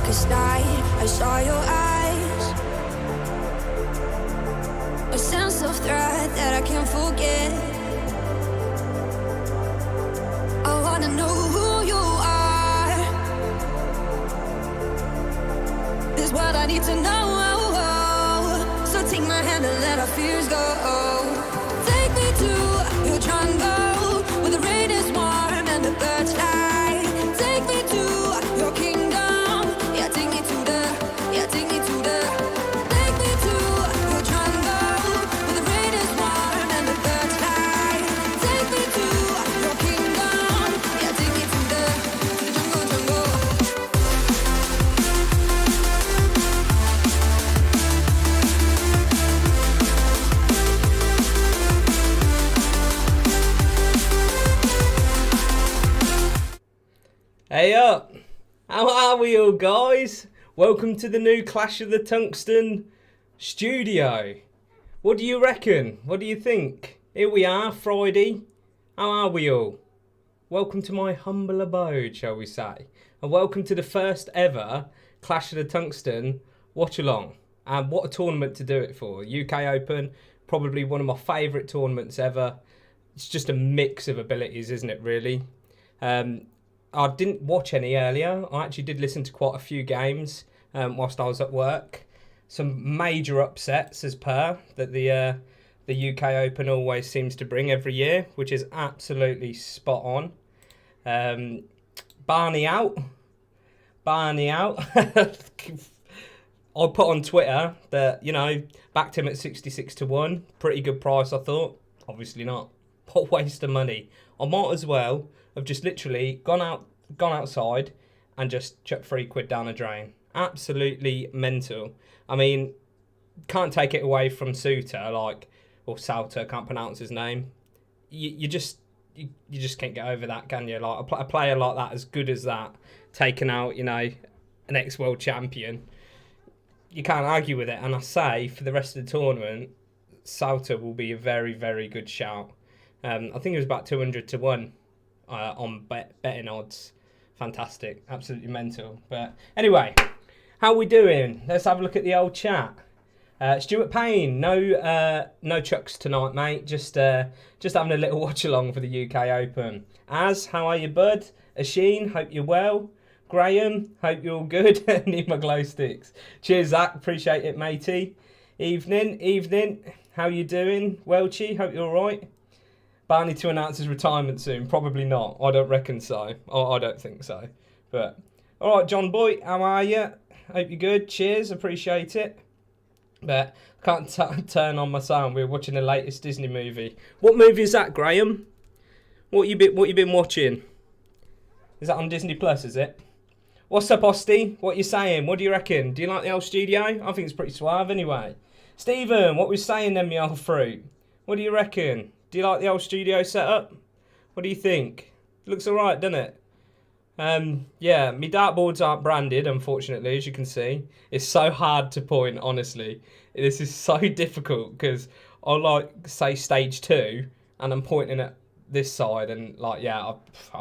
darkest night, I saw your eyes. A sense of threat that I can't forget. I wanna know who you are. This is what I need to know. So take my hand and let our fears go. Take me to your jungle, where the rain is warm and the birds fly. Take me to your kingdom. Yeah, take me to the, yeah, take me to the. Take me to your jungle, where the rain is warm and the birds fly. Take me to your kingdom. Yeah, take me to the jungle. Hey up! How are we all, guys? Welcome to the new Clash of the Tungsten studio. What do you reckon? What do you think? Here we are, Friday. How are we all? Welcome to my humble abode, shall we say. And welcome to the first ever Clash of the Tungsten watch along. And what a tournament to do it for. UK Open, probably one of my favourite tournaments ever. It's just a mix of abilities, isn't it, really? I didn't watch any earlier. I actually did listen to quite a few games whilst I was at work. Some major upsets as per that the UK Open always seems to bring every year, which is absolutely spot on. Barney out. I put on Twitter that, you know, backed him at 66 to 1. Pretty good price, I thought. Obviously not. What waste of money. I might as well have just literally gone outside and just chucked £3 down a drain. Absolutely mental. I mean, can't take it away from Suter, or Sauter, can't pronounce his name. You just can't get over that, can you? Like a player like that, as good as that, taking out, you know, an ex-world champion, you can't argue with it. And I say, for the rest of the tournament, Sauter will be a very, very good shout. I think it was about 200 to 1 on betting odds. Fantastic. Absolutely mental. But anyway, how are we doing? Let's have a look at the old chat. Stuart Payne, no chucks tonight, mate. Just having a little watch along for the UK Open. Az, how are you, bud? Asheen, hope you're well. Graham, hope you're all good. Need my glow sticks. Cheers, Zach. Appreciate it, matey. Evening. How you doing? Welchie, hope you're all right. Barney to announce his retirement soon. Probably not. I don't reckon so. I don't think so. But, all right, John Boy, how are you? Hope you're good. Cheers. Appreciate it. But I can't turn on my sound. We're watching the latest Disney movie. What movie is that, Graham? What you been watching? Is that on Disney Plus, is it? What's up, Osty? What you saying? What do you reckon? Do you like the old studio? I think it's pretty suave anyway. Stephen, what was saying then, me old fruit? What do you reckon? Do you like the old studio setup? What do you think? Looks alright, doesn't it? Yeah, my dartboards aren't branded, unfortunately, as you can see. It's so hard to point, honestly. This is so difficult because I say stage 2 and I'm pointing at this side and I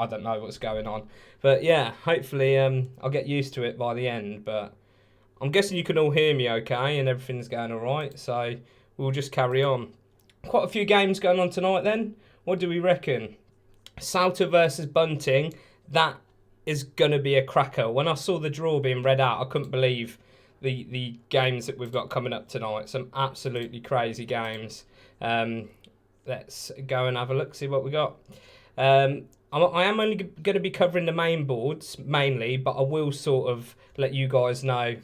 don't know what's going on. But yeah, hopefully I'll get used to it by the end. But I'm guessing you can all hear me okay and everything's going alright. So we'll just carry on. Quite a few games going on tonight then. What do we reckon? Sauter versus Bunting. That is going to be a cracker. When I saw the draw being read out, I couldn't believe the games that we've got coming up tonight. Some absolutely crazy games. Let's go and have a look, see what we got. I am only going to be covering the main boards mainly, but I will sort of let you guys know,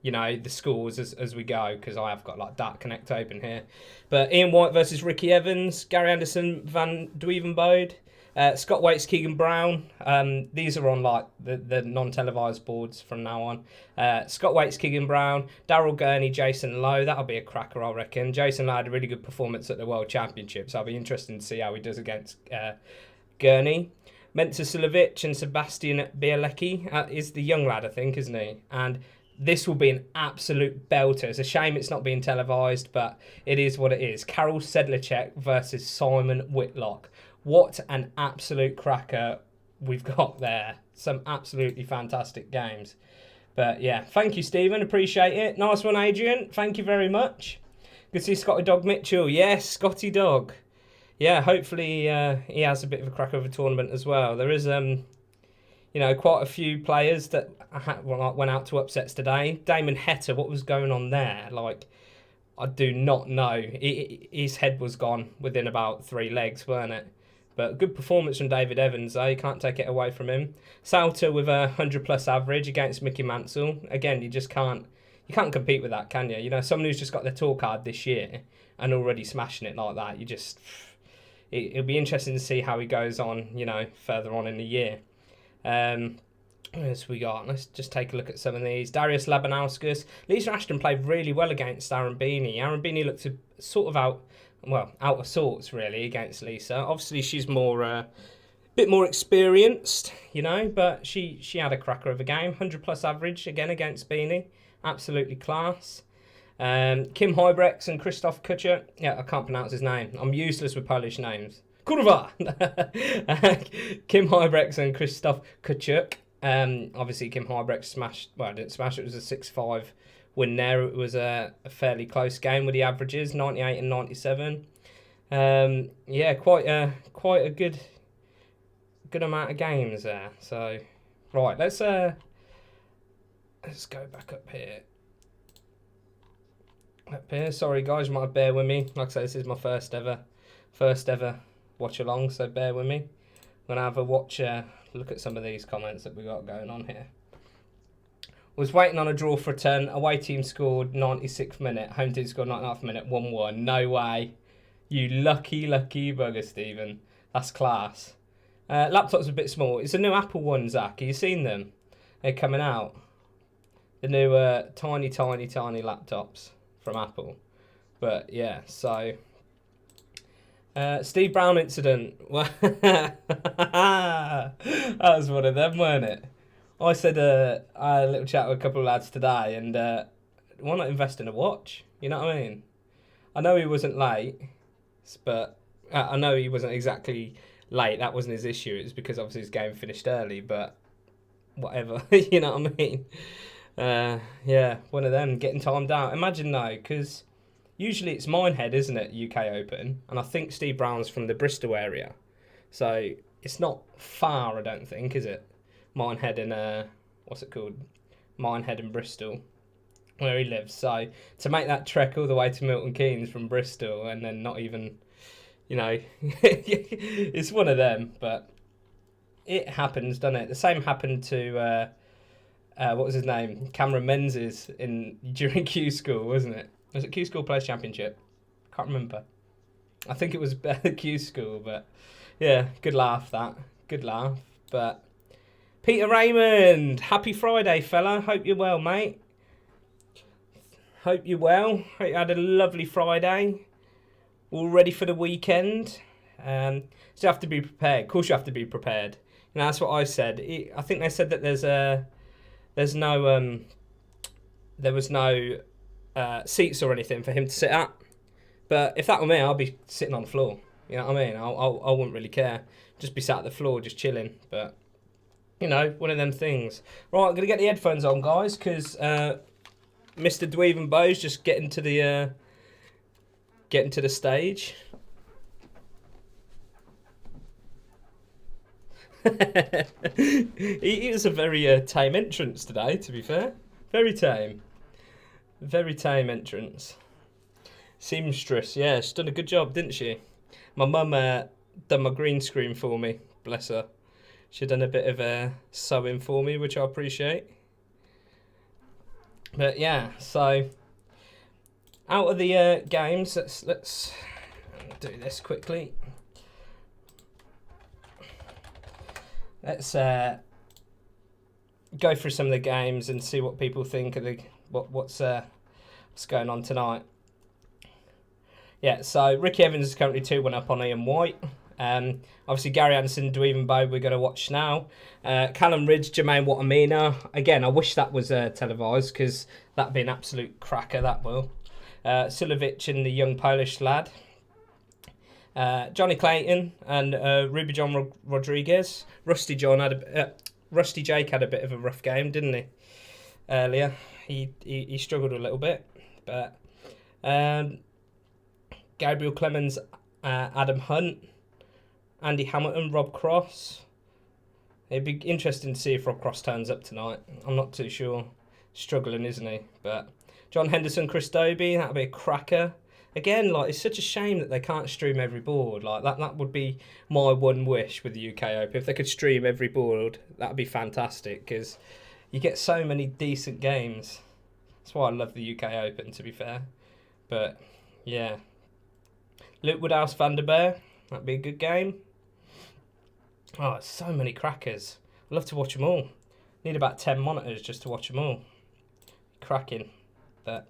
you know, the scores as we go, because I have got like Dart Connect open here. But Ian White versus Ricky Evans, Gary Anderson, Van Duevenbode, Scott Waits, Keegan Brown. These are on like the non-televised boards from now on. Scott Waits, Keegan Brown, Daryl Gurney, Jason Lowe. That'll be a cracker, I reckon. Jason Lowe had a really good performance at the World Championships. So I'll be interested to see how he does against Gurney. Mentor Silovic and Sebastian Bielecki is the young lad, I think, isn't he? And this will be an absolute belter. It's a shame it's not being televised, but it is what it is. Karol Sedlacek versus Simon Whitlock. What an absolute cracker we've got there. Some absolutely fantastic games. But yeah, thank you, Stephen. Appreciate it. Nice one, Adrian. Thank you very much. Good to see Scotty Dog Mitchell. Yes, Scotty Dog. Yeah, hopefully he has a bit of a crack over the tournament as well. There is, quite a few players that went out to upsets today. Damon Heta, what was going on there? Like, I do not know. His head was gone within about 3 legs, weren't it? But good performance from David Evans, though. You can't take it away from him. Salter with a 100-plus average against Mickey Mansell. Again, you can't compete with that, can you? You know, someone who's just got their tour card this year and already smashing it like that, it'll be interesting to see how he goes on, further on in the year. What else we got? Let's just take a look at some of these. Darius Labanauskas. Lisa Ashton played really well against Aaron Beanie. Aaron Beanie looked sort of out of sorts, really, against Lisa. Obviously, she's a bit more experienced, but she had a cracker of a game. 100-plus average, again, against Beanie. Absolutely class. Kim Hybrex and Krzysztof Kuchuk. Yeah, I can't pronounce his name. I'm useless with Polish names. Kurwa! Kim Hybrex and Krzysztof Kuchuk. Obviously, Kim Hybrex didn't smash. It was a 6-5 win there. It was a fairly close game with the averages, 98 and 97. Quite a good amount of games there. So, right, let's go back up here. Sorry, guys, you might bear with me. Like I say, this is my first ever watch along, so bear with me. I'm gonna have a look at some of these comments that we got going on here. Was waiting on a draw for a turn. Away team scored 96th minute. Home team scored 99th minute. 1-1. No way. You lucky bugger, Stephen. That's class. Laptop's a bit small. It's a new Apple one, Zach. Have you seen them? They're coming out. The new tiny laptops from Apple. But yeah, so Steve Brown incident. That was one of them, weren't it? I said I had a little chat with a couple of lads today, and why not invest in a watch? You know what I mean? I know he wasn't late, but I know he wasn't exactly late. That wasn't his issue. It was because obviously his game finished early, but whatever. You know what I mean? Yeah, one of them getting timed out. Imagine though, because usually it's Minehead, isn't it? UK Open, and I think Steve Brown's from the Bristol area, so it's not far. I don't think, is it? Minehead and what's it called? Minehead and Bristol, where he lives. So to make that trek all the way to Milton Keynes from Bristol and then not even, it's one of them. But it happens, doesn't it? The same happened to what was his name? Cameron Menzies during Q School, wasn't it? Was it Q School Players Championship? Can't remember. I think it was Q School, but yeah, good laugh that. Good laugh. But Peter Raymond, happy Friday, fella. Hope you're well, mate. Hope you're well. Hope you had a lovely Friday. All ready for the weekend. So you have to be prepared. Of course, you have to be prepared. That's what I said. I think they said that there was no seats or anything for him to sit at. But if that were me, I'd be sitting on the floor. You know what I mean? I wouldn't really care. Just be sat at the floor, just chilling. But one of them things. Right, I'm going to get the headphones on, guys, because Mr. Dweeven Bow's just getting to the stage. He is a very tame entrance today, to be fair. Very tame. Very tame entrance. Seamstress, yeah, she's done a good job, didn't she? My mum done my green screen for me, bless her. She done a bit of sewing for me, which I appreciate. But yeah, so out of the games, let's do this quickly. Let's go through some of the games and see what people think of what's going on tonight. Yeah, so Ricky Evans is currently 2-1 up on Ian White. Obviously, Gary Anderson, Dweeven Bow, we're going to watch now. Callum Ridge, Jermaine Watamina. Again, I wish that was televised because that'd be an absolute cracker, that will. Silovic and the young Polish lad. Johnny Clayton and Ruby John Rodriguez. Rusty Jake had a bit of a rough game, didn't he? earlier. He struggled a little bit, but Gabriel Clemens, Adam Hunt, Andy Hamilton, Rob Cross. It'd be interesting to see if Rob Cross turns up tonight. I'm not too sure. Struggling, isn't he? But John Henderson, Chris Dobie, that'd be a cracker. Again, like, it's such a shame that they can't stream every board. Like, that would be my one wish with the UK Open. If they could stream every board, that'd be fantastic, because you get so many decent games. That's why I love the UK Open, to be fair. But, yeah. Luke Woodhouse, Van der Beer, that'd be a good game. Oh, so many crackers. I'd love to watch them all. Need about 10 monitors just to watch them all. Cracking. But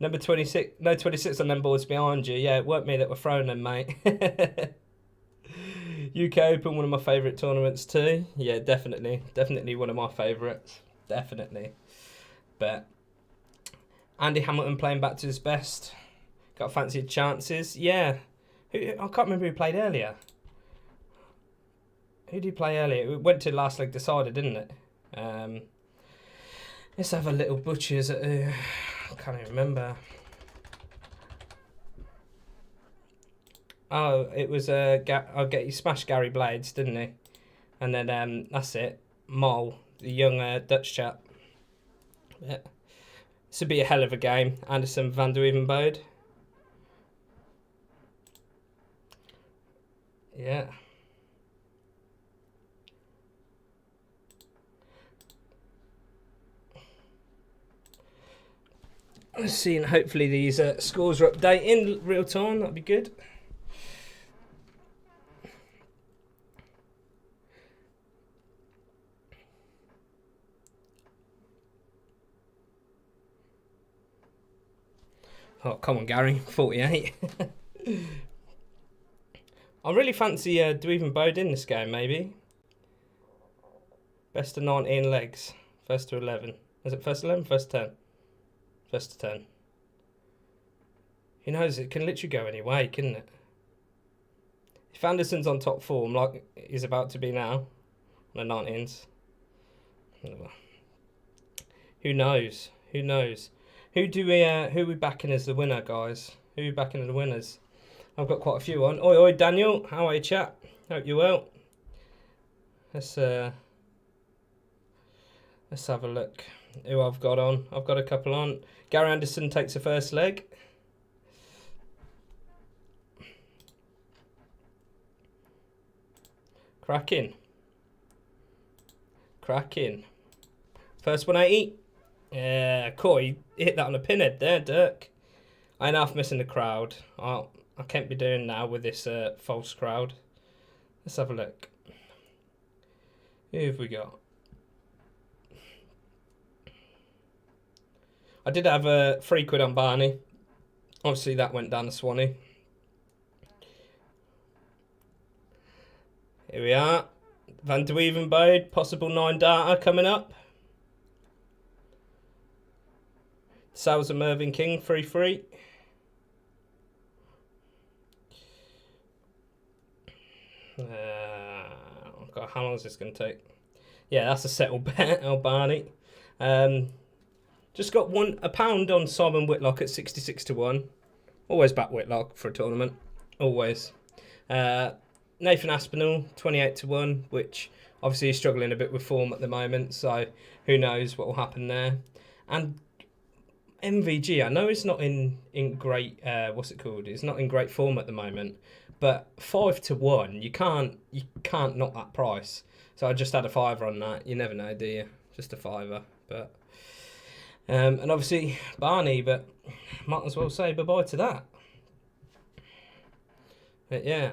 number 26, no 26 on them boards behind you. Yeah, it weren't me that were throwing them, mate. UK Open, one of my favourite tournaments too. Yeah, definitely. Definitely one of my favourites. Definitely. But Andy Hamilton playing back to his best. Got fancied chances. Yeah. I can't remember who played earlier. Who did he play earlier? It went to last leg decider, didn't it? Let's have a little butchers at I can't even remember. Oh, it was he smashed Gary Blades, didn't he? And then that's it. Mol, the young Dutch chap. Yeah. This would be a hell of a game. Anderson van der Evenbode. Yeah. Let's see, and hopefully these scores are updating in real time. That'd be good. Oh, come on, Gary. 48. I really fancy Dweven Bode in this game, maybe. Best of 19 legs. First to 11. Is it first 11? First 10? First to 10. Who knows? It can literally go any way, couldn't it? If Anderson's on top form, like he's about to be now, on the 19s. Who knows? Who knows? Who are we backing as the winner, guys? Who are we backing as the winners? I've got quite a few on. Oi, oi, Daniel. How are you, chat? Hope you're well. Let's have a look. Who I've got on. I've got a couple on. Gary Anderson takes the first leg. Cracking. Cracking. First 180. Yeah, cool. You hit that on a pinhead there, Dirk. I ain't half missing the crowd. I can't be doing now with this false crowd. Let's have a look. Who have we got? I did have a £3 on Barney. Obviously, that went down to Swanee. Here we are. Van der Evenbode, possible 9 data coming up. Sales of Mervyn King, 3-3. God, how long is this going to take? Yeah, that's a settled bet, Barney. Just got a pound on Simon Whitlock at 66-1. Always back Whitlock for a tournament. Always. Nathan Aspinall, 28-1, which obviously is struggling a bit with form at the moment, so who knows what will happen there. And MVG, I know it's not in great it's not in great form at the moment, but 5-1, you can't knock that price. So I just had a fiver on that. You never know, do you? Just a fiver, but and obviously Barney, but might as well say bye bye to that. But yeah,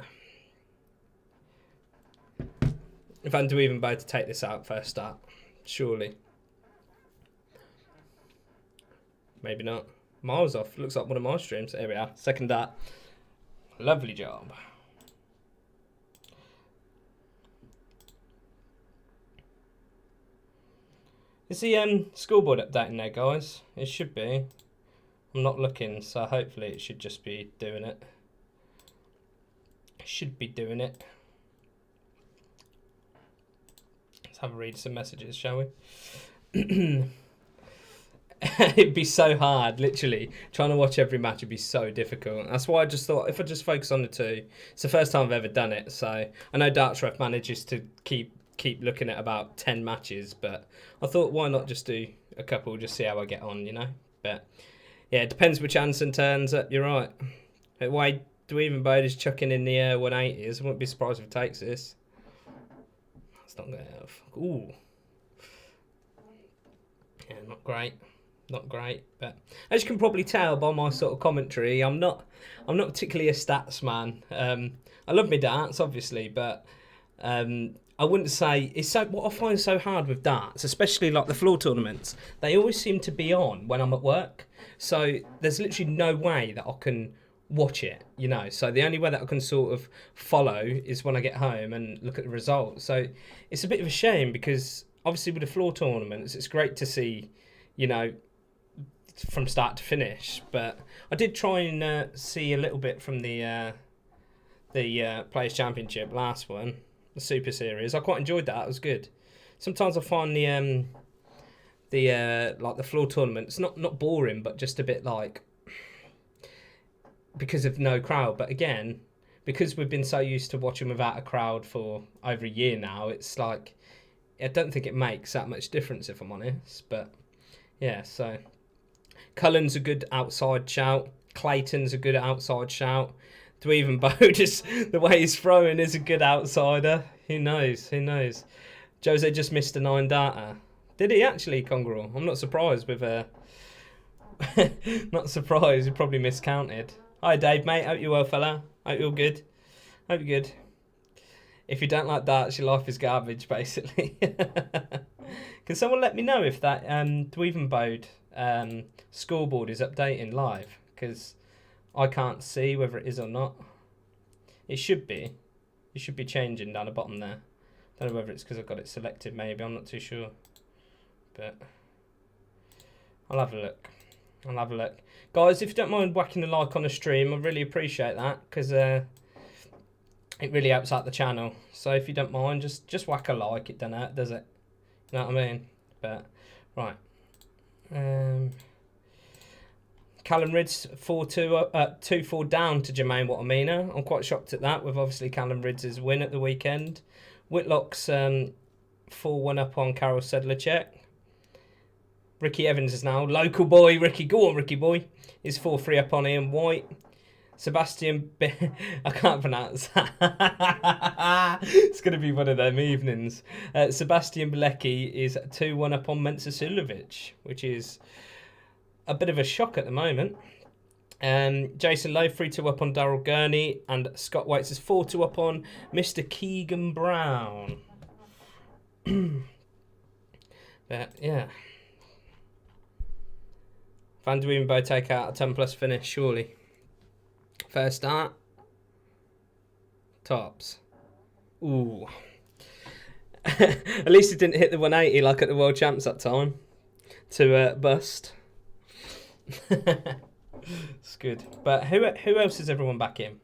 Van der Evenbode to take this out first start, surely. Maybe not. Miles off. Looks like one of my streams. Here we are. Second dart. Lovely job. Is the scoreboard updating there, guys? It should be. I'm not looking, so hopefully it should just be doing it. It should be doing it. Let's have a read some messages, shall we? It'd be so hard, literally. Trying to watch every match would be so difficult. That's why I just thought if I just focus on the two, it's the first time I've ever done it. So I know Dartsref manages to keep looking at about 10 matches, but I thought why not just do a couple, just see how I get on, you know? But yeah, it depends which Anson turns up. You're right. Why do even Boda's chucking in the 180s? I wouldn't be surprised if he takes this. That's not going to help. Ooh. Yeah, not great. Not great, but as you can probably tell by my sort of commentary, I'm not particularly a stats man. I love my darts, obviously, but I wouldn't say it's so. What I find so hard with darts, especially like the floor tournaments, they always seem to be on when I'm at work. So there's literally no way that I can watch it, you know. So the only way that I can sort of follow is when I get home and look at the results. So it's a bit of a shame because obviously with the floor tournaments, it's great to see, you know, from start to finish. But I did try and see a little bit from the Players Championship last one, the Super Series. I quite enjoyed that. It was good. Sometimes I find the floor tournaments not boring, but just a bit like because of no crowd. But again, because we've been so used to watching without a crowd for over a year now, it's like I don't think it makes that much difference if I'm honest. But yeah, so Cullen's a good outside shout. Clayton's a good outside shout. Dweevenbow, just the way he's throwing is a good outsider. Who knows? Who knows? Jose just missed a 9 darter. Did he actually, Congrel? I'm not surprised with not surprised. He probably miscounted. Hi, Dave, mate. Hope you're well, fella. Hope you're good. Hope you're good. If you don't like darts, your life is garbage, basically. Can someone let me know if that Dweevenbow scoreboard is updating live? Because I can't see whether it is or not. It should be. It should be changing down the bottom there. Don't know whether it's because I've got it selected, maybe. I'm not too sure. But I'll have a look. I'll have a look. Guys, if you don't mind whacking a like on the stream, I really appreciate that. Because it really helps out the channel. So if you don't mind, just whack a like. It don't hurt, does it? You know what I mean? But, right. Callum Ridds 2-4 down to Jermaine Watamina. I'm quite shocked at that, with obviously Callum Ridds' win at the weekend. Whitlock's 4-1 up on Karol Sedlacek. Ricky Evans is now local boy. Ricky, go on, Ricky boy. Is 4-3 up on Ian White. Sebastian, I can't pronounce that. It's going to be one of them evenings. Sebastian Bilecki is 2-1 up on Mensa Sulovic, which is a bit of a shock at the moment. Jason Lowe 3-2 up on Daryl Gurney, and Scott Waits is 4-2 up on Mr. Keegan Brown. But yeah, Van der Wierenbo take out a 10 plus finish surely. First start. Tops. Ooh. At least he didn't hit the 180 like at the World Champs that time to bust. It's good. But who else is everyone back in?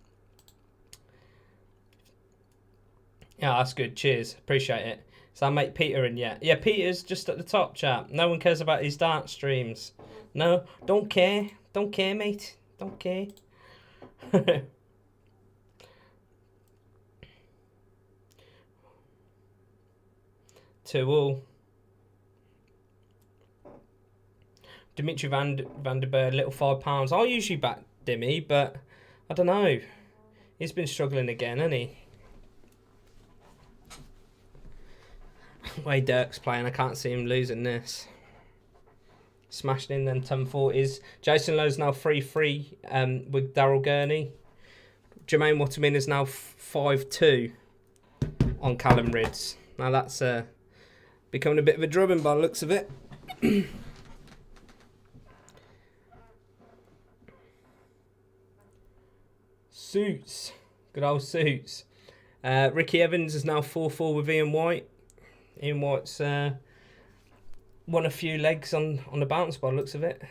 Yeah, that's good. Cheers. Appreciate it. So I'll make Peter in yet. Yeah, Peter's just at the top, chat. No one cares about his dart streams. No, don't care. Don't care, mate. Don't care. 2-2. Dimitri van der Berg, little £5. I'll usually back Dimmy, but I don't know. He's been struggling again, hasn't he? Way Dirk's playing, I can't see him losing this. Smashed in them 1040s. Jason Lowe's now 3-3 with Daryl Gurney. Jermaine Waterman is now 5-2 on Callum Ridds. Now that's becoming a bit of a drubbing by the looks of it. Suits. Good old Suits. Ricky Evans is now 4-4 with Ian White. Ian White's won a few legs on the bounce by the looks of it.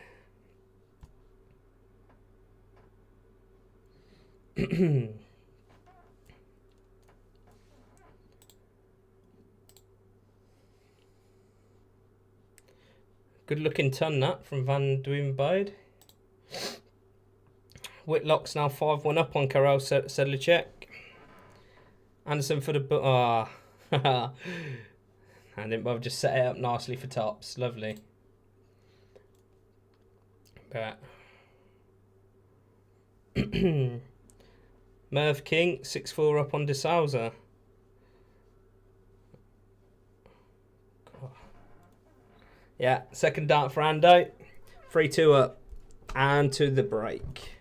Good looking ton that from Van Duinbode. Whitlock's now 5-1 up on Karel Sedlacek. Anderson for the... Ah. I didn't bother, just set it up nicely for tops. Lovely. But... Merv King, 6-4 up on De Souza. Yeah, second dart for Ando. 3-2 up. And to the break.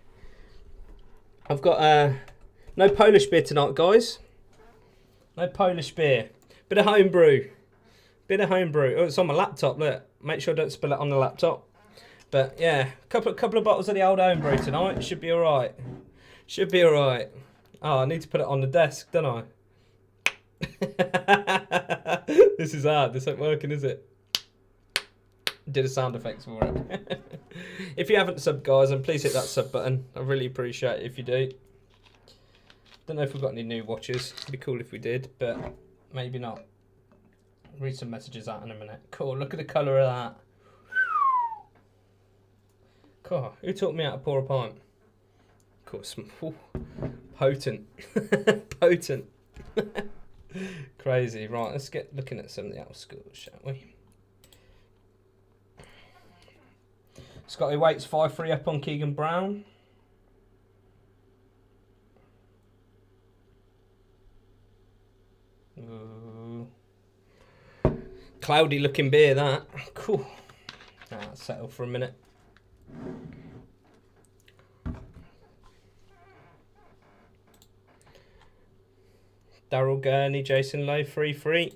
I've got no Polish beer tonight, guys. No Polish beer. Bit of homebrew. Bit of homebrew. Oh, it's on my laptop, look. Make sure I don't spill it on the laptop. But yeah, couple of bottles of the old homebrew tonight. Should be alright. Should be alright. Oh, I need to put it on the desk, don't I? This is hard. This ain't working, is it? Did a sound effects for it. If you haven't subbed, guys, then please hit that sub button. I really appreciate it if you do. Don't know if we've got any new watchers. It'd be cool if we did, but maybe not. Read some messages out in a minute. Cool, look at the colour of that. Cool, who taught me how to pour a pint? Of course, potent. Potent. Crazy. Right, let's get looking at some of the old schools, shall we? Scotty Waite's 5-3 up on Keegan Brown. Ooh. Cloudy looking beer, that. Cool. Settle for a minute. Daryl Gurney, Jason Lowe, 3-3.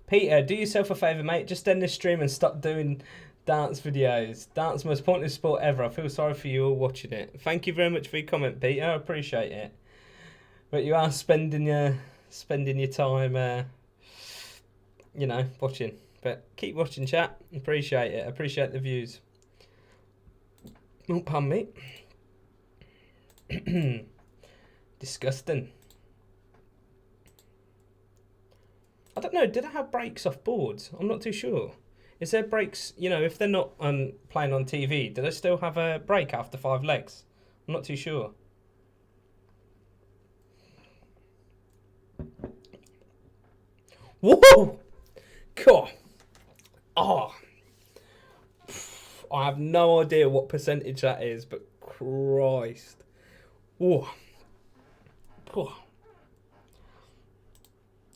Peter, do yourself a favour, mate. Just end this stream and stop doing dance videos. Dance, most pointless sport ever. I feel sorry for you all watching it. Thank you very much for your comment, Peter. I appreciate it. But you are spending your time, you know, watching. But keep watching, chat. Appreciate it. Appreciate the views. Don't pun me. Disgusting. I don't know, did I have breaks off boards? I'm not too sure. Is there breaks, you know, if they're not playing on TV, do they still have a break after 5 legs? I'm not too sure. Whoa! God. Oh. I have no idea what percentage that is, but Christ. Whoa.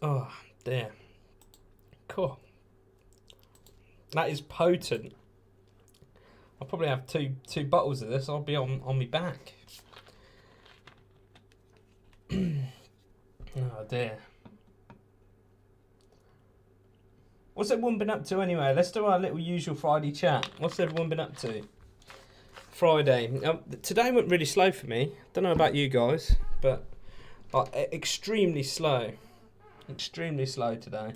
Oh, dear. Cool. That is potent. I'll probably have two bottles of this. I'll be on my back. Oh, dear. What's everyone been up to anyway? Let's do our little usual Friday chat. What's everyone been up to? Friday. Today went really slow for me. Don't know about you guys, but extremely slow. Extremely slow today.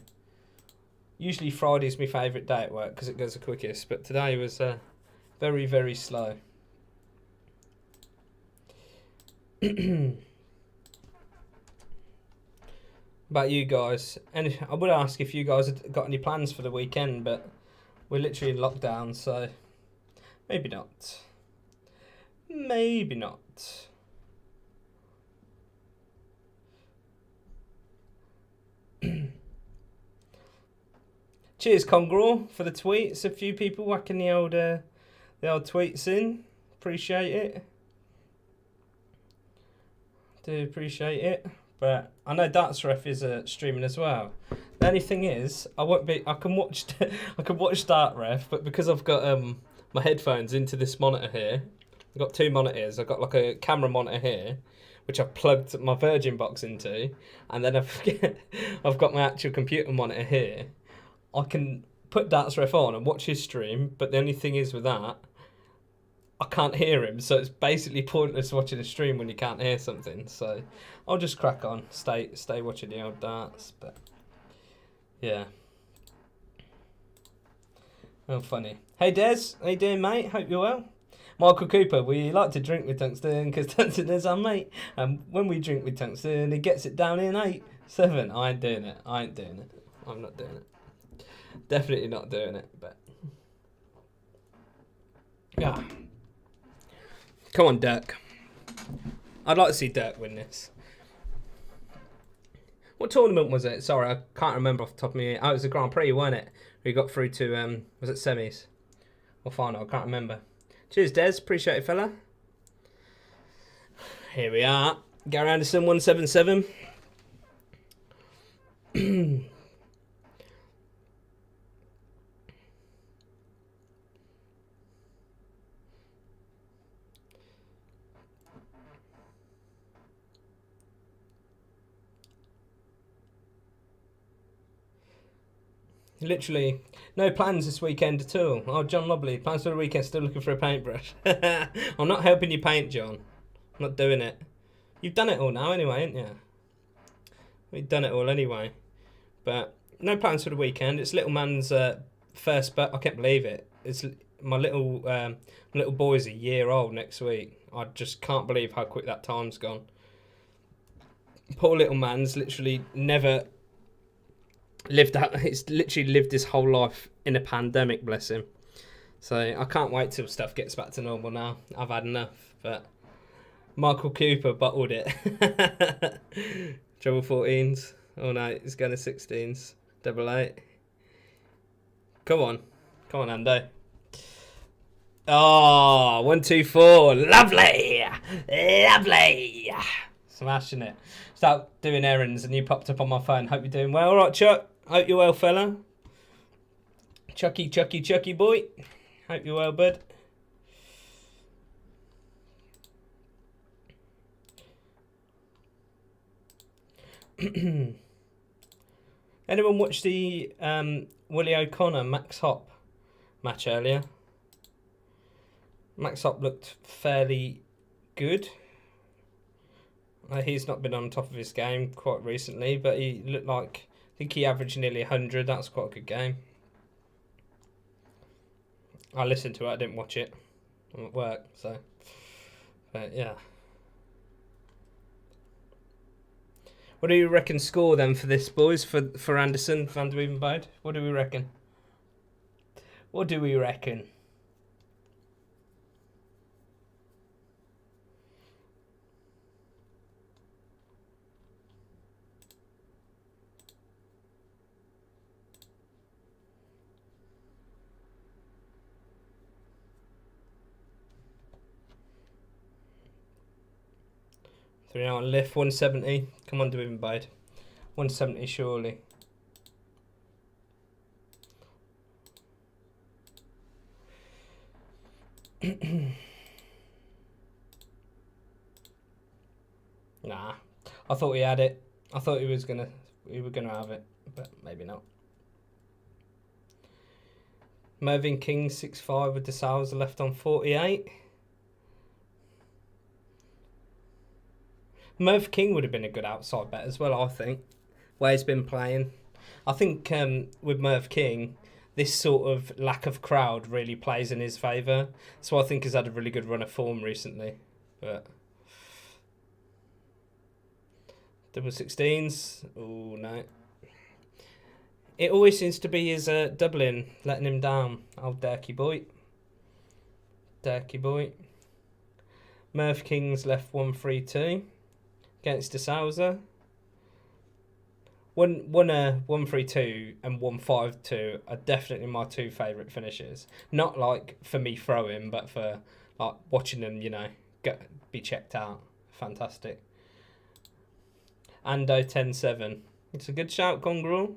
Usually Friday's my favourite day at work because it goes the quickest, but today was very, very slow. About you guys, and I would ask if you guys had got any plans for the weekend, but we're literally in lockdown, so maybe not. Maybe not. Cheers, Congraw, for the tweets. A few people whacking the old tweets in. Appreciate it. Do appreciate it. But I know Darts Ref is streaming as well. The only thing is, I can watch Dart Ref, but because I've got my headphones into this monitor here, I've got 2 monitors. I've got like a camera monitor here, which I've plugged my Virgin box into, and then I've got my actual computer monitor here. I can put Darts Ref on and watch his stream, but the only thing is with that, I can't hear him, so it's basically pointless watching a stream when you can't hear something. So I'll just crack on, stay watching the old darts. But yeah, oh funny. Hey Des, how you doing, mate? Hope you're well. Michael Cooper, we like to drink with Tungsten because Tungsten is our mate. And when we drink with Tungsten, he gets it down in 8, 7. I ain't doing it. I'm not doing it. Definitely not doing it. But yeah. Come on, Dirk. I'd like to see Dirk win this. What tournament was it? Sorry, I can't remember off the top of my head. Oh, it was the Grand Prix, wasn't it? We got through to, was it semis? Or final? I can't remember. Cheers, Des. Appreciate it, fella. Here we are. Gary Anderson, 177. Literally, no plans this weekend at all. Oh, John Lobley, plans for the weekend, still looking for a paintbrush. I'm not helping you paint, John. I'm not doing it. You've done it all now anyway, haven't you? We've done it all anyway. But no plans for the weekend. It's little man's first, but I can't believe it. It's my little boy's a year old next week. I just can't believe how quick that time's gone. Poor little man's literally never lived out. It's literally lived his whole life in a pandemic, bless him. So I can't wait till stuff gets back to normal now. I've had enough. But Michael Cooper bottled it. Treble 14s. Oh no, he's going to 16s. Double 8. Come on, Ando. Oh, 1, 2, 4. Lovely. Smashing it. Start doing errands and you popped up on my phone. Hope you're doing well. All right, Chuck. Hope you're well, fella. Chucky boy. Hope you're well, bud. Anyone watch the Willie O'Connor Max Hopp match earlier? Max Hopp looked fairly good. He's not been on top of his game quite recently, but he looked like, I think he averaged nearly 100. That's quite a good game. I listened to it. I didn't watch it. I'm at work, so. But yeah. What do you reckon score then for this, boys? For Anderson, Van de Wievenbode? What do we reckon? What do we reckon? So we're now on lift 170. Come on, do even bide. 170 surely. Nah. I thought he had it. I thought we were gonna have it, but maybe not. Mervyn King 6'5" with the Salza left on 48. Merv King would have been a good outside bet as well, I think, where he's been playing. I think with Merv King, this sort of lack of crowd really plays in his favour. So I think he's had a really good run of form recently. But double 16s, oh no. It always seems to be his doubling letting him down. Old Dirky boy. Merv King's left 1-3-2. Against De Souza. 1-3-2 and 1-5-2 are definitely my two favourite finishes. Not like for me throwing, but for like watching them, be checked out. Fantastic. Ando 10-7. It's a good shout, Congrel.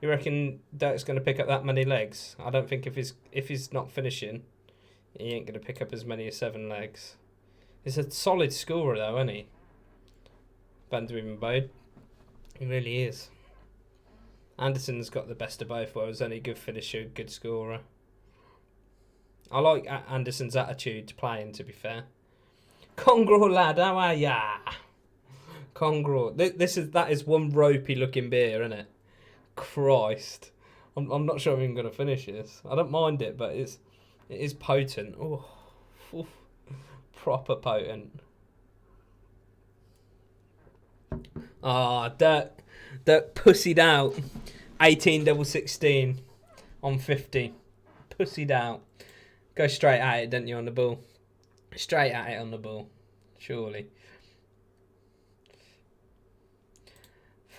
You reckon Dirk's going to pick up that many legs? I don't think if he's not finishing, he ain't going to pick up as many as 7 legs. He's a solid scorer though, isn't he? Van de Wievenbode. He really is. Anderson's got the best of both worlds, only good finisher, good scorer. I like Anderson's attitude to playing, to be fair. Congrel lad, how are ya? Congrel. That is one ropey looking beer, isn't it? Christ. I'm not sure I'm even going to finish this. I don't mind it, but it is potent. Oh. Proper potent. Dirk pussied out. 18 double 16 on 50. Pussied out. Go straight at it, didn't you, on the ball? Straight at it on the ball. Surely.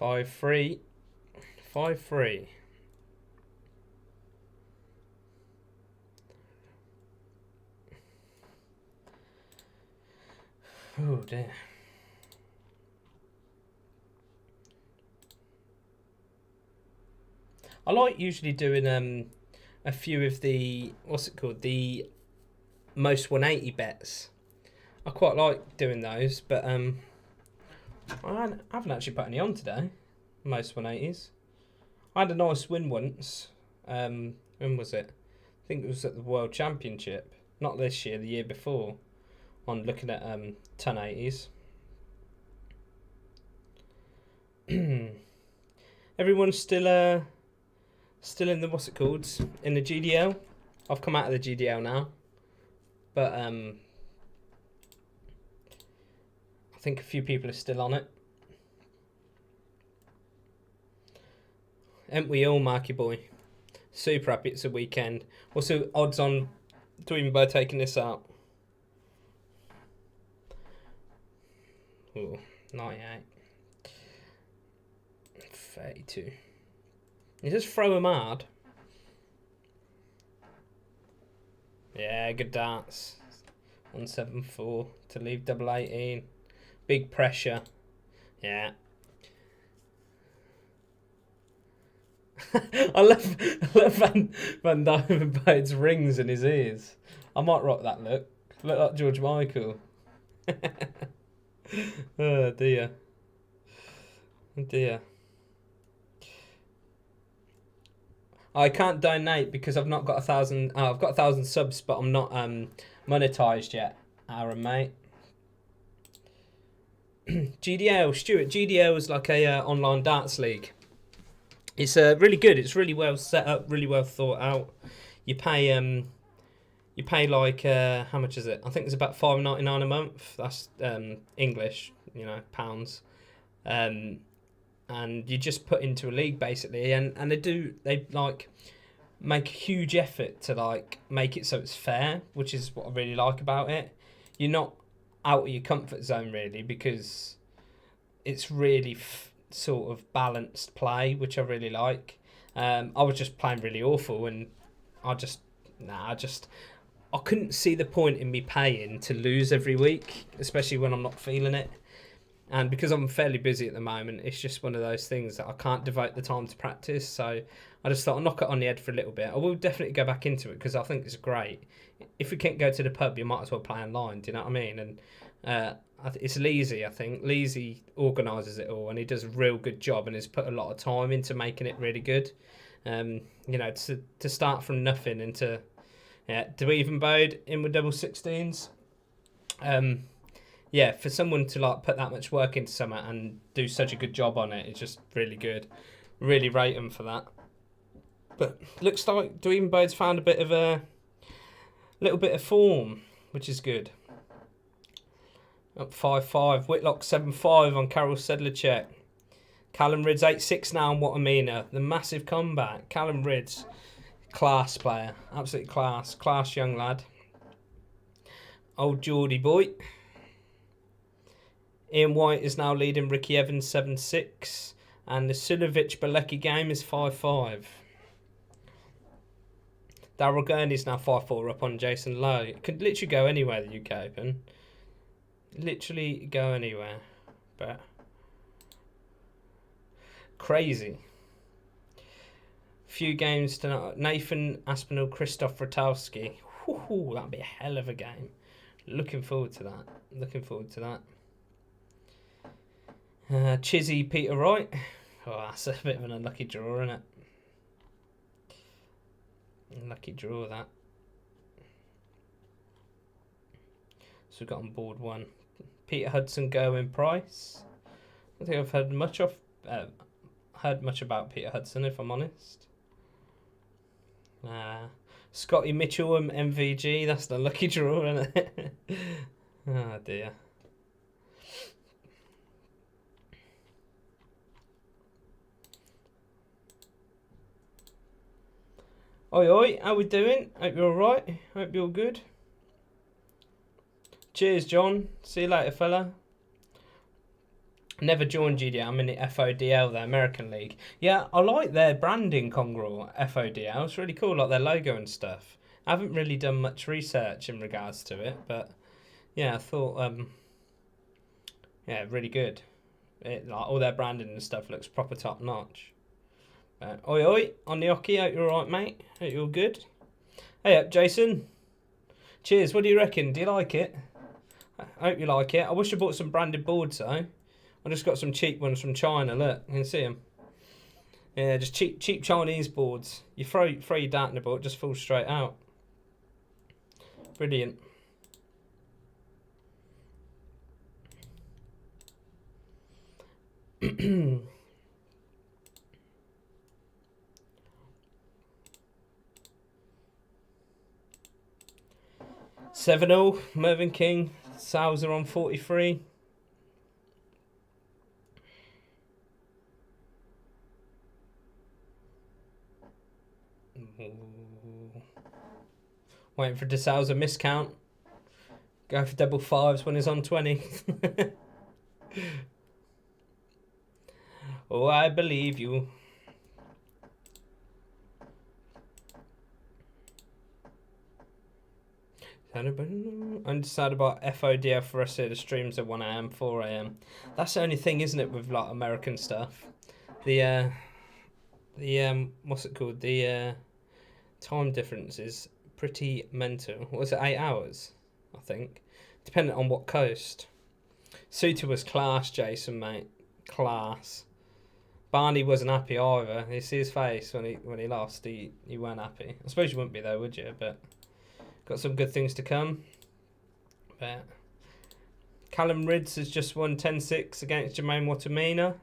5-3. 5-3. Oh dear. I like usually doing a few of the, what's it called, the most 180 bets. I quite like doing those, but I haven't actually put any on today. Most 180s. I had a nice win once. When was it? I think it was at the World Championship. Not this year, the year before. On looking at 1080s. Everyone's still in the, what's it called, in the GDL. I've come out of the GDL now, but I think a few people are still on it. Ain't we all, Marky boy? Super happy it's a weekend. What's the odds on Dwayne taking this out? Ooh, 98. 32. You just throw him hard. Yeah, good dance. 174 to leave double 18. Big pressure. Yeah. I love Van Dijvenbode's rings in his ears. I might rock that look. Look like George Michael. Oh dear. Oh dear. I can't donate because I've not got 1,000. I've got 1,000 subs, but I'm not monetized yet. Aaron, mate. GDL, Stuart. GDL is like a online darts league. It's really good. It's really well set up, really well thought out. You pay like how much is it? I think it's about $5.99 a month. That's English, pounds. And you just put into a league basically, and they like make a huge effort to like make it so it's fair, which is what I really like about it. You're not out of your comfort zone really, because it's really sort of balanced play, which I really like. I was just playing really awful, and I couldn't see the point in me paying to lose every week, especially when I'm not feeling it. And because I'm fairly busy at the moment, it's just one of those things that I can't devote the time to practice. So I just thought I'll knock it on the head for a little bit. I will definitely go back into it because I think it's great. If we can't go to the pub, you might as well play online. Do you know what I mean? And it's Leesy, I think. Leesy organises it all, and he does a real good job, and has put a lot of time into making it really good. To start from nothing into Dijvenbode in with double 16s. Yeah, for someone to like put that much work into something and do such a good job on it, it's just really good. Really rate him for that. But looks like Dijvenbode's found a little bit of form, which is good. Up 5-5. Whitlock 7-5 on Karel Sedlacek. Callum Ridds 8-6 now on Watamina. The massive comeback. Callum Ridds, class player. Absolute class. Class young lad. Old Geordie boy. Ian White is now leading Ricky Evans 7-6. And the Sulovic-Bilecki game is 5-5. Darryl Gurney's now 5-4 up on Jason Lowe. It could literally go anywhere, the UK Open. Literally go anywhere. But crazy. Few games tonight. Nathan Aspinall, Christoph Ratajski. That'd be a hell of a game. Looking forward to that. Chizzy, Peter Wright. Oh, that's a bit of an unlucky draw, isn't it? Unlucky draw, that. So we've got on board one. Peter Hudson, Gerwin Price. I don't think I've heard much about Peter Hudson, if I'm honest. Scotty Mitchell and MVG. That's the lucky draw, isn't it? Oh dear. Oi oi, how we doing? Hope you're alright. Hope you're good. Cheers, John. See you later, fella. Never joined GDL. I'm in the FODL, the American League. Yeah, I like their branding, Congrel, FODL. It's really cool, like their logo and stuff. I haven't really done much research in regards to it, but yeah, I thought, yeah, really good. Like all their branding and stuff looks proper top notch. Oi oi, on the hockey, hope you're alright, mate. Hope you're good. Hey up, Jason. Cheers, what do you reckon? Do you like it? I hope you like it. I wish I bought some branded boards though. I just got some cheap ones from China, look, you can see them. Yeah, just cheap Chinese boards. You throw your dart in the board, it just falls straight out. Brilliant. Seven-0, Mervyn King, Sal's are on 43. Waiting for DeSalza miscount. Go for double fives when he's on 20. Oh, I believe you. Undecided about FODF for us here. The streams at 1 AM, 4 AM. That's the only thing, isn't it, with like American stuff? The what's it called? The time difference is pretty mental. What was it, 8 hours? I think. Depending on what coast. Suter was class, Jason, mate. Class. Barney wasn't happy either. You see his face when he lost. He weren't happy. I suppose you wouldn't be though, would you? But got some good things to come. But Callum Ridds has just won 10-6 against Jermaine Watamina.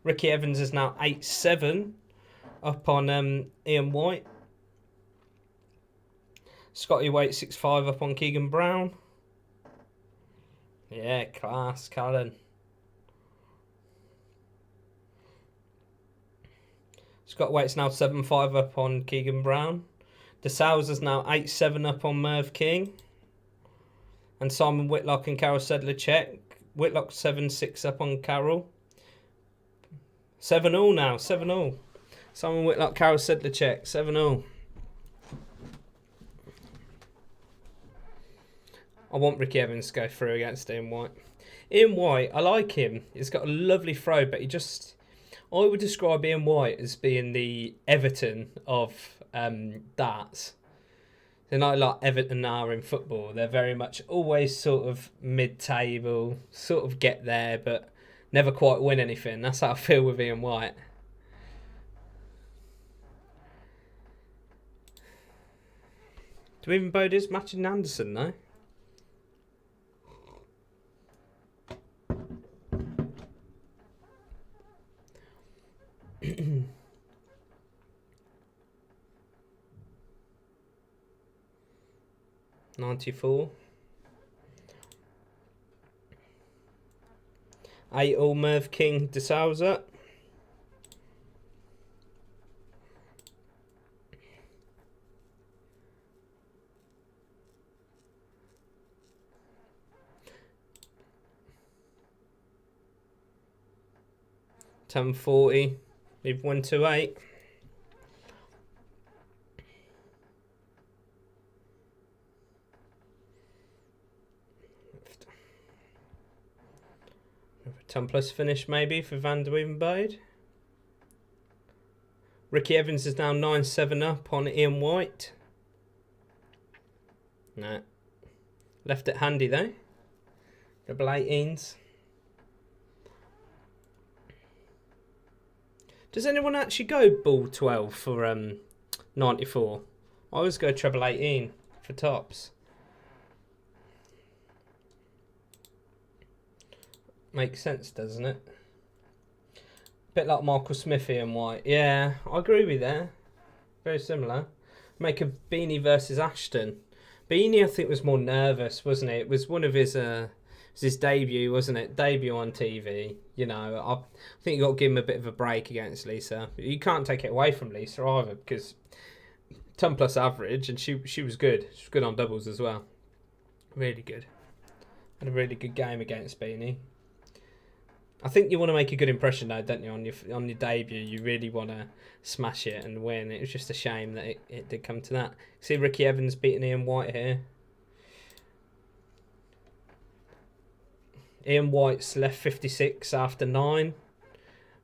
Ricky Evans is now 8-7 up on Ian White. Scotty Waite 6-5 up on Keegan Brown. Yeah, class, Callan. Scott Waite's now 7-5 up on Keegan Brown. DeSalza's now 8-7 up on Merv King. And Simon Whitlock and Carol Sedlacek. Whitlock 7-6 up on Carol. 7-all now, 7-all. Simon Whitlock, Carol Sedlacek, 7-all. I want Ricky Evans to go through against Ian White. Ian White, I like him. He's got a lovely throw, but I would describe Ian White as being the Everton of darts. They're not like Everton are in football. They're very much always sort of mid-table, sort of get there, but never quite win anything. That's how I feel with Ian White. Do we even bow this matching Anderson, though? $94. 8-all Merv King DeSalza. $10.40. Leave 128. $10+ finish maybe for Van der Weevenbode. Ricky Evans is now 9-7 up on Ian White. Nah. Left it handy though. Double 18s. Does anyone actually go ball 12 for 94? I always go treble 18 for tops. Makes sense, doesn't it? Bit like Michael Smithy and White. Yeah, I agree with you there. Very similar. Make a Beanie versus Ashton. Beanie, I think, was more nervous, wasn't it? It was one of his his debut, wasn't it? Debut on TV. You know, I think you got to give him a bit of a break against Lisa. You can't take it away from Lisa either, because 10 plus average, and she was good. She was good on doubles as well. Really good. Had a really good game against Beanie. I think you want to make a good impression though, don't you? On your debut, you really want to smash it and win. It was just a shame that it did come to that. See Ricky Evans beating Ian White here. Ian White's left 56 after 9.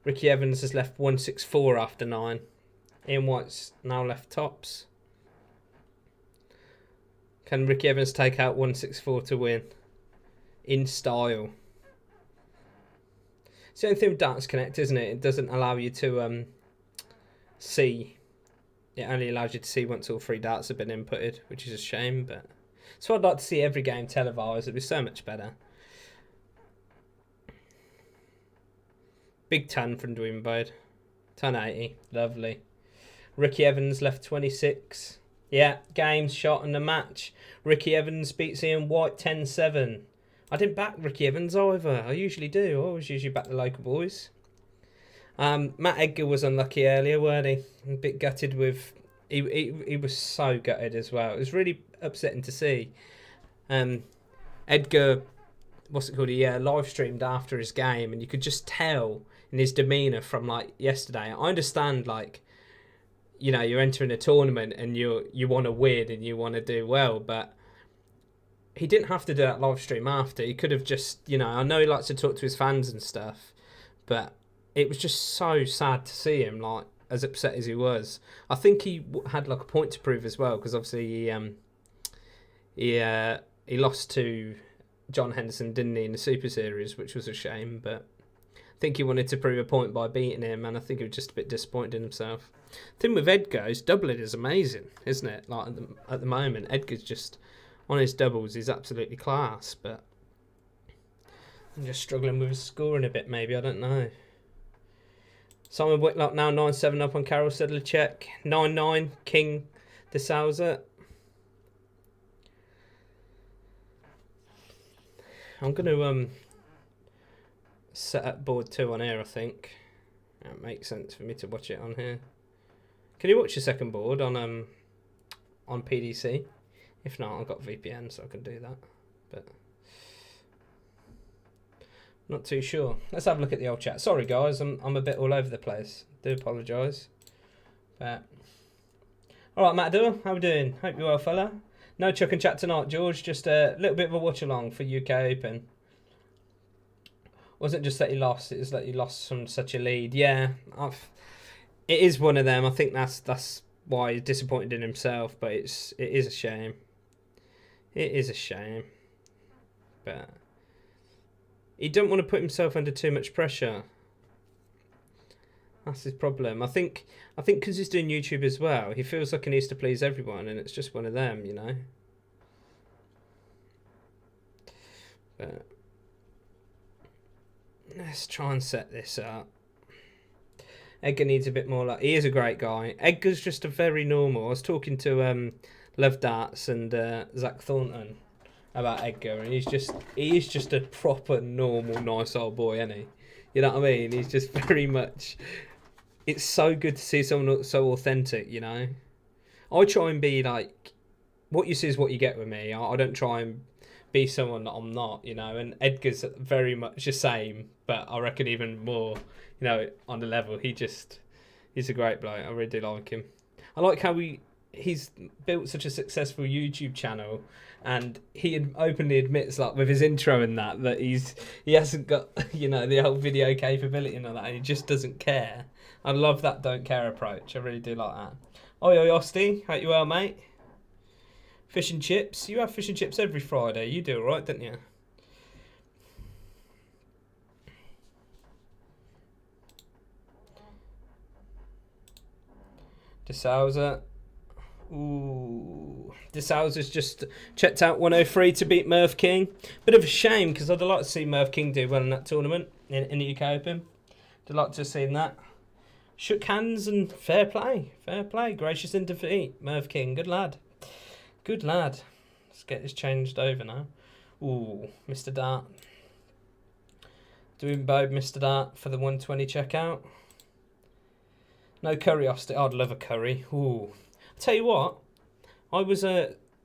Ricky Evans has left 164 after 9. Ian White's now left tops. Can Ricky Evans take out 164 to win? In style. It's the only thing with Darts Connect, isn't it? It doesn't allow you to see. It only allows you to see once all 3 darts have been inputted, which is a shame. But so I'd like to see every game televised. It'd be so much better. Big 10 from Dwinbode. 1080. Lovely. Ricky Evans left 26. Yeah, games, shot and a match. Ricky Evans beats Ian White 10-7. I didn't back Ricky Evans either. I usually do. I always usually back the local boys. Matt Edgar was unlucky earlier, weren't he? A bit gutted with... He was so gutted as well. It was really upsetting to see. Edgar, what's it called? He live streamed after his game, and you could just tell in his demeanour from like yesterday. I understand, like, you know, you're entering a tournament and you want to win and you want to do well, but he didn't have to do that live stream after. He could have just, you know, I know he likes to talk to his fans and stuff, but it was just so sad to see him, like, as upset as he was. I think he had like a point to prove as well, because obviously he lost to John Henderson, didn't he, in the Super Series, which was a shame, but I think he wanted to prove a point by beating him, and I think he was just a bit disappointed in himself. The thing with Edgar, his doubling is amazing, isn't it? Like at the moment, Edgar's just, on his doubles, he's absolutely class, but I'm just struggling with his scoring a bit, maybe, I don't know. Simon Whitlock now 9-7 up on Karol Sedlacek. 9-9, King de Souza. I'm going to set up board 2 on here, I think. It makes sense for me to watch it on here. Can you watch your second board on PDC? If not, I've got VPN, so I can do that. But not too sure. Let's have a look at the old chat. Sorry, guys, I'm a bit all over the place. Do apologise. But all right, Matt Doyle, how we doing? Hope you're well, fella. No chuck and chat tonight, George. Just a little bit of a watch along for UK Open. Wasn't just that he lost; it was that he lost from such a lead. Yeah, it is one of them. I think that's why he's disappointed in himself. But it is a shame. It is a shame. But he don't want to put himself under too much pressure. That's his problem. I think because he's doing YouTube as well, he feels like he needs to please everyone, and it's just one of them, you know. But let's try and set this up. Edgar needs a bit more luck. He is a great guy. Edgar's just a very normal. I was talking to Love Darts and Zach Thornton about Edgar, and he is just a proper normal, nice old boy, isn't he? You know what I mean? He's just very much. It's so good to see someone so authentic, you know. I try and be like, what you see is what you get with me. I don't try and be someone that I'm not, you know. And Edgar's very much the same, but I reckon even more, you know, on the level. He's a great bloke. I really do like him. I like how he's built such a successful YouTube channel, and he openly admits, like with his intro and that he hasn't got, you know, the whole video capability and all that, and he just doesn't care. I love that don't care approach. I really do like that. Oi, Osti, hope you well, mate. Fish and chips. You have fish and chips every Friday. You do all right, don't you? De Souza. Ooh. De Souza's just checked out 103 to beat Merv King. Bit of a shame, because I'd like to see Merv King do well in that tournament in the UK Open. I'd like to have seen that. shook hands and fair play. Fair play. Gracious in defeat. Merv King. Good lad. Good lad. Let's get this changed over now. Ooh, Mr. Dart. Doing Bob Mr. Dart for the 120 checkout. No curiosity. I'd love a curry. Ooh. I'll tell you what. I was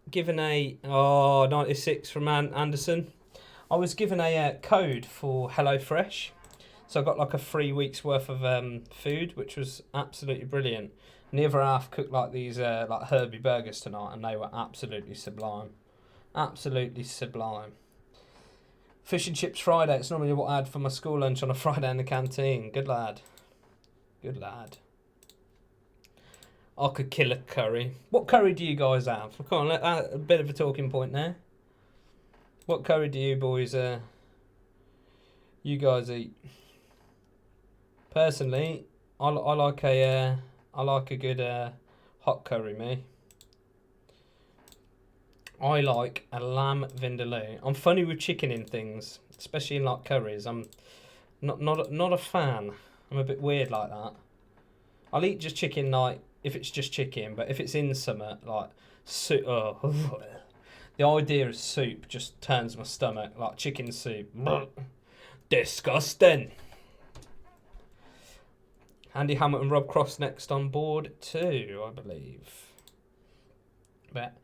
given a 96 from Anderson. I was given a code for HelloFresh. So I got like a 3 weeks worth of food, which was absolutely brilliant. And the other half cooked like these like Herbie burgers tonight, and they were absolutely sublime. Absolutely sublime. Fish and chips Friday. It's normally what I had for my school lunch on a Friday in the canteen. Good lad. Good lad. I could kill a curry. What curry do you guys have? Come on, let that a bit of a talking point there. What curry do you boys you guys eat? Personally, I like a good hot curry. Me. I like a lamb vindaloo. I'm funny with chicken in things, especially in like curries. I'm not a fan. I'm a bit weird like that. I'll eat just chicken like if it's just chicken, but if it's in summer like soup, the idea of soup just turns my stomach, like chicken soup. Disgusting. Andy Hammett and Rob Cross next on board too, I believe. But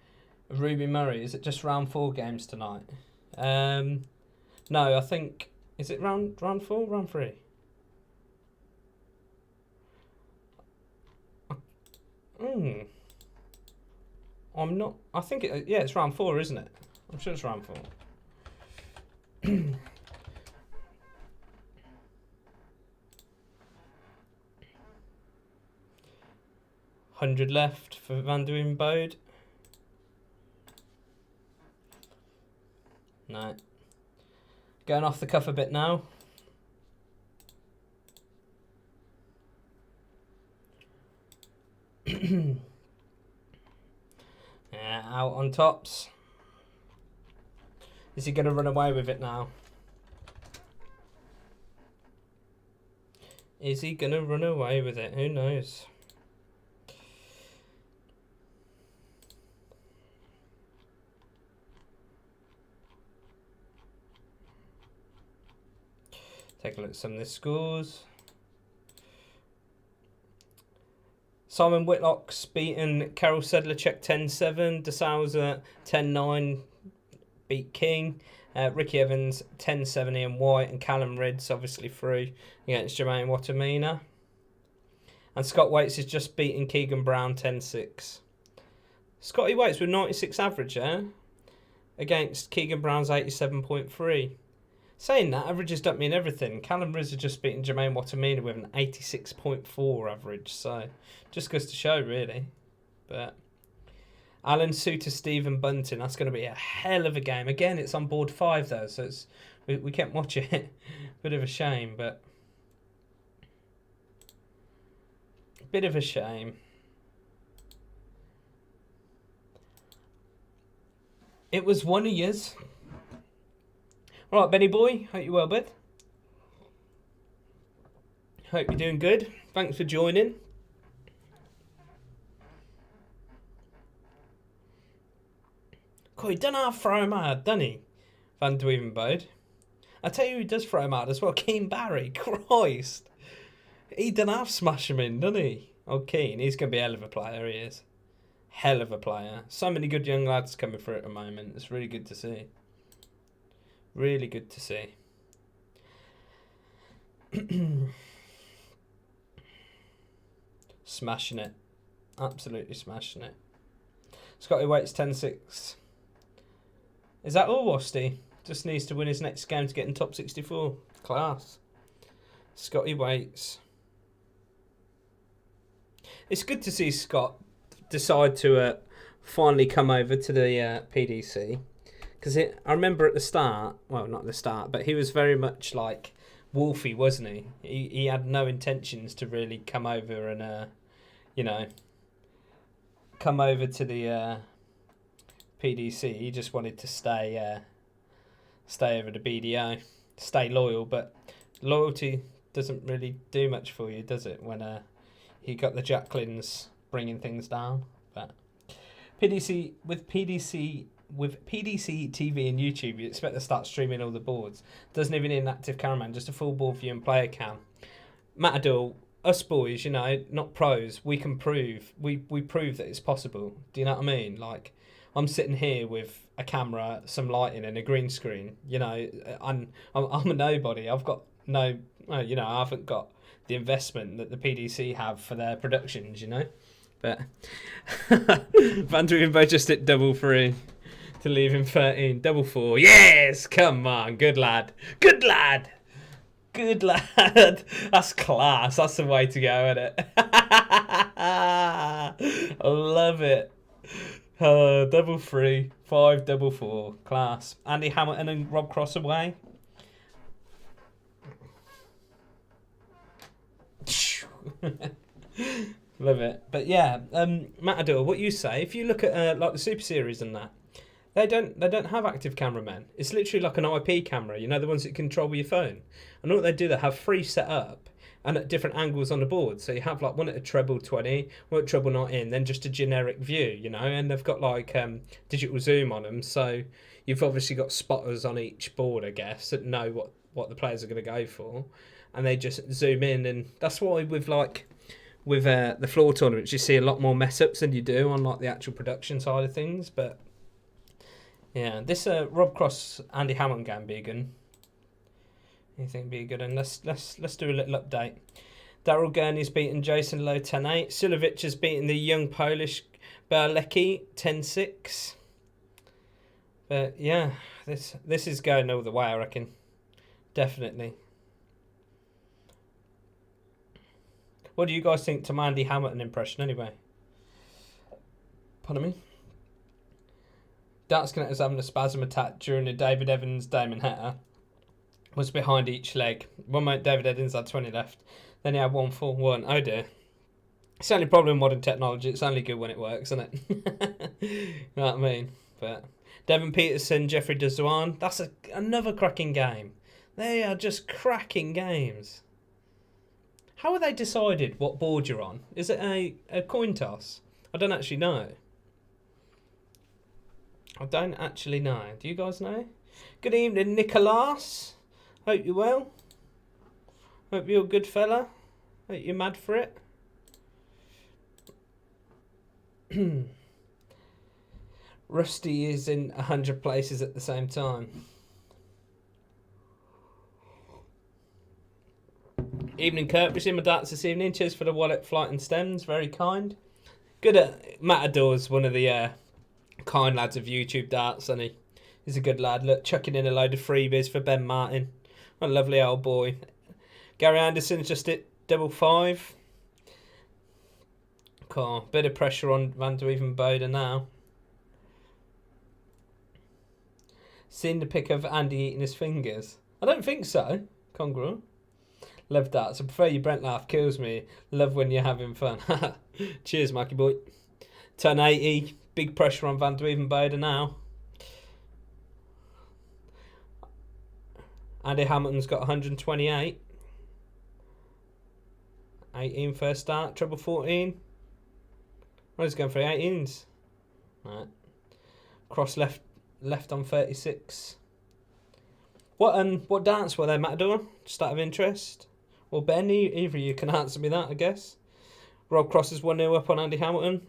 Ruby Murray, is it just round 4 games tonight? No, I think, is it round 4, round 3? I'm not, I think it's round 4, isn't it? I'm sure it's round 4. 100 left for Van der Bode. No. Going off the cuff a bit now. Yeah, out on tops. Is he going to run away with it now? Is he going to run away with it? Who knows? Take a look at some of the scores. Simon Whitlock's beaten Carol Sedlacek 10-7. De Souza 10-9 beat King. Ricky Evans 10-7 Ian White. And Callum Ridds obviously through against Jermaine Watamina. And Scott Waits is just beating Keegan Brown 10-6. Scotty Waits with 96 average there. Against Keegan Brown's 87.3. Saying that, averages don't mean everything. Callum Ridds has just beaten Jermaine Watamina with an 86.4 average. So, just goes to show, really. But Alan Suter, Stephen Bunting, that's going to be a hell of a game. Again, it's on board 5, though, so it's we can't watch it. Bit of a shame, but... Bit of a shame. It was one of yours. All right, Benny boy. Hope you're well, bud. Hope you're doing good. Thanks for joining. God, he done half throw him out, doesn't he? Van Duevenbode. I tell you who does throw him out as well. Keane Barry. Christ. He done half smash him in, doesn't he? Oh, Keane. He's going to be a hell of a player, he is. Hell of a player. So many good young lads coming through at the moment. It's really good to see. Really good to see. Smashing it. Absolutely smashing it. Scotty Waits 10-6. Is that all, Wasty? Just needs to win his next game to get in top 64. Class. Scotty Waits. It's good to see Scott decide to finally come over to the PDC. Because I remember at the start, well, not at the start, but he was very much like Wolfie, wasn't he? He had no intentions to really come over and, come over to the PDC. He just wanted to stay over the BDO, stay loyal. But loyalty doesn't really do much for you, does it? When you got the Jacklins bringing things down. But PDC TV and YouTube, you expect to start streaming all the boards. Doesn't even need an active cameraman, just a full board view and player cam. Matador, us boys, you know, not pros, we can prove, we prove that it's possible. Do you know what I mean? Like, I'm sitting here with a camera, some lighting and a green screen. You know, I'm a nobody. I've got no, you know, I haven't got the investment that the PDC have for their productions, you know. But Van Duvenbo just hit double 3 to leave him 13. Double 4. Yes! Come on. Good lad. Good lad. Good lad. That's class. That's the way to go, isn't it? I love it. Double 3. 5, double 4. Class. Andy Hamilton and Rob Cross away. Love it. But yeah, Matador, what you say, if you look at like the Super Series and that, they don't have active cameramen. It's literally like an IP camera, you know, the ones that you control with your phone. And what they do, they have 3 set up and at different angles on the board. So you have like one at a treble 20, one at treble 19, then just a generic view, you know, and they've got like digital zoom on them. So you've obviously got spotters on each board, I guess, that know what the players are going to go for. And they just zoom in, and that's why with the floor tournaments you see a lot more mess ups than you do on like the actual production side of things. But yeah, this Rob Cross Andy Hamilton game be good. You think be good? And let's do a little update. Daryl Gurney's beaten Jason Lowe 10-8. Silovic has beaten the young Polish Berlecki 10-6. But yeah, this is going all the way, I reckon. Definitely. What do you guys think to my Andy Hamilton impression anyway? Pardon me? Darts Connector's having a spasm attack during the David Evans Damon Hatter. Was behind each leg. One moment David Evans had 20 left. Then he had 1-4-1. Oh dear. It's the only problem with modern technology. It's only good when it works, isn't it? You know what I mean? But Devon Peterson, Jeffrey Dezuan. That's another cracking game. They are just cracking games. How are they decided what board you're on? Is it a coin toss? I don't actually know. I don't actually know. Do you guys know? Good evening, Nicholas. Hope you're well. Hope you're a good fella. Hope you're mad for it. Rusty is in 100 places at the same time. Evening, Kurt. We're seeing my darts this evening. Cheers for the wallet, flight and stems. Very kind. Good at Matador's one of the kind lads of YouTube darts, and he's a good lad. Look, chucking in a load of freebies for Ben Martin. What a lovely old boy. Gary Anderson's just hit double 5. Cool. Bit of pressure on Van Duvenbo now. Seen the pic of Andy eating his fingers? I don't think so. Congruent. Love that. So I prefer your Brent laugh. Kills me. Love when you're having fun. Cheers, Mikey boy. Turn 80. Big pressure on Van Duvenbo now. Andy Hamilton's got 128. 18 first start. Treble 14. Oh, he's going for the 18s. Right. Cross left on 36. What dance were they, Matador? Just out of interest. Or Ben, either of you can answer me that, I guess. Rob Cross is 1-0 up on Andy Hamilton.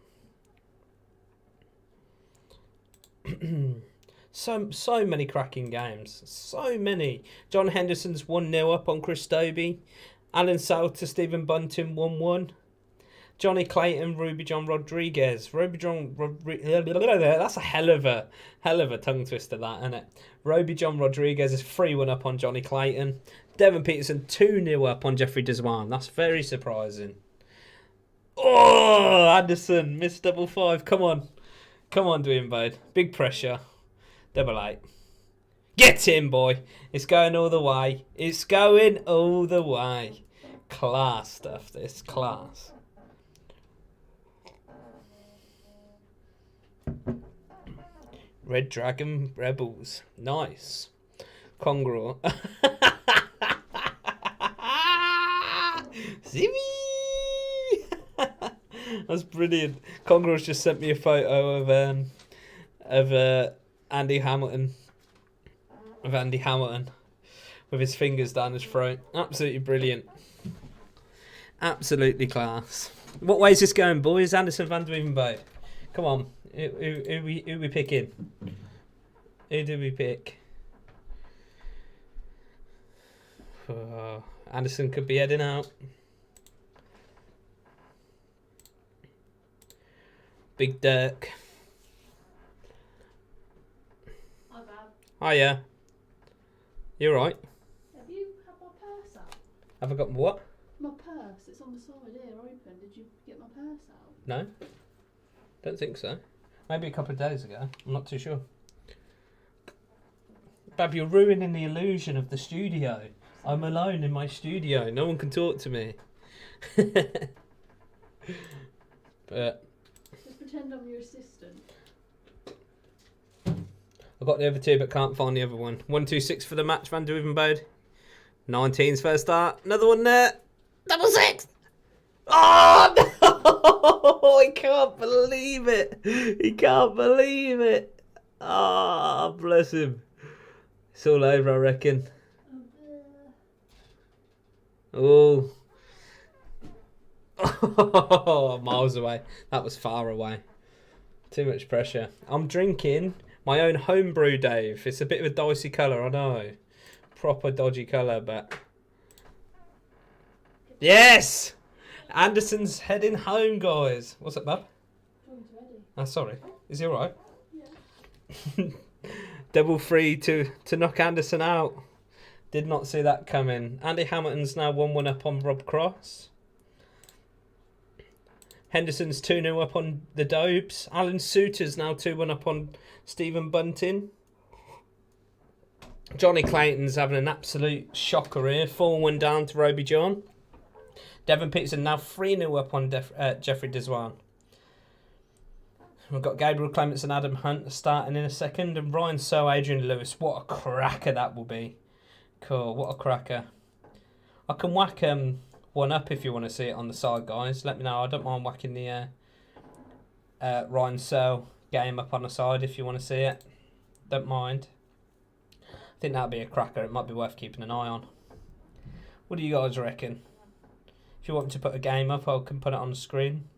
So many cracking games. So many. John Henderson's 1-0 up on Chris Dobie. Alan South to Stephen Bunting 1-1. Johnny Clayton, Ruby John Rodriguez. That's a hell of a tongue twister, that, isn't it? Ruby John Rodriguez is 3-1 up on Johnny Clayton. Devon Peterson 2-0 up on Jeffrey Deswan. That's very surprising. Oh, Anderson missed double 5. Come on, Duvenbo. Big pressure. Double 8. Get in, boy. It's going all the way. It's going all the way. Class stuff. This class. Red Dragon Rebels. Nice. Congruent. Zimmy! That's brilliant. Congress just sent me a photo of Andy Hamilton. Of Andy Hamilton with his fingers down his throat. Absolutely brilliant. Absolutely class. What way is this going, boys? Anderson van der Wevenboot. Come on. Who we picking? Who do we pick? Oh, Anderson could be heading out. Big Dirk. Hi, Bab. Hiya. You alright? Have you had my purse out? Have I got what? My purse. It's on the side here, open. Did you get my purse out? No? Don't think so. Maybe a couple of days ago. I'm not too sure. Bab, you're ruining the illusion of the studio. I'm alone in my studio. No one can talk to me. But Just pretend I'm your assistant. I got the other two, but can't find the other one. 126 for the match, Van der Wevenboot. 19's first start. Another one there. Double six. Oh no! I can't believe it. He can't believe it. Ah, oh, bless him. It's all over, I reckon. Oh. Oh, miles away. That was far away. Too much pressure. I'm drinking my own homebrew, Dave. It's a bit of a dicey colour, I know. Proper dodgy colour, but... Yes! Anderson's heading home, guys. What's up, bub? Oh, sorry. Is he alright? Yeah. Double free to knock Anderson out. Did not see that coming. Andy Hamilton's now 1-1 up on Rob Cross. Henderson's 2-0 up on the Dobes. Alan Suter's now 2-1 up on Stephen Bunting. Johnny Clayton's having an absolute shocker here. 4-1 down to Roby John. Devon Peterson now 3-0 up on Jeffrey Deswan. We've got Gabriel Clements and Adam Hunt starting in a second. And Ryan So, Adrian Lewis. What a cracker that will be. Cool, what a cracker. I can whack one up if you want to see it on the side, guys. Let me know. I don't mind whacking the Ryan So game up on the side if you want to see it. Don't mind. I think that'd be a cracker. It might be worth keeping an eye on. What do you guys reckon? If you want me to put a game up, I can put it on the screen.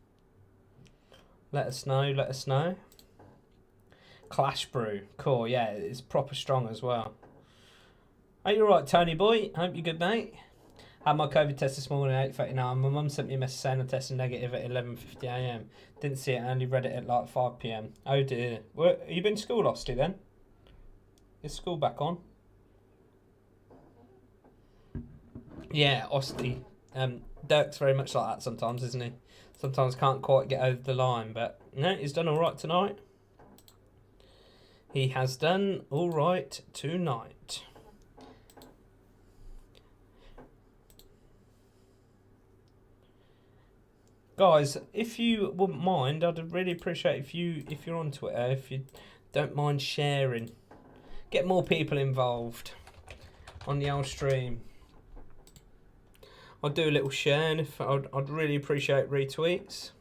Let us know, let us know. Clash Brew. Cool, yeah, it's proper strong as well. Are you alright, Tony boy? Hope you're good, mate. Had my COVID test this morning at 8:39. My mum sent me a message saying I tested negative at 11:50 a.m. Didn't see it, I only read it at like 5 p.m. Oh dear. Have you been to school, Osty, then? Is school back on? Yeah, Osty. Dirk's very much like that sometimes, isn't he? Sometimes can't quite get over the line, but no, he's done alright tonight. He has done alright tonight. Guys, if you wouldn't mind, I'd really appreciate if you're on Twitter, if you don't mind sharing. Get more people involved on the old stream. I'll do a little share, and if I'd really appreciate retweets.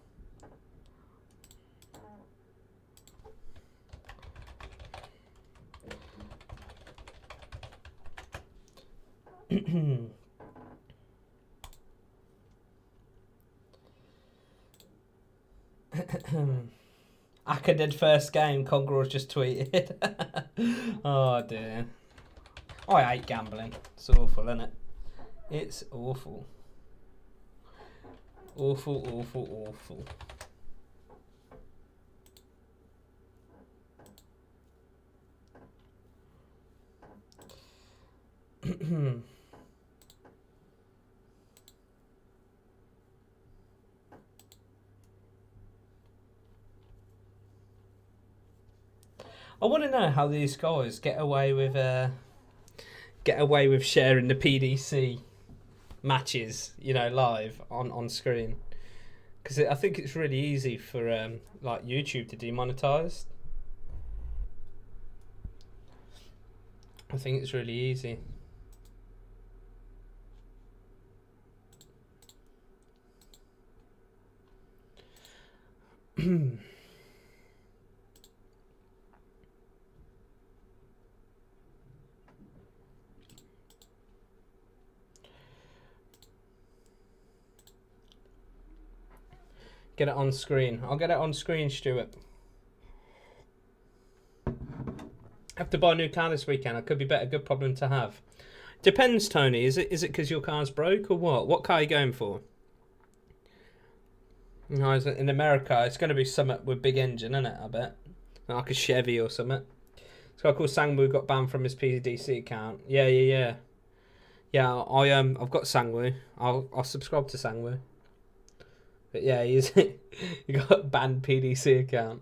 Aka did first game, Conqueror's just tweeted. Oh dear. I hate gambling. It's awful, isn't it? It's awful. Awful, awful, awful. I want to know how these guys get away with sharing the PDC matches, you know, live on screen, because I think it's really easy for like YouTube to demonetize. I think it's really easy. Get it on screen. I'll get it on screen, Stuart. Have to buy a new car this weekend. It could be better. Good problem to have. Depends, Tony. Is it because your car's broke or what? What car are you going for? No, in America, it's going to be something with big engine, isn't it? I bet. Like a Chevy or something. This guy called Sangwoo got banned from his PDC account. Yeah. Yeah, I've got Sangwoo. I'll subscribe to Sangwoo. But yeah, he got a banned PDC account.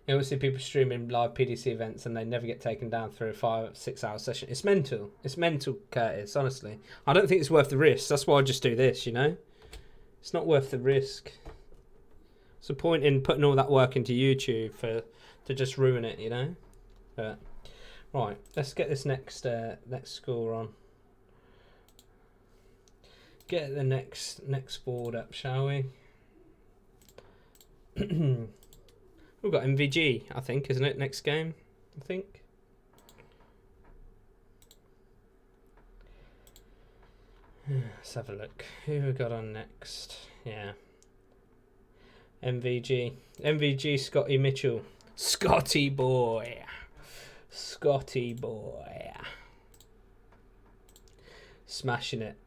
You always see people streaming live PDC events and they never get taken down through a 5-6 hour session. It's mental. It's mental, Curtis, honestly. I don't think it's worth the risk. That's why I just do this, you know? It's not worth the risk. What's the point in putting all that work into YouTube to just ruin it, you know? But, right, let's get this next score on. Get the next board up, shall we? We've got MVG, I think, isn't it? Next game, I think. Let's have a look. Who we got on next? Yeah. MVG. MVG, Scotty Mitchell. Scotty boy. Scotty boy. Smashing it.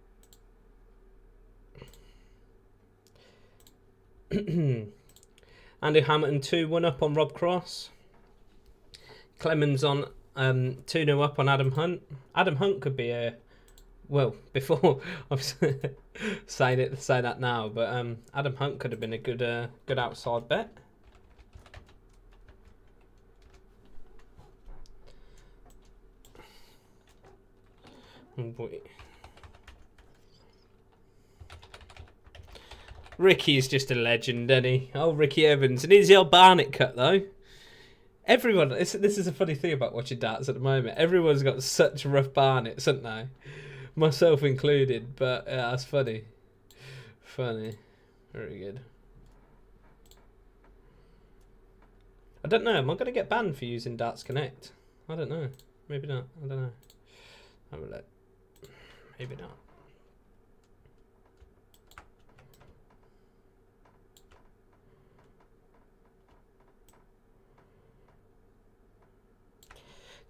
Andy Hamilton 2-1 up on Rob Cross. Clemens on 2-0 up on Adam Hunt. Adam Hunt could be a... Well, before I was saying that now, but Adam Hunt could have been a good outside bet. Oh boy. Ricky's just a legend, isn't he? Oh, Ricky Evans. And here's the old Barnett cut, though. Everyone, this is a funny thing about watching darts at the moment. Everyone's got such rough Barnetts, haven't they? Myself included, but yeah, that's funny. Funny. Very good. I don't know. Am I going to get banned for using Darts Connect? I don't know. Maybe not. I don't know. Have a look. Maybe not.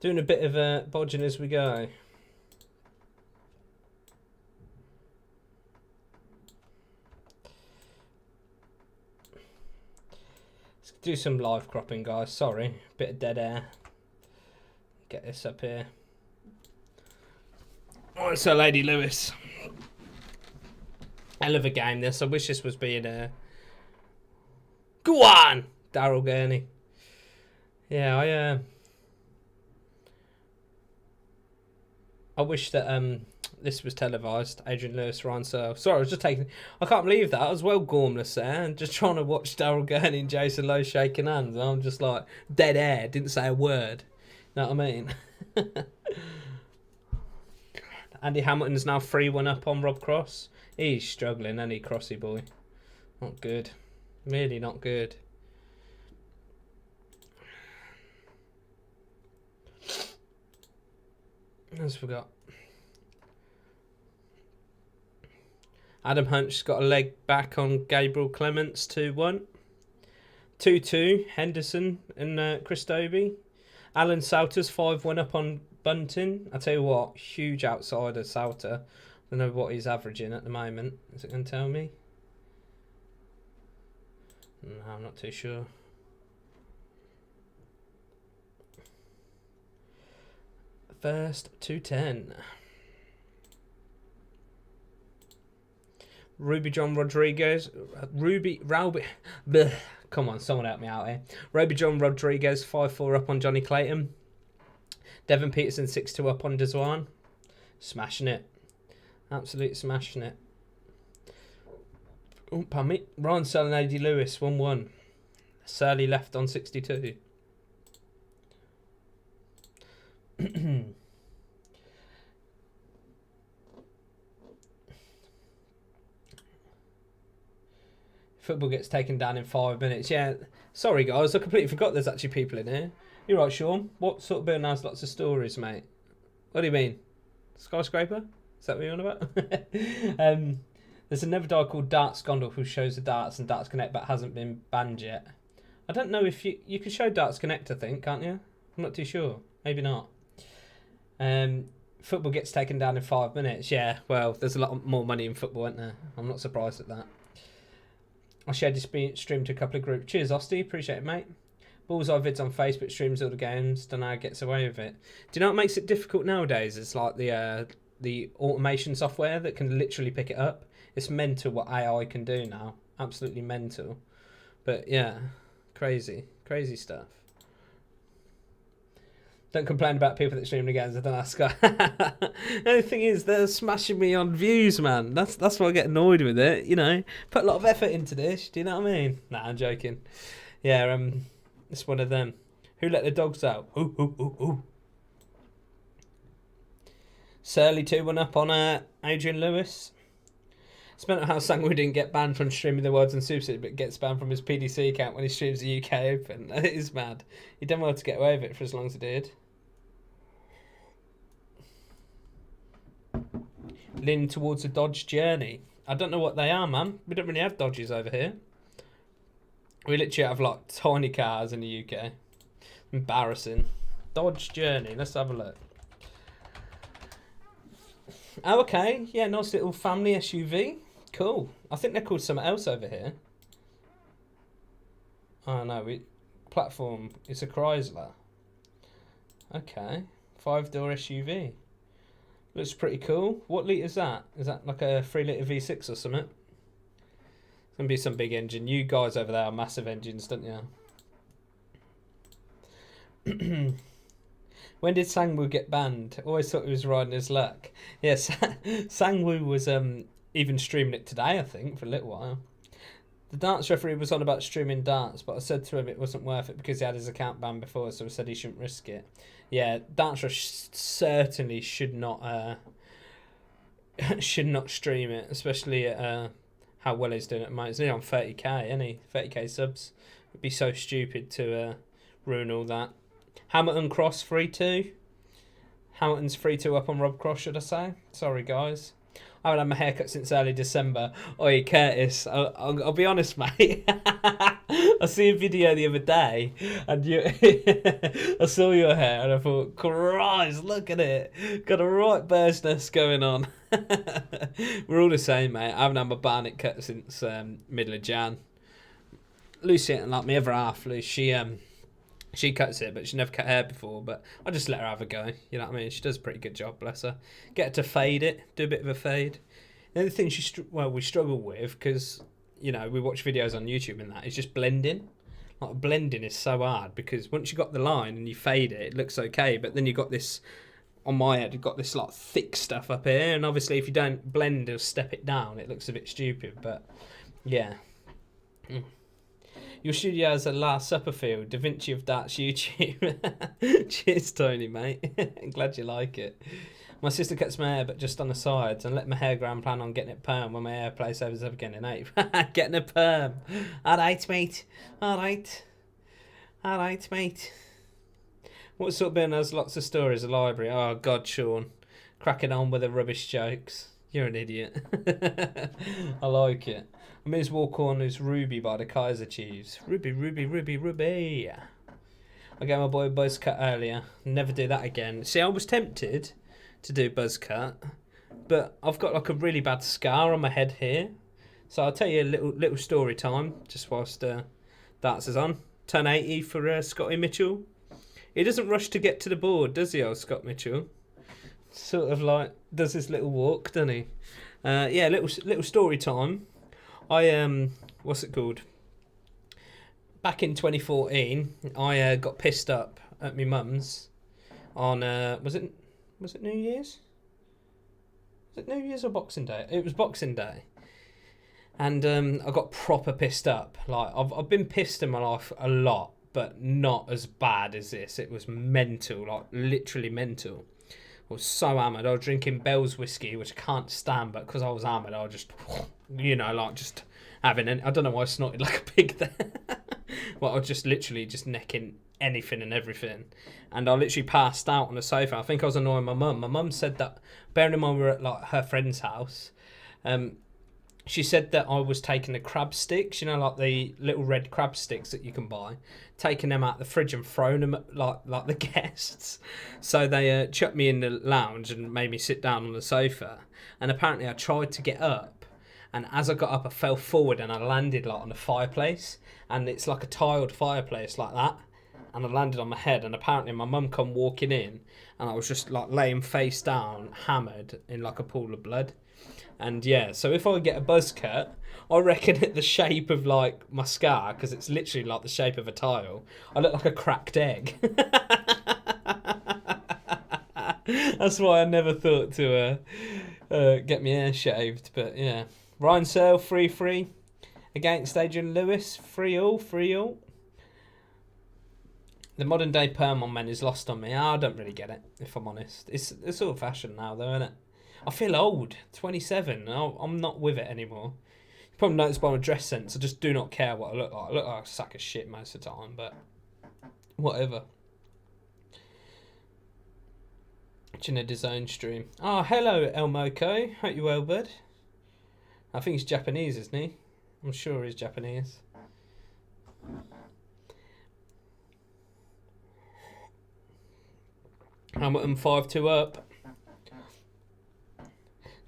Doing a bit of bodging as we go. Let's do some live cropping, guys. Sorry, bit of dead air. Get this up here. Oh, so Lady Lewis. Hell of a game this. I wish this was being Go on, Daryl Gurney. Yeah, I wish that this was televised. Adrian Lewis, Ryan Searle. Sorry, I was just taking... I can't believe that. I was well gormless there and just trying to watch Daryl Gurney and Jason Lowe shaking hands. And I'm just like, dead air. Didn't say a word. Know what I mean? Andy Hamilton's now 3-1 up on Rob Cross. He's struggling, isn't he, Crossy boy? Not good. Really not good. What else we got? Adam Hunt's got a leg back on Gabriel Clements 2-1. 2-2 Henderson and Chris Dobie. Alan Salter's 5-1 up on Bunting. I tell you what, huge outsider Salter. I don't know what he's averaging at the moment. Is it going to tell me? No, I'm not too sure. First to 10. Ruby John Rodriguez. Come on, someone help me out here. Ruby John Rodriguez 5-4 up on Johnny Clayton. Devon Peterson 6-2 up on Deswan. Smashing it. Absolutely smashing it. Oh, pardon me. Ryan Searle and AD Lewis 1-1. Surly left on 62. Football gets taken down in 5 minutes. Yeah, sorry guys, I completely forgot there's actually people in here. You're right, Sean. What sort of building has lots of stories, mate? What do you mean? Skyscraper? Is that what you're on about? There's a Never Die called Darts Gondor who shows the darts and Darts Connect but hasn't been banned yet. I don't know if you can show Darts Connect, I think, can't you? I'm not too sure. Maybe not. Football gets taken down in 5 minutes. Yeah, well, there's a lot more money in football, isn't there? I'm not surprised at that. I shared this stream to a couple of groups. Cheers, Osty. Appreciate it, mate. Bullseye vids on Facebook, streams all the games. Don't know how it gets away with it. Do you know what makes it difficult nowadays? It's like the automation software that can literally pick it up. It's mental what AI can do now. Absolutely mental. But yeah, crazy stuff. Don't complain about people that stream the games. I don't ask. The thing is, they're smashing me on views, man. That's why I get annoyed with it. You know, put a lot of effort into this. Do you know what I mean? Nah, I'm joking. Yeah, it's one of them. Who let the dogs out? Ooh. Surly 2-1 up on Adrian Lewis. It's meant how Sangwoo didn't get banned from streaming the Worlds and Super Series, but gets banned from his PDC account when he streams the UK Open. It is mad. He done well to get away with it for as long as he did. Leaning towards a Dodge Journey. I don't know what they are, man. We don't really have Dodges over here. We literally have like tiny cars in the UK. Embarrassing. Dodge Journey. Let's have a look. Oh, okay. Yeah, nice little family SUV. Cool. I think they're called something else over here. Oh, no. Platform. It's a Chrysler. Okay. 5-door SUV. Looks pretty cool. What litre is that? Is that like a 3-litre V6 or something? It's going to be some big engine. You guys over there are massive engines, don't you? When did Sangwoo get banned? Always thought he was riding his luck. Yes, Sangwoo was even streaming it today, I think, for a little while. The dance referee was on about streaming dance, but I said to him it wasn't worth it because he had his account banned before, so I said he shouldn't risk it. Yeah, dance certainly should not stream it, especially at how well he's doing at the moment. He's nearly on 30k, isn't he? 30k subs. It'd be so stupid to ruin all that. Hamilton Cross 3-2. Hamilton's 3-2 up on Rob Cross, should I say? Sorry, guys. I haven't had my haircut since early December. Oi, Curtis, I'll be honest, mate. I see a video the other day, and I saw your hair, and I thought, Christ, look at it. Got a right bird's nest going on. We're all the same, mate. I haven't had my barnet cut since middle of Jan. Lucy ain't like my other half, Lucy. She cuts it, but she never cut hair before. But I just let her have a go. You know what I mean? She does a pretty good job, bless her. Get her to fade it, do a bit of a fade. The other thing we struggle with, because, you know, we watch videos on YouTube and that, is just blending. Like, blending is so hard, because once you got the line and you fade it, it looks okay. But then you got this, on my head, you've got this like thick stuff up here. And obviously if you don't blend or step it down, it looks a bit stupid. But, yeah. Your studio has a Last Supper feel. Da Vinci of Darts YouTube. Cheers, Tony, mate. I'm glad you like it. My sister cuts my hair, but just on the sides, and let my hair grow and plan on getting it perm when my hair place overs up again in April. Getting a perm. All right, mate. All right, mate. What sort of bin has lots of stories? A library. Oh, God, Sean. Cracking on with the rubbish jokes. You're an idiot. I like it. I mean, his walk on is Ruby by the Kaiser Chiefs. Ruby. I gave my boy a buzz cut earlier. Never do that again. See, I was tempted to do buzz cut, but I've got like a really bad scar on my head here. So I'll tell you a little story time, just whilst darts is on. Turn 80 for Scotty Mitchell. He doesn't rush to get to the board, does he, old Scott Mitchell? Sort of like does this little walk, doesn't he? Yeah, little story time. What's it called? Back in 2014, I got pissed up at my mum's on was it New Year's? Was it New Year's or Boxing Day? It was Boxing Day, and I got proper pissed up. Like I've been pissed in my life a lot, but not as bad as this. It was mental, like literally mental. I was so hammered. I was drinking Bell's whiskey, which I can't stand, but because I was hammered, I just, you know, like just having any. I don't know why I snorted like a pig there. Well, I was just literally just necking anything and everything. And I literally passed out on the sofa. I think I was annoying my mum. My mum said that, bearing in mind we were at like her friend's house, she said that I was taking the crab sticks, you know, like the little red crab sticks that you can buy, taking them out the fridge and throwing them at like the guests. So they chucked me in the lounge and made me sit down on the sofa. And apparently I tried to get up, and as I got up I fell forward and I landed like on the fireplace, and it's like a tiled fireplace like that, and I landed on my head. And apparently my mum come walking in and I was just like laying face down, hammered in like a pool of blood. And yeah, so if I get a buzz cut, I reckon at the shape of like my scar, because it's literally like the shape of a tile, I look like a cracked egg. That's why I never thought to get my hair shaved. But yeah, Ryan Searle 3-3 against Adrian Lewis, 3-all. The modern day perm on men is lost on me. I don't really get it, if I'm honest. It's all fashion now, though, isn't it? I feel old, 27. I'm not with it anymore. You probably noticed by my dress sense, I just do not care what I look like. I look like a sack of shit most of the time, but whatever. Watching a design stream. Oh, hello, El Moco. Hope you're well, bud. I think he's Japanese, isn't he? I'm sure he's Japanese. Hamilton 5-2 up.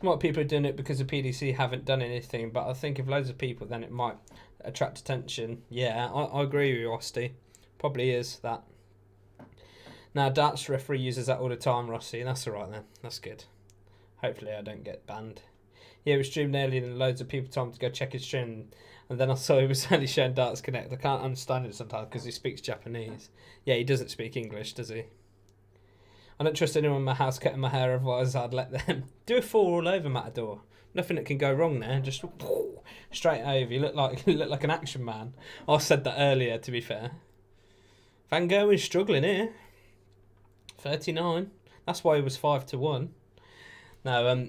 What people are doing it because the PDC haven't done anything, but I think if loads of people, then it might attract attention. Yeah, I agree with you, Rusty. Probably is that. Now, darts referee uses that all the time, Rossi. That's alright then. That's good. Hopefully I don't get banned. Yeah, we streamed earlier and loads of people told me to go check his stream, and then I saw he was only showing Darts Connect. I can't understand it sometimes because he speaks Japanese. Yeah, he doesn't speak English, does he? I don't trust anyone in my house cutting my hair, otherwise I'd let them do a fall all over Matador. Nothing that can go wrong there, just straight over. You look like an action man. I said that earlier, to be fair. Van Gogh is struggling here. 39. That's why he was 5-1. No,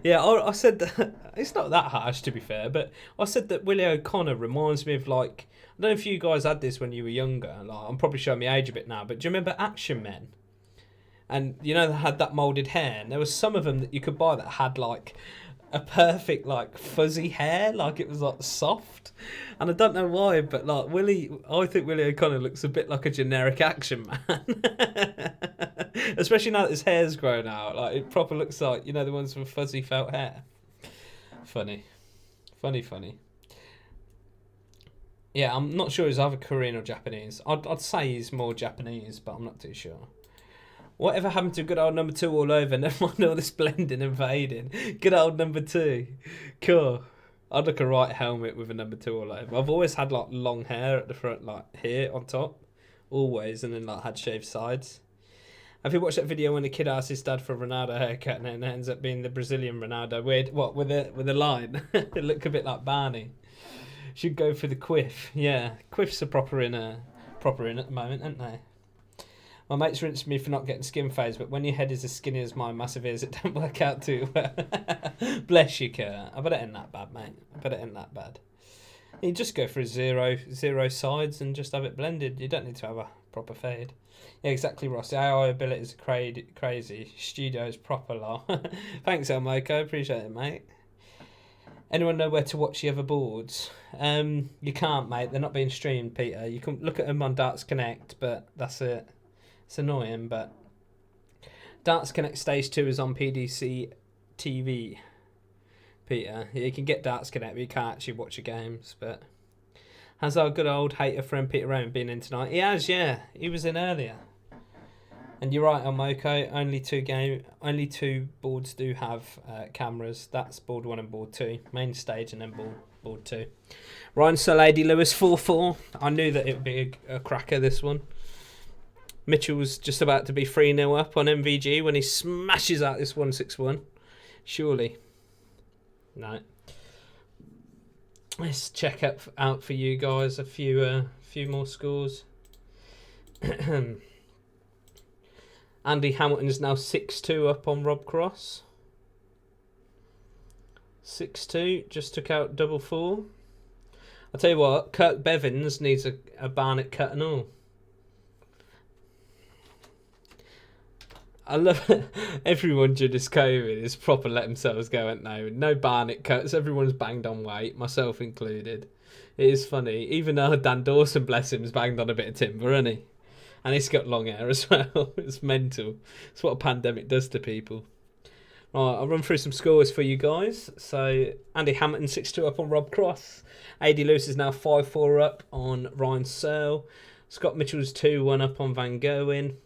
yeah, I said that it's not that harsh, to be fair, but I said that Willie O'Connor reminds me of, like, I don't know if you guys had this when you were younger. Like, I'm probably showing my age a bit now, but do you remember Action Men? And, you know, they had that moulded hair, and there was some of them that you could buy that had, like, a perfect, like, fuzzy hair, like it was, like, soft. And I don't know why, but, like, I think Willie O'Connor looks a bit like a generic Action Man. Especially now that his hair's grown out. Like, it proper looks like, you know, the ones with fuzzy felt hair. Funny. Yeah, I'm not sure he's either Korean or Japanese. I'd say he's more Japanese, but I'm not too sure. Whatever happened to good old number 2 all over? Never mind all this blending and fading. Good old number 2. Cool. I'd look a right helmet with a number 2 all over. I've always had, like, long hair at the front, like, here on top. Always. And then, like, had shaved sides. Have you watched that video when the kid asked his dad for a Ronaldo haircut and then it ends up being the Brazilian Ronaldo? Weird. What, with a line? It looked a bit like Barney. Should go for the quiff. Yeah, quiffs are proper in at the moment, aren't they? My mates rinsed me for not getting skin phase, but when your head is as skinny as my massive ears, it don't work out too well. Bless you, Kurt. I bet it ain't that bad, mate. I bet it ain't that bad. You just go for zero sides and just have it blended. You don't need to have a proper fade. Yeah, exactly, Ross. The AI abilities are crazy. Studio's proper law. Thanks, El Moco. Appreciate it, mate. Anyone know where to watch the other boards? You can't, mate. They're not being streamed, Peter. You can look at them on Darts Connect, but that's it. It's annoying, but Darts Connect Stage 2 is on PDC TV, Peter. You can get Darts Connect, but you can't actually watch the games. But has our good old hater friend Peter Rowan been in tonight? He has, yeah. He was in earlier. And you're right, Elmoko. Only two boards do have cameras. That's board 1 and board 2. Main stage and then board 2. Ryan Lady Lewis 4-4. I knew that it would be a cracker, this one. Mitchell was just about to be 3-0 up on MVG when he smashes out this 161. Surely. No. Let's check out for you guys a few more scores. Andy Hamilton is now 6-2 up on Rob Cross. 6-2. Just took out double four. I'll tell you what, Kirk Bevins needs a Barnet cut and all. I love it. Everyone during this COVID is proper let themselves go, ain't they? No Barnet cuts, everyone's banged on weight, myself included. It is funny. Even Dan Dawson, bless him, has banged on a bit of timber, hasn't he? And he's got long hair as well. It's mental. It's what a pandemic does to people. Right, I'll run through some scores for you guys. So, Andy Hamilton 6-2 up on Rob Cross. AD Lewis is now 5-4 up on Ryan Searle. Scott Mitchell's 2-1 up on Van Goen.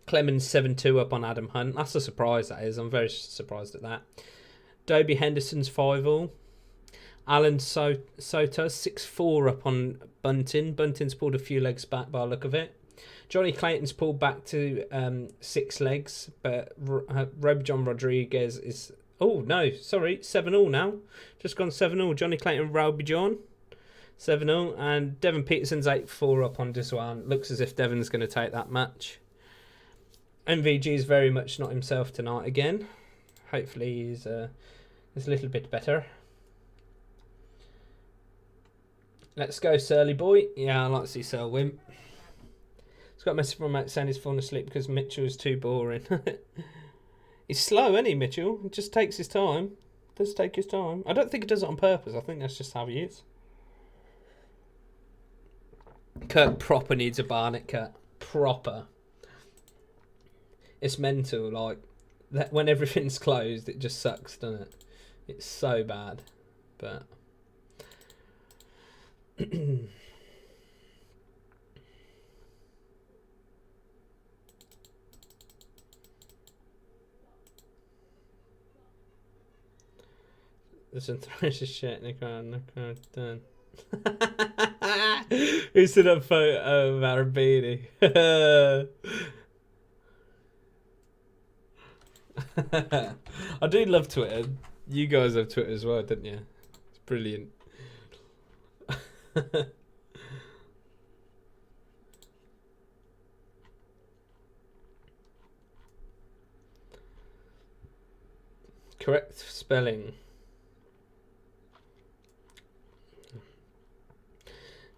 Clemens 7-2 up on Adam Hunt. That's a surprise, that is. I'm very surprised at that. Dobie Henderson's 5-all. Alan Soto 6-4 up on Bunting. Bunting's pulled a few legs back by the look of it. Johnny Clayton's pulled back to 6 legs, but Rob John Rodriguez is... Oh, no, sorry, 7-all now. Just gone 7-all. Johnny Clayton, Roby John, 7-all. And Devon Peterson's 8-4 up on Diswan. Looks as if Devon's going to take that match. MVG is very much not himself tonight again. Hopefully he's a little bit better. Let's go, Surly boy. Yeah, I like to see Searle win. He's got a message from Matt saying he's fallen asleep because Mitchell's too boring. He's slow, isn't he, Mitchell? He just takes his time. Does take his time. I don't think he does it on purpose. I think that's just how he is. Kirk proper needs a Barnet cut. Proper. It's mental. Like, that when everything's closed, it just sucks, doesn't it? It's so bad. But... There's some thrasher shit in the crowd done. Who said that photo of Arabini? I do love Twitter. You guys have Twitter as well, don't you? It's brilliant. Correct spelling.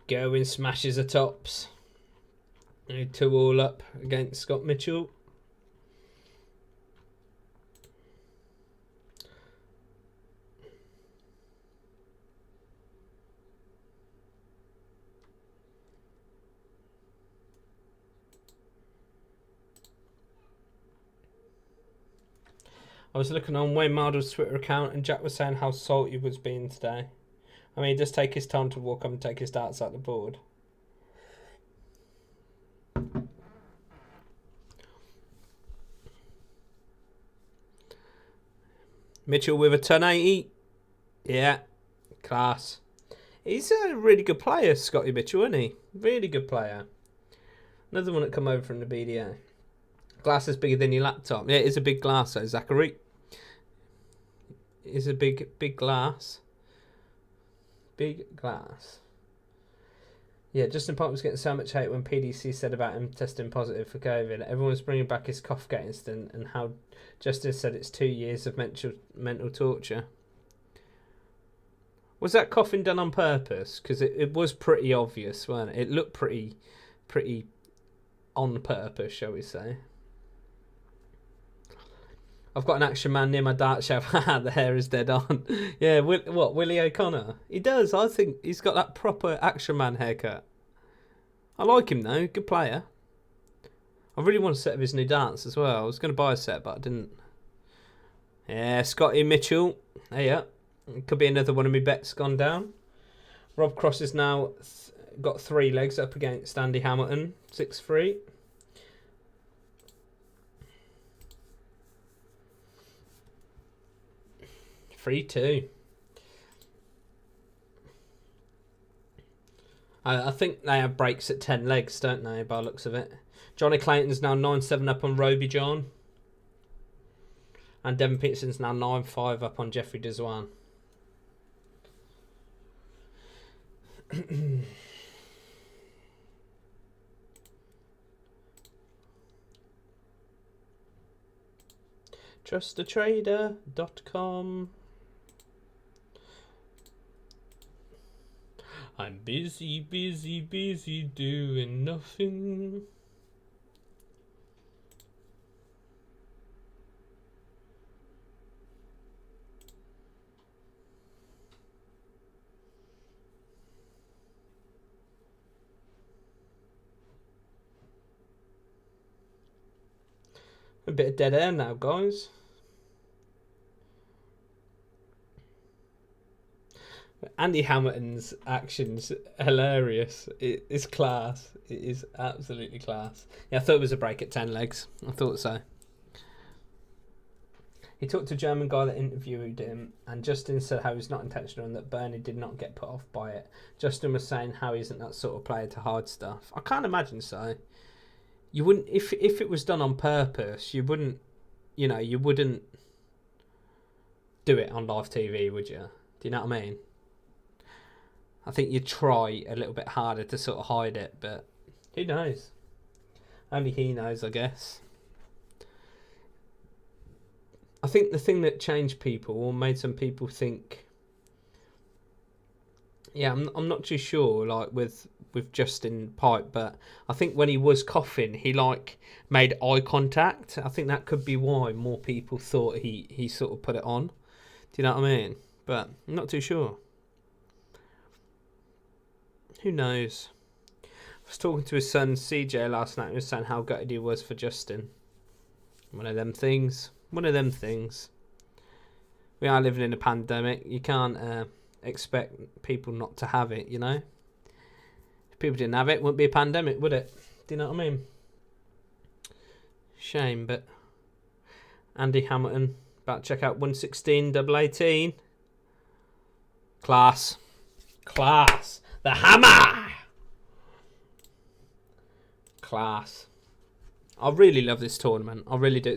Goin smashes the tops. 2-all up against Scott Mitchell. I was looking on Wayne Mardle's Twitter account and Jack was saying how salty he was being today. I mean, he does take his time to walk up and take his darts out the board. Mitchell with a 1080. Yeah, class. He's a really good player, Scotty Mitchell, isn't he? Really good player. Another one that come over from the BDA. Glass is bigger than your laptop. Yeah, it is a big glass, though, Zachary. It is a big glass. Big glass. Yeah, Justin Park was getting so much hate when PDC said about him testing positive for COVID. Everyone was bringing back his Kafka incident and how Justin said it's 2 years of mental torture. Was that coughing done on purpose? Because it was pretty obvious, wasn't it? It looked pretty on purpose, shall we say. I've got an action man near my dart shelf. The hair is dead on. Yeah, Willie O'Connor? He does. I think he's got that proper action man haircut. I like him though. Good player. I really want a set of his new darts as well. I was going to buy a set, but I didn't. Yeah, Scotty Mitchell. Hey, yeah. Could be another one of my bets gone down. Rob Cross is now got 3 legs up against Andy Hamilton. 6-3. 3-2. I think they have breaks at 10 legs, don't they, by the looks of it. Johnny Clayton's now 9-7 up on Roby John. And Devon Peterson's now 9-5 up on Jeffrey Deswan. Trustatrader.com. I'm busy, busy, busy doing nothing. A bit of dead air now, guys. Andy Hamilton's actions hilarious. It's class. It is absolutely class. Yeah, I thought it was a break at 10 legs. I thought so. He talked to a German guy that interviewed him, and Justin said how it's not intentional and that Bernie did not get put off by it. Justin was saying how he isn't that sort of player to hide stuff. I can't imagine so. You wouldn't, if it was done on purpose, you wouldn't do it on live TV, would you? Do you know what I mean? I think you'd try a little bit harder to sort of hide it, but who knows? Only he knows, I guess. I think the thing that changed people or made some people think, yeah, I'm not too sure, like with Justin Pipe, but I think when he was coughing, he like made eye contact. I think that could be why more people thought he sort of put it on. Do you know what I mean? But I'm not too sure. Who knows? I was talking to his son CJ last night. He was saying how gutted he was for Justin. One of them things. We are living in a pandemic. You can't expect people not to have it, you know? If people didn't have it, it wouldn't be a pandemic, would it? Do you know what I mean? Shame, but Andy Hamilton about to check out 116 double 18. Class. The hammer. Class. I really love this tournament. I really do.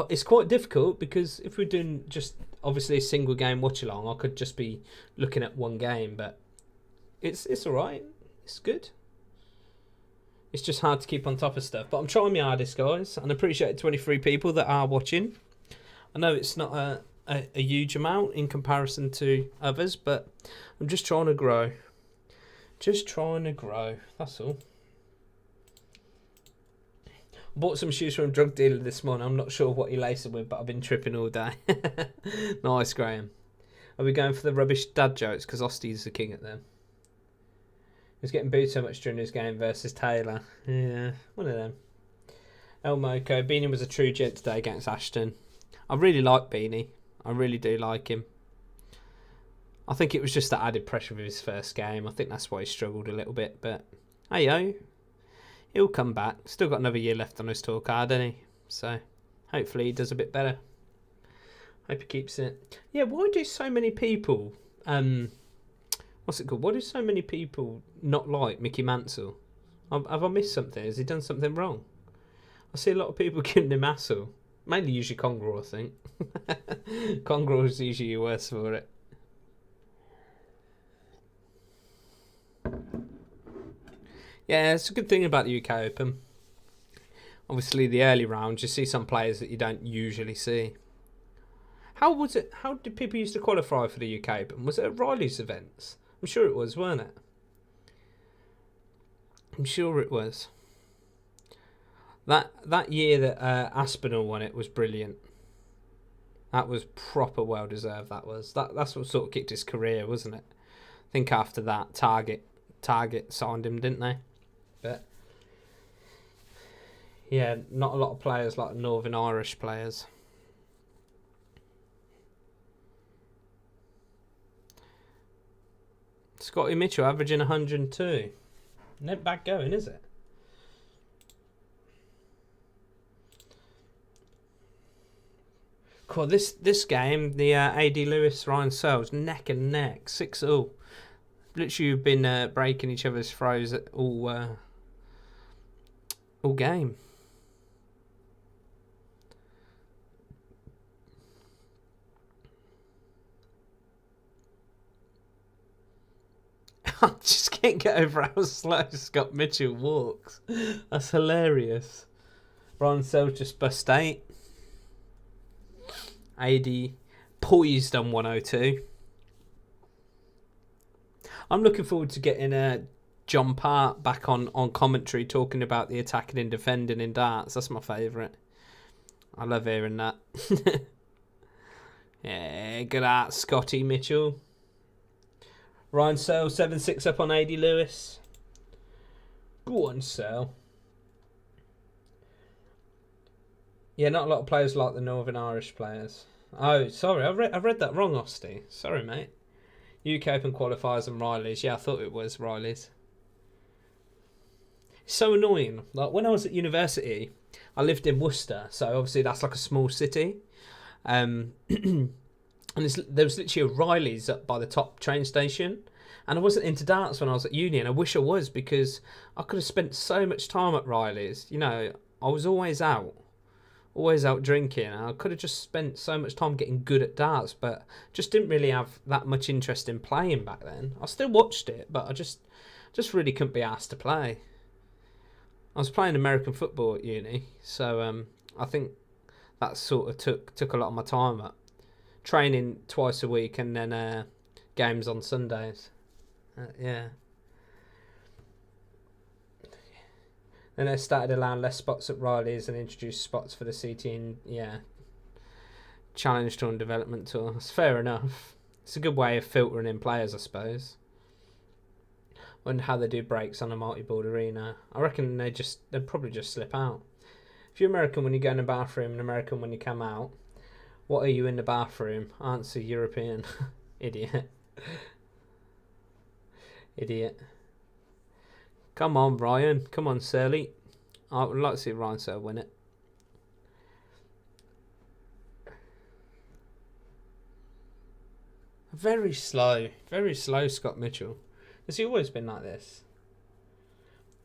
It's quite difficult because if we're doing just obviously a single game watch along, I could just be looking at one game, but it's all right. It's good. It's just hard to keep on top of stuff, but I'm trying my hardest, guys, and I appreciate 23 people that are watching. I know it's not a huge amount in comparison to others, but I'm just trying to grow. That's all. Bought some shoes from a drug dealer this morning. I'm not sure what he laced them with, but I've been tripping all day. Nice, Graham. Are we going for the rubbish dad jokes? Because Osty's the king at them. He was getting booed so much during his game versus Taylor. Yeah, one of them. El Moco. Beanie was a true gent today against Ashton. I really like Beanie. I really do like him. I think it was just the added pressure of his first game. I think that's why he struggled a little bit. But, hey-yo. He'll come back. Still got another year left on his tour card, hasn't he? So, hopefully he does a bit better. Hope he keeps it. Yeah, why do so many people... what's it called? Why do so many people not like Mickey Mansell? Have I missed something? Has he done something wrong? I see a lot of people giving him hassle. Mainly usually Congror, I think. Congror is usually worse for it. Yeah, it's a good thing about the UK Open. Obviously, the early rounds, you see some players that you don't usually see. How was it? How did people used to qualify for the UK Open? Was it at Riley's events? I'm sure it was, weren't it? I'm sure it was. That year that Aspinall won it was brilliant. That was proper well deserved. That's what sort of kicked his career, wasn't it? I think after that, Target signed him, didn't they? But yeah, not a lot of players like Northern Irish players. Scotty Mitchell averaging 102. Not bad going, is it? Cool. This game, the AD Lewis Ryan Searles neck and neck, 6-0. Literally, you've been breaking each other's throws at all game. I just can't get over how slow Scott Mitchell walks. That's hilarious. Ryan Searles just bust 8. AD poised on 102. I'm looking forward to getting John Part back on commentary talking about the attacking and defending in darts. That's my favourite. I love hearing that. Yeah, good art, Scotty Mitchell. Ryan Searle, 7-6 up on AD Lewis. Go on, Searle. Yeah, not a lot of players like the Northern Irish players. Oh, sorry, I read that wrong, Osty. Sorry, mate. UK Open qualifiers and Riley's. Yeah, I thought it was Riley's. It's so annoying. Like when I was at university, I lived in Worcester, so obviously that's like a small city. And there was literally a Riley's up by the top train station. And I wasn't into darts when I was at uni, and I wish I was, because I could have spent so much time at Riley's. You know, I was always out drinking. And I could have just spent so much time getting good at darts, but just didn't really have that much interest in playing back then. I still watched it, but I just really couldn't be asked to play. I was playing American football at uni, so I think that sort of took a lot of my time up. Training twice a week and then games on Sundays. Yeah. Then they started allowing less spots at Riley's and introduced spots for the CT and, Challenge Tour and Development Tour. It's fair enough. It's a good way of filtering in players, I suppose. Wonder how they do breaks on a multi-board arena. I reckon they'd probably just slip out. If you're American when you go in the bathroom and American when you come out, what are you in the bathroom? Answer European. Idiot. Idiot. Come on, Ryan. Come on, Surly. I would like to see Ryan Searle win it. Very slow, Scott Mitchell. Has he always been like this?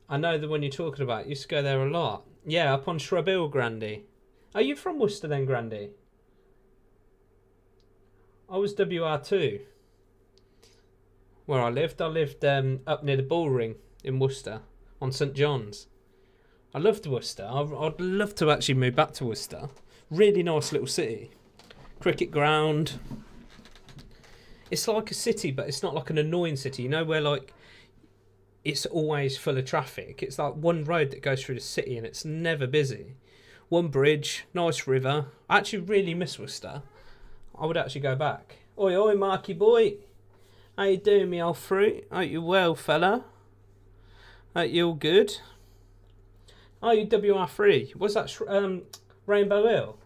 I know the one you're talking about. Used to go there a lot. Yeah, up on Shrub Hill, Grandy. Are you from Worcester then, Grandy? I was WR2. Where I lived up near the Bull Ring in Worcester, on St John's. I loved Worcester. I'd love to actually move back to Worcester. Really nice little city. Cricket ground. It's like a city, but it's not like an annoying city. You know, where like it's always full of traffic. It's like one road that goes through the city and it's never busy. One bridge, nice river. I actually really miss Worcester. I would actually go back. Oi, oi, Marky boy. How you doing, me old fruit? Hope you well, fella. Hope you all good. Oh, you WR3. Was that Rainbow Hill?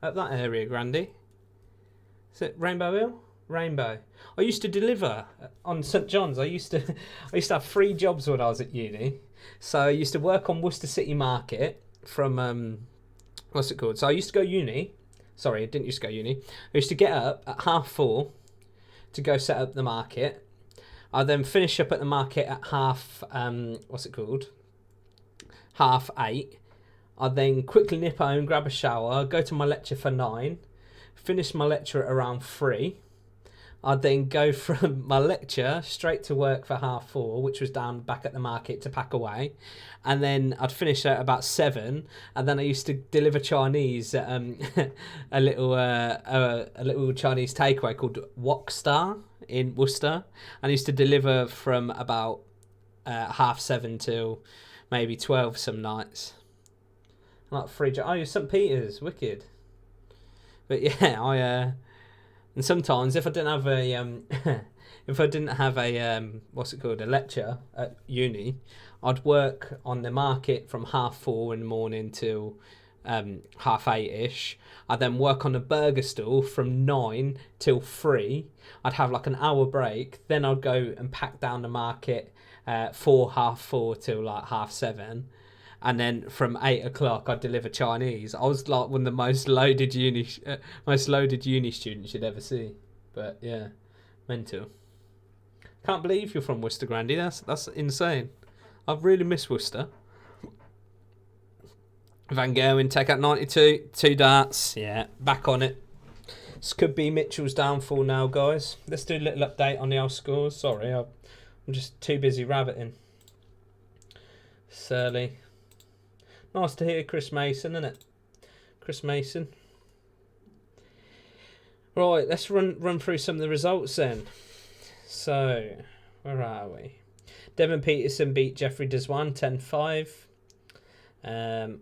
At that area, Grandy? Is it Rainbow Hill? Rainbow. I used to deliver on St John's. I used to have 3 jobs when I was at uni. So I used to work on Worcester City Market from what's it called? So I used to go uni. Sorry, I didn't used to go uni. I used to get up at 4:30 to go set up the market. I then finish up at the market at 8:30. I then quickly nip home, grab a shower, go to my lecture for 9, finish my lecture at around 3. I'd then go from my lecture straight to work for 4:30, which was down back at the market to pack away. And then I'd finish at about 7. And then I used to deliver Chinese at a little Chinese takeaway called Wok Star in Worcester. And I used to deliver from about 7:30 till maybe 12 some nights. Like you're St Peter's, wicked. But yeah, and sometimes if I didn't have a a lecture at uni, I'd work on the market from 4:30 in the morning till 8:30ish. I'd then work on the burger stall from 9 till 3. I'd have like an hour break. Then I'd go and pack down the market 4:30 till like 7:30. And then from 8 o'clock, I'd deliver Chinese. I was like one of the most loaded uni students you'd ever see. But yeah, mental. Can't believe you're from Worcester, Grandy. That's insane. I've really missed Worcester. Van Gerwen, take out 92, 2 darts. Yeah, back on it. This could be Mitchell's downfall now, guys. Let's do a little update on the old scores. Sorry, I'm just too busy rabbiting. Surly. Nice to hear Chris Mason, isn't it? Chris Mason. Right, let's run through some of the results then. So, Where are we? Devon Peterson beat Jeffrey Deswan 10-5.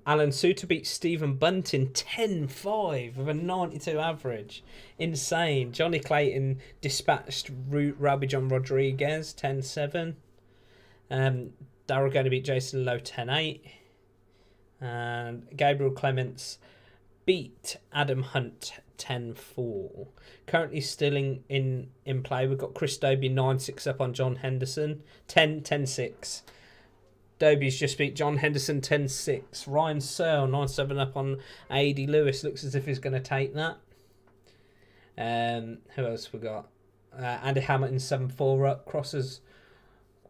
Alan Suter beat Stephen Bunting 10-5 with a 92 average. Insane. Johnny Clayton dispatched Robbie John Rodriguez 10-7. Darryl going to beat Jason Lowe 10-8. And Gabriel Clements beat Adam Hunt 10-4. Currently still in play. We've got Chris Dobie 9-6 up on John Henderson. 10-6. Dobie's just beat John Henderson 10-6. Ryan Searle 9-7 up on AD Lewis. Looks as if he's going to take that. Who else we got? Andy Hamilton 7-4 up. Crosses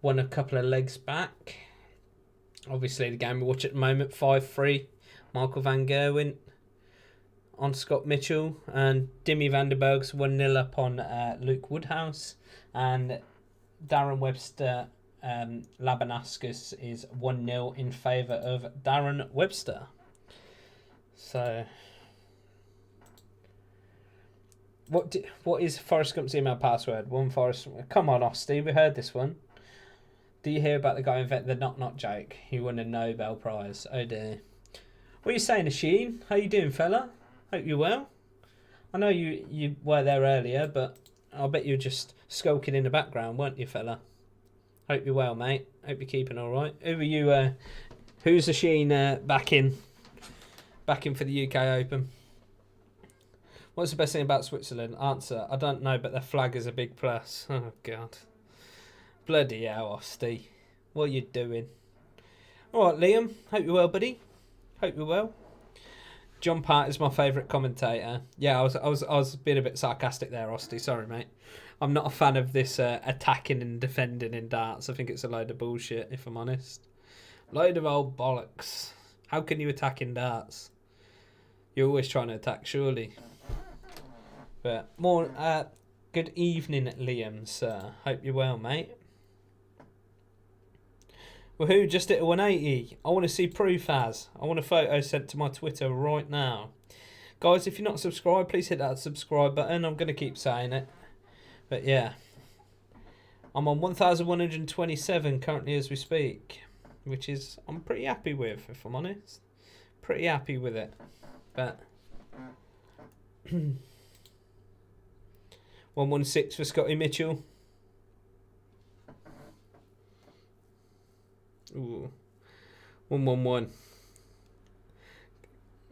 won a couple of legs back. Obviously the game we watch at the moment 5-3. Michael Van Gerwen on Scott Mitchell, and Dimmy Vanderberg's 1-0 up on Luke Woodhouse, and Darren Webster Labanascus is 1-0 in favour of Darren Webster. So what is Forrest Gump's email password? One Forrest. Come on, Osty, we heard this one. Do you hear about the guy who invented the knock joke? He won a Nobel Prize. Oh dear. What are you saying, Asheen? How you doing, fella? Hope you're well. I know you were there earlier, but I'll bet you were just skulking in the background, weren't you, fella? Hope you're well, mate. Hope you're keeping all right. Who are you? Who's Asheen backing for the UK Open? What's the best thing about Switzerland? Answer: I don't know, but their flag is a big plus. Oh God. Bloody hell, Osty. What are you doing? Alright, Liam. Hope you're well, buddy. Hope you're well. John Part is my favourite commentator. Yeah, I was being a bit sarcastic there, Osty. Sorry, mate. I'm not a fan of this attacking and defending in darts. I think it's a load of bullshit, if I'm honest. Load of old bollocks. How can you attack in darts? You're always trying to attack, surely. But more... good evening, Liam, sir. Hope you're well, mate. Woohoo, just hit a 180. I want to see proof as. I want a photo sent to my Twitter right now. Guys, if you're not subscribed, please hit that subscribe button. I'm going to keep saying it. But yeah. I'm on 1,127 currently as we speak. Which is, I'm pretty happy with, if I'm honest. Pretty happy with it. But... 116 for Scotty Mitchell. Ooh. 111.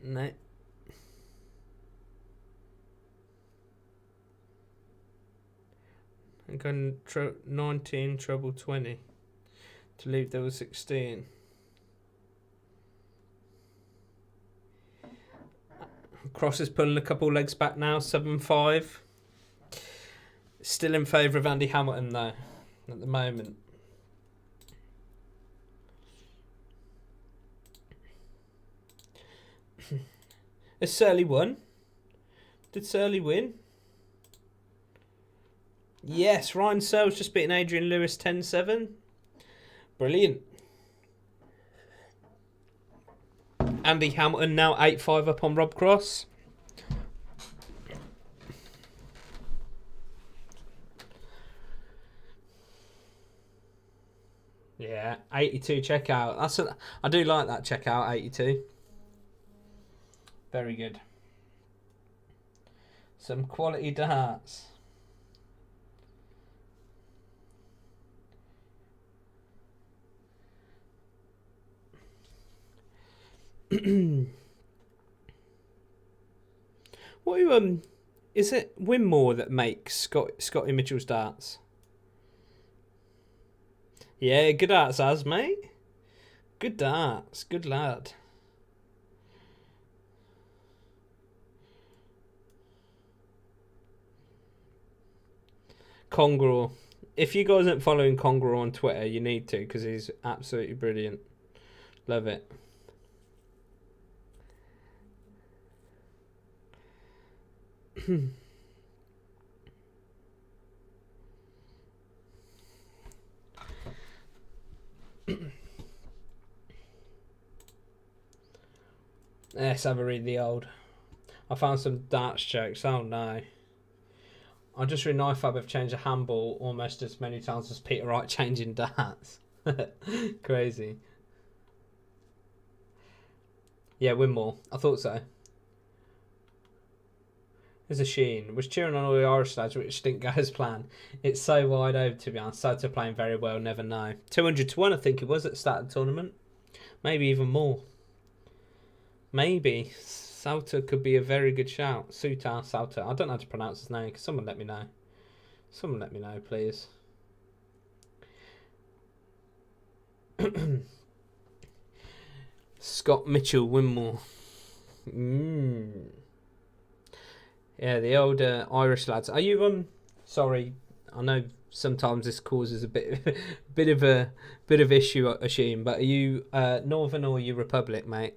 No. I'm going 19 treble 20 to leave there was 16. Cross is pulling a couple legs back now, 7-5. Still in favour of Andy Hamilton though, at the moment. Has Surly won? Did Surly win? Yes, Ryan Searle's just beaten Adrian Lewis 10-7. Brilliant. Andy Hamilton now 8-5 up on Rob Cross. Yeah, 82 checkout. I do like that checkout, 82. Very good. Some quality darts. What is it Winmore that makes Scotty Mitchell's darts? Yeah, good darts, Az, mate. Good darts, good lad. Congror. If you guys aren't following Congror on Twitter, you need to, because he's absolutely brilliant. Love it. Let's have a read the old. I found some darts jokes. Oh no. I just read Fab have changed a handball almost as many times as Peter Wright changing darts. Crazy. Yeah, win more. I thought so. There's a Sheen. Was cheering on all the Irish lads, which didn't go as planned. It's so wide over, to be honest. Sauter playing very well, never know. 200 to 1, I think it was, at the start of the tournament. Maybe even more. Maybe. Sauter could be a very good shout. Sauter. I don't know how to pronounce his name. Can someone let me know? Someone let me know, please. Scott Mitchell, Winmore. Yeah, the old Irish lads. Are you sorry, I know sometimes this causes a bit of issue, Ashim, but are you Northern or are you Republic, mate?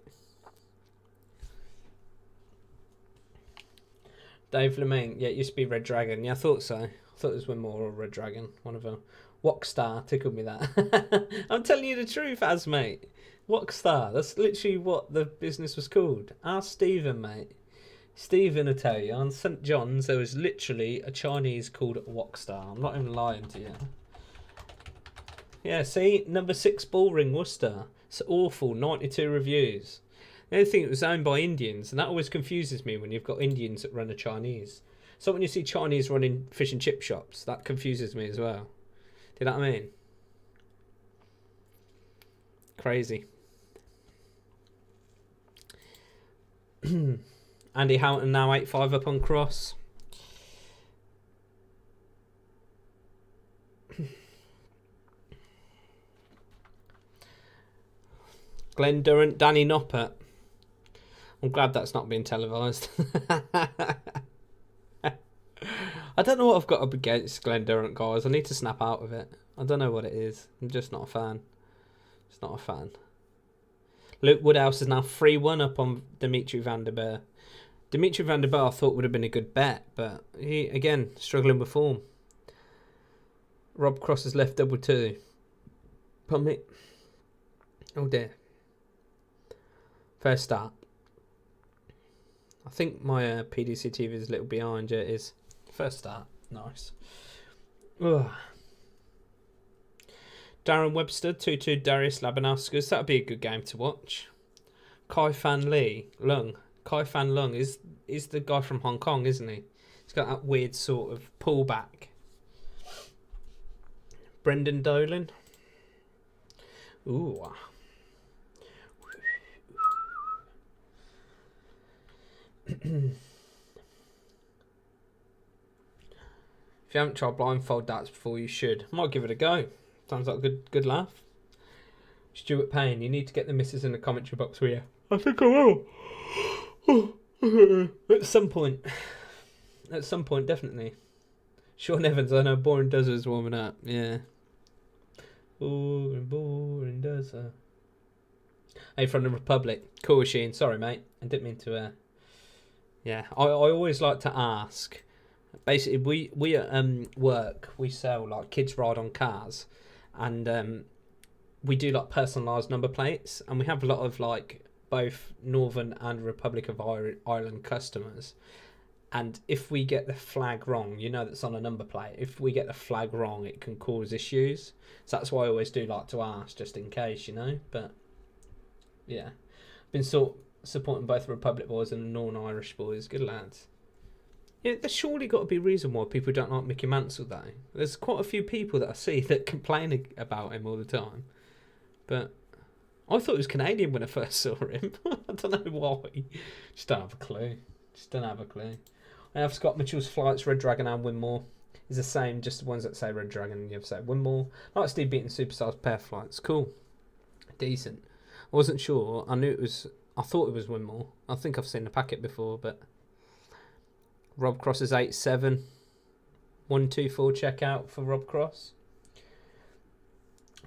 Dave Leming, yeah, it used to be Red Dragon. Yeah, I thought so. I thought it was Winmore or Red Dragon, one of them. Walkstar tickled me that. I'm telling you the truth, as mate. Walkstar, that's literally what the business was called. Ask Stephen, mate. Stephen will tell you, on St. John's there was literally a Chinese called Walkstar. I'm not even lying to you. Yeah, see, number 6 Bullring, Worcester. It's awful, 92 reviews. The only thing, it was owned by Indians, and that always confuses me when you've got Indians that run a Chinese. So when you see Chinese running fish and chip shops, that confuses me as well. Do you know what I mean? Crazy. Andy Houghton now 8-5 up on cross. Glenn Durant, Danny Noppert. I'm glad that's not being televised. I don't know what I've got up against Glenn Durant, guys. I need to snap out of it. I don't know what it is. I'm just not a fan. Just not a fan. Luke Woodhouse is now 3-1 up on Dimitri van der Beer. Dimitri van der Beer I thought would have been a good bet, but he, again, struggling with form. Rob Cross has left double 2. Pardon me. Oh dear. Fair start. I think my PDC TV is a little behind you. It is. First start. Nice. Ugh. Darren Webster, 2-2 Darius Labanauskas. That would be a good game to watch. Kai Fan Lung. Kai Fan Lung is the guy from Hong Kong, isn't he? He's got that weird sort of pullback. Brendan Dolan. Ooh. If you haven't tried blindfold darts before, you should. Might give it a go. Sounds like a good laugh. Stuart Payne, you need to get the missus in the commentary box with you. I think I will. At some point. At some point, definitely. Sean Evans, I know Boring Does is warming up. Yeah. Boring Does. Hey, from the Republic. Cool, Sheen. Sorry, mate. I didn't mean to... Yeah, I always like to ask. Basically, we at work, we sell like kids ride on cars, and we do like personalised number plates, and we have a lot of like both Northern and Republic of Ireland customers. And if we get the flag wrong, you know that's on a number plate. If we get the flag wrong, it can cause issues. So that's why I always do like to ask, just in case, you know. But yeah, been supporting both the Republic boys and the non-Irish boys. Good lads. Yeah, there's surely got to be a reason why people don't like Mickey Mansell, though. There's quite a few people that I see that complain about him all the time. But I thought he was Canadian when I first saw him. I don't know why. Just don't have a clue. I have Scott Mitchell's flights, Red Dragon and Winmore. Is the same, just the ones that say Red Dragon and you have to say Winmore. I like Steve beating Superstars pair flights. Cool. Decent. I wasn't sure. I thought it was Winmore. I think I've seen the packet before, but... Rob Cross is 8-7. 1-2-4 checkout for Rob Cross.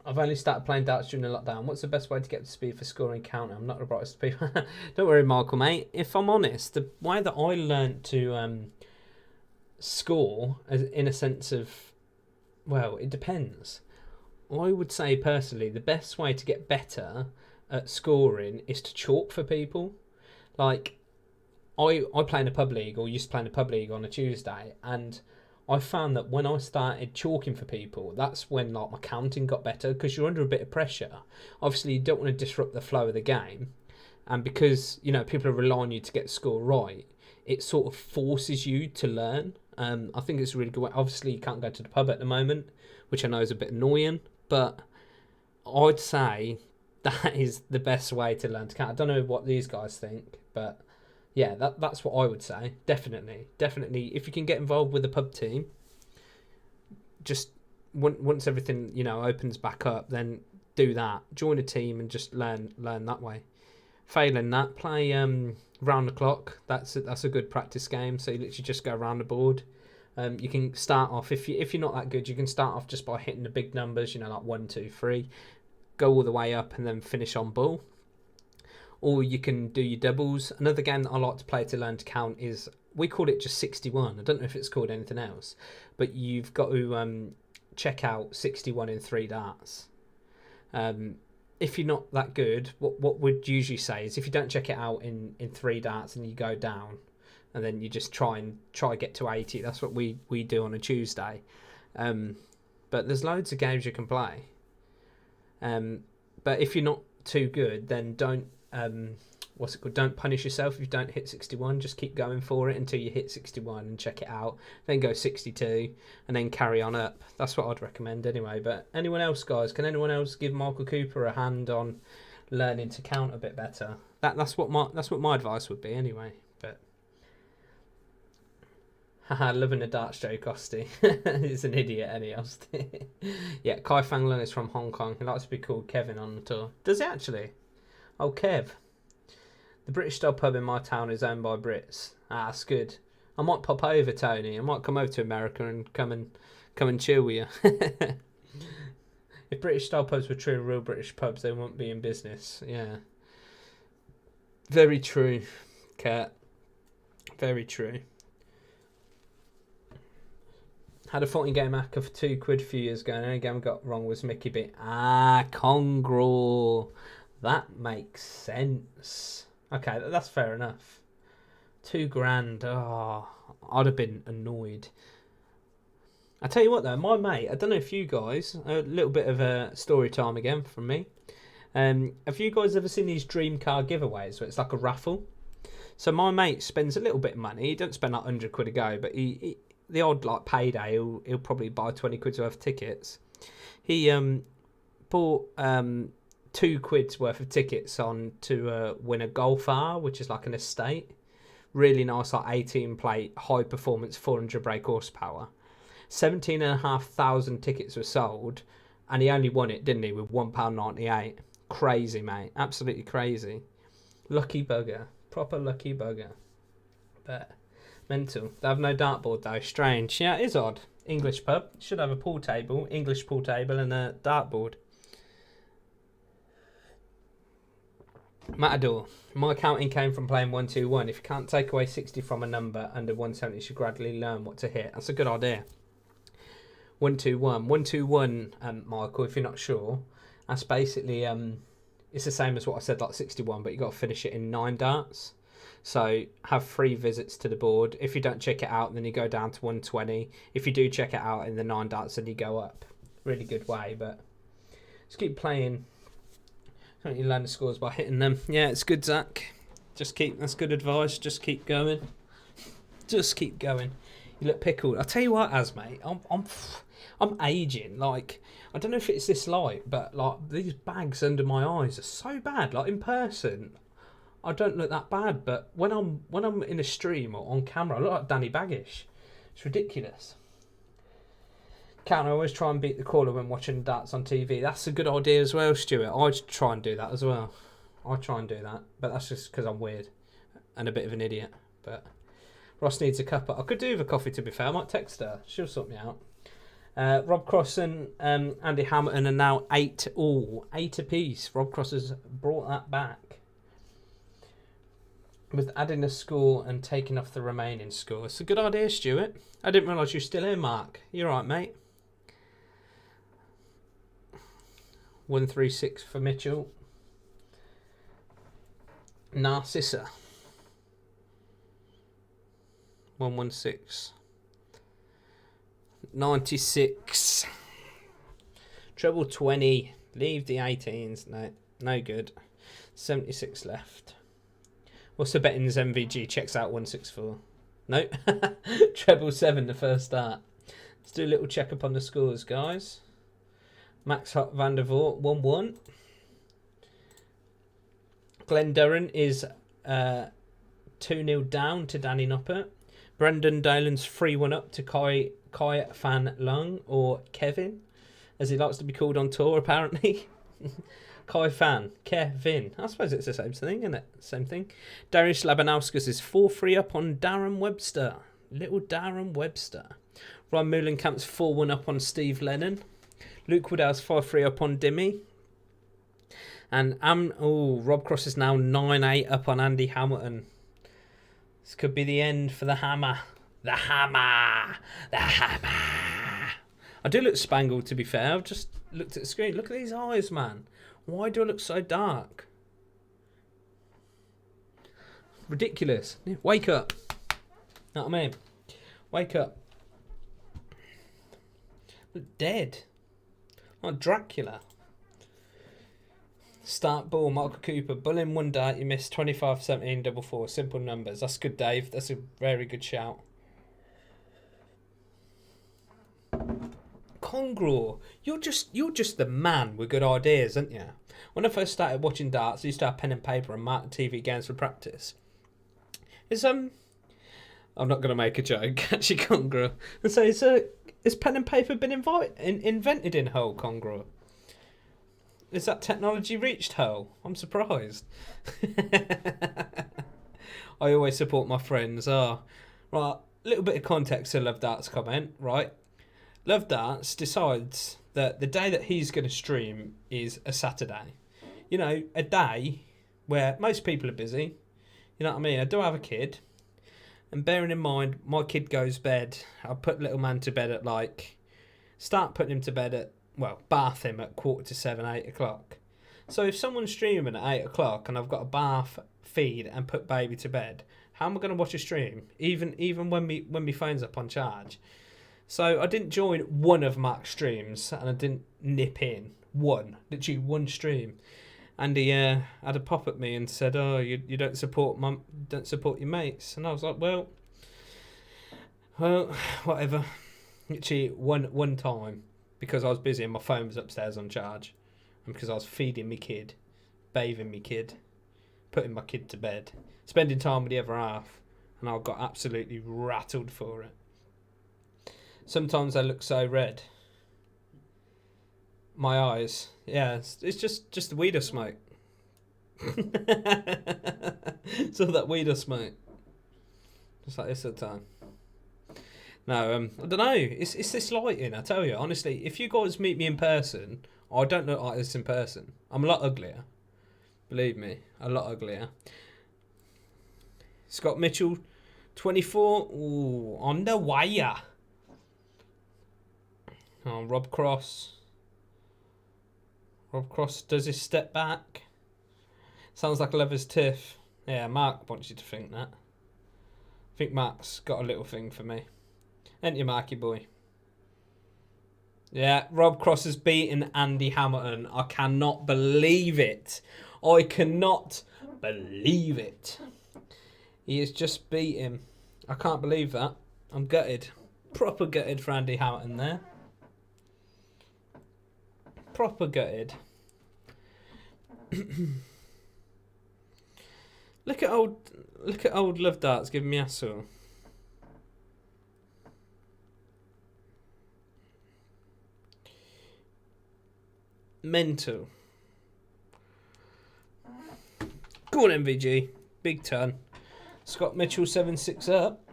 I've only started playing darts during the lockdown. What's the best way to get to speed for scoring counter? I'm not the brightest people. Don't worry, Michael, mate. If I'm honest, the way that I learnt to score, in a sense of, well, it depends. I would say personally, the best way to get better at scoring is to chalk for people. Like, I play in a pub league, or used to play in a pub league on a Tuesday, and I found that when I started chalking for people, that's when like my counting got better, because you're under a bit of pressure. Obviously, you don't want to disrupt the flow of the game, and because people are relying on you to get the score right, it sort of forces you to learn. I think it's a really good way. Obviously, you can't go to the pub at the moment, which I know is a bit annoying, but I'd say that is the best way to learn to count. I don't know what these guys think, but yeah, that's what I would say. Definitely, if you can get involved with a pub team, just once everything opens back up, then do that. Join a team and just learn that way. Failing that, play round the clock. That's a good practice game. So you literally just go around the board. You can start off if you're not that good. You can start off just by hitting the big numbers. Like 1, 2, 3. Go all the way up and then finish on bull. Or you can do your doubles. Another game that I like to play to learn to count is, we call it just 61. I don't know if it's called anything else, but you've got to check out 61 in 3 darts. If you're not that good, what we'd usually say is, if you don't check it out in 3 darts and you go down, and then you just try get to 80. That's what we do on a Tuesday. But there's loads of games you can play. But if you're not too good, then don't don't punish yourself if you don't hit 61. Just keep going for it until you hit 61 and check it out. Then go 62 and then carry on up. That's what I'd recommend anyway. But anyone else, guys? Can anyone else give Michael Cooper a hand on learning to count a bit better? That's what my advice would be anyway. But haha, loving a darts joke, Osty. He's an idiot, any Osty. Yeah, Kai Fang Lung is from Hong Kong. He likes to be called Kevin on the tour. Does he actually? Oh, Kev. The British style pub in my town is owned by Brits. Ah, that's good. I might pop over, Tony. I might come over to America and come and chill with you. If British style pubs were true real British pubs, they wouldn't be in business. Yeah. Very true, Kurt. Very true. Had a 14-game acca for £2 a few years ago, and the only game I got wrong was Mickey B. Ah, Congraw. That makes sense. Okay, that's fair enough. £2,000. Oh, I'd have been annoyed. I tell you what though, my mate, I don't know if you guys, a little bit of a story time again from me. Have you guys ever seen these dream car giveaways where it's like a raffle? So my mate spends a little bit of money. He don't spend like £100 a go, but he the odd like payday, he'll probably buy 20 quid's worth of tickets. He bought £2 worth of tickets on to win a Golf R, which is like an estate. Really nice, like 18 plate, high performance, 400 brake horsepower. 17,500 tickets were sold, and he only won it, didn't he, with £1.98. Crazy, mate. Absolutely crazy. Lucky bugger. Proper lucky bugger. But mental. They have no dartboard though. Strange. Yeah, it is odd. English pub. Should have a pool table. English pool table and a dartboard. Matador. My counting came from playing 1-2-1. If you can't take away 60 from a number under 170, you should gradually learn what to hit. That's a good idea. 1-2-1. 1-2-1, Michael, if you're not sure, that's basically it's the same as what I said, like 61, but you got to finish it in 9 darts. So have 3 visits to the board. If you don't check it out, then you go down to 120. If you do check it out in the 9 darts, then you go up. Really good way, but just keep playing. You learn the scores by hitting them. Yeah, it's good, Zach. That's good advice. Just keep going. Just keep going. You look pickled. I'll tell you what, mate, I'm aging. Like, I don't know if it's this light, but like these bags under my eyes are so bad. Like in person, I don't look that bad, but when I'm in a stream or on camera, I look like Danny Baggish. It's ridiculous. I always try and beat the caller when watching darts on TV. That's a good idea as well, Stuart. I try and do that as well. But that's just because I'm weird and a bit of an idiot. But Ross needs a cuppa. I could do with a coffee, to be fair. I might text her. She'll sort me out. Rob Cross and Andy Hamilton are now 8 all. 8 apiece. Rob Cross has brought that back, with adding a score and taking off the remaining score. It's a good idea, Stuart. I didn't realise you were still here, Mark. You're right, mate. 136 for Mitchell. Narcissa. 116. 96. Treble 20. Leave the 18s. No, no good. 76 left. What's the betting's MVG? Checks out 164. No. Treble 7 the first start. Let's do a little check up on the scores, guys. Max Van der Voort 1-1. Glenn Durran is 2-0 down to Danny Noppert. Brendan Dolan's 3-1 up to Kai Fan Lung, or Kevin, as he likes to be called on tour, apparently. Kai Fan, Kevin. I suppose it's the same thing, isn't it? Same thing. Darius Labanauskas is 4-3 up on Darren Webster. Little Darren Webster. Ryan Moulenkamp's 4-1 up on Steve Lennon. Luke Woodhouse 5-3 up on Dimmy. And Rob Cross is now 9-8 up on Andy Hamilton. This could be the end for the hammer. The hammer! The hammer! I do look spangled, to be fair. I've just looked at the screen. Look at these eyes, man. Why do I look so dark? Ridiculous. Wake up. Know what I mean? Wake up. Look dead. Like Dracula. Start ball, Michael Cooper. Bull in 1 dart, you missed 25, 17, double 4. Simple numbers. That's good, Dave. That's a very good shout. Congraw, you're just the man with good ideas, aren't you? When I first started watching darts, I used to have pen and paper and mark TV games for practice. I'm not going to make a joke, actually, Congraw. And so, has pen and paper been invented in Hull, Congraw? Has that technology reached Hull? I'm surprised. I always support my friends. Right, a little bit of context to Love Darts comment, right? Love Darts decides that the day that he's going to stream is a Saturday. You know, a day where most people are busy. You know what I mean? I do have a kid. And bearing in mind, my kid goes to bed. I put little man to bed at start putting him to bed at, bath him at 6:45, 8 o'clock. So if someone's streaming at 8 o'clock and I've got a bath, feed and put baby to bed, how am I going to watch a stream? Even when my phone's up on charge. So I didn't join one of Mark's streams and I didn't nip in. Literally one stream. And he had a pop at me and said, "Oh, you don't support your mates." And I was like, well, whatever. Literally one time, because I was busy and my phone was upstairs on charge, and because I was feeding my kid, bathing my kid, putting my kid to bed, spending time with the other half, and I got absolutely rattled for it. Sometimes I look so red. My eyes. Yeah, it's just the weed I smoke. It's all that weed I smoke. Just like this at the time. No, I don't know. It's this lighting, I tell you. Honestly, if you guys meet me in person, I don't look like this in person. I'm a lot uglier. Believe me, a lot uglier. Scott Mitchell, 24. Ooh, on the wire. Oh, Rob Cross. Rob Cross does his step back. Sounds like a lover's tiff. Yeah, Mark wants you to think that. I think Mark's got a little thing for me. Ain't you, Marky boy? Yeah, Rob Cross has beaten Andy Hamilton. I cannot believe it. I cannot believe it. He has just beat him. I can't believe that. I'm gutted. Proper gutted for Andy Hamilton there. Proper gutted. Look at old Love Darts giving me hassle. Mental. Go on, MVG. Big turn. Scott Mitchell 7-6 up.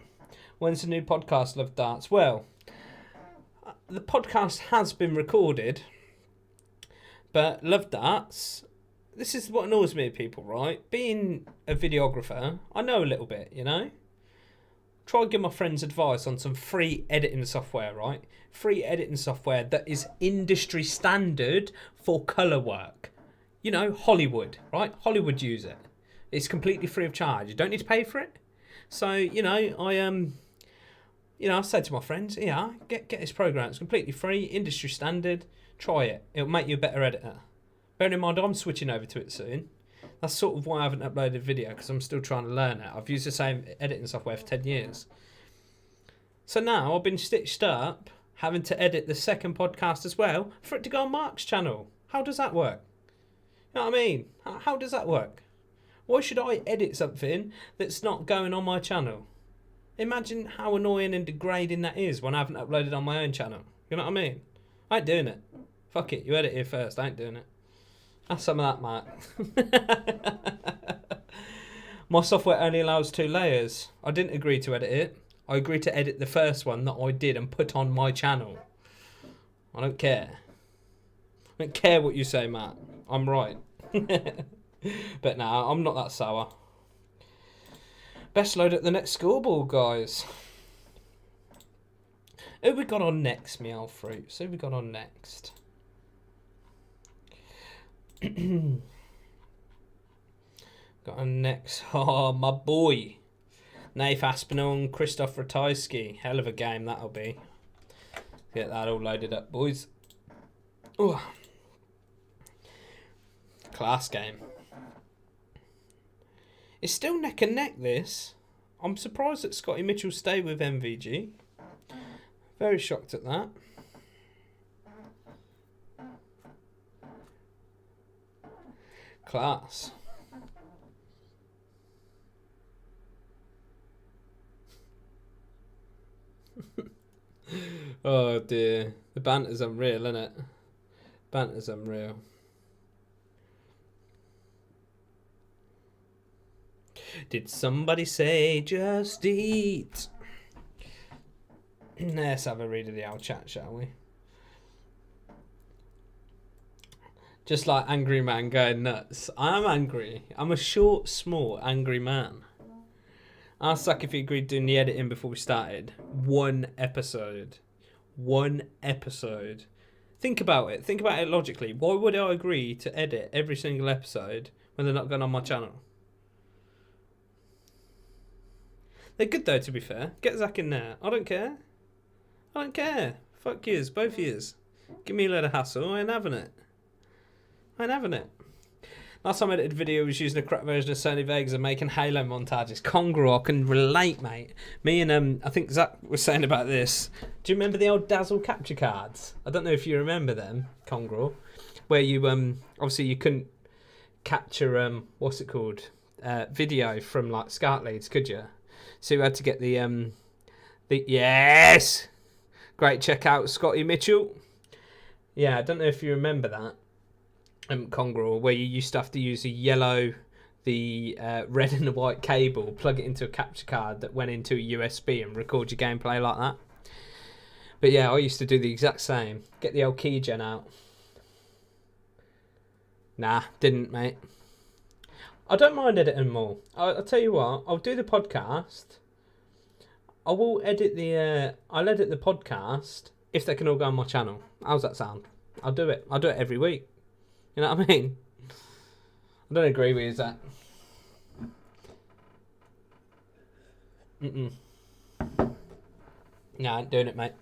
When's the new podcast, Love Darts? Well, the podcast has been recorded, but Love Darts, this is what annoys me, people, right? Being a videographer, I know a little bit, you know? Try and give my friends advice on some free editing software, right? Free editing software that is industry standard for colour work. You know, Hollywood, right? Hollywood use it. It's completely free of charge. You don't need to pay for it. So, you know, you know, I say to my friends, yeah, get this program. It's completely free, industry standard. Try it. It'll make you a better editor. Bearing in mind, I'm switching over to it soon. That's sort of why I haven't uploaded a video, because I'm still trying to learn it. I've used the same editing software for 10 years. So now I've been stitched up having to edit the second podcast as well for it to go on Mark's channel. How does that work? You know what I mean? How does that work? Why should I edit something that's not going on my channel? Imagine how annoying and degrading that is when I haven't uploaded on my own channel. You know what I mean? I ain't doing it. Fuck it, you edit it first. I ain't doing it. Have some of that, mate. My software only allows 2 layers. I didn't agree to edit it. I agreed to edit the first one that I did and put on my channel. I don't care. I don't care what you say, Matt. I'm right. But nah, I'm not that sour. Best load at the next scoreboard, guys. Who we got on next, me old fruits? Who we got on next? Got on next. Oh, my boy. Nath Aspinall and Christoph Ratajski. Hell of a game that'll be. Get that all loaded up, boys. Ooh. Class game. It's still neck and neck, this. I'm surprised that Scotty Mitchell stayed with MVG. Very shocked at that. Class. Oh dear. The banter's unreal, isn't it? Banter's unreal. Did somebody say just eat? Let's have a read of the old chat, shall we? Just like angry man going nuts. I'm angry. I'm a short, small, angry man. I'll suck if you agreed doing the editing before we started. 1 episode. 1 episode. Think about it. Think about it logically. Why would I agree to edit every single episode when they're not going on my channel? They're good though, to be fair. Get Zach in there. I don't care. I don't care. Fuck yous, both yous. Give me a load of hassle. I ain't having it. I ain't having it. Last time I edited a video was using a crap version of Sony Vegas and making Halo montages. Congro, I can relate, mate. Me and I think Zach was saying about this. Do you remember the old Dazzle capture cards? I don't know if you remember them, Congro, where you obviously you couldn't capture what's it called, video from like SCART leads, could you? So you had to get the yes, great check out Scotty Mitchell. Yeah, I don't know if you remember that. Congro, where you used to have to use the red and the white cable, plug it into a capture card that went into a USB and record your gameplay like that. But yeah, I used to do the exact same. Get the old keygen out. Nah, didn't, mate. I don't mind editing more. I'll tell you what, I'll do the podcast. I will edit I'll edit the podcast if they can all go on my channel. How's that sound? I'll do it. I'll do it every week. You know what I mean? I don't agree with that. No, I ain't doing it, mate.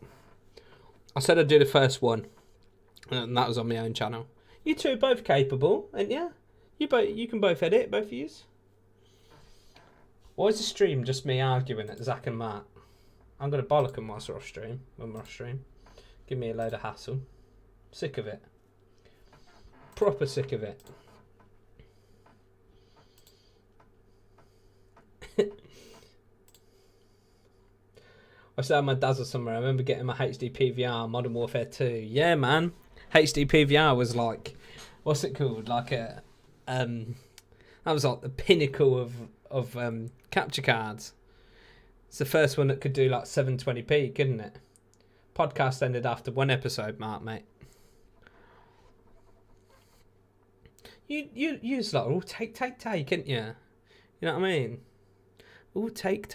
I said I'd do the first one, and that was on my own channel. You two are both capable, ain't you? You can both edit, both of yous. Why is the stream just me arguing at Zach and Matt? I'm going to bollock them whilst we're off stream. When we're off stream. Give me a load of hassle. Sick of it. Proper sick of it. I still have my Dazzle somewhere. I remember getting my HD PVR Modern Warfare 2. Yeah, man. HD PVR was like, what's it called? Like a that was like the pinnacle of capture cards. It's the first one that could do like 720p, couldn't it? Podcast ended after 1 episode, Mark, mate. You use like, oh, take, ain't you? You know what I mean? Oh, take.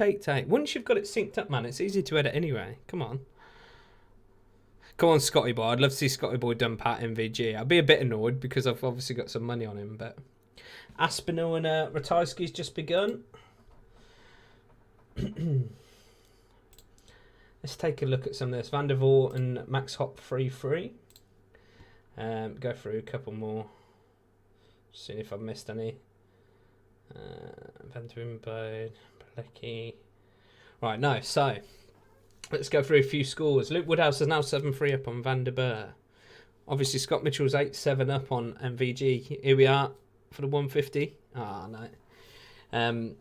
Once you've got it synced up, man, it's easy to edit anyway. Come on, Scotty Boy. I'd love to see Scotty Boy done Pat MVG. I'd be a bit annoyed because I've obviously got some money on him, but Aspinall and Ratajski's just begun. Let's take a look at some of this. Van der Voort and Max Hop 3-3. Go through a couple more. Seeing if I've missed any. Van der Wimbo, Palecki. Right, no, so let's go through a few scores. Luke Woodhouse is now 7-3 up on Van der Burr. Obviously, Scott Mitchell's 8-7 up on MVG. Here we are for the 150. Ah, no.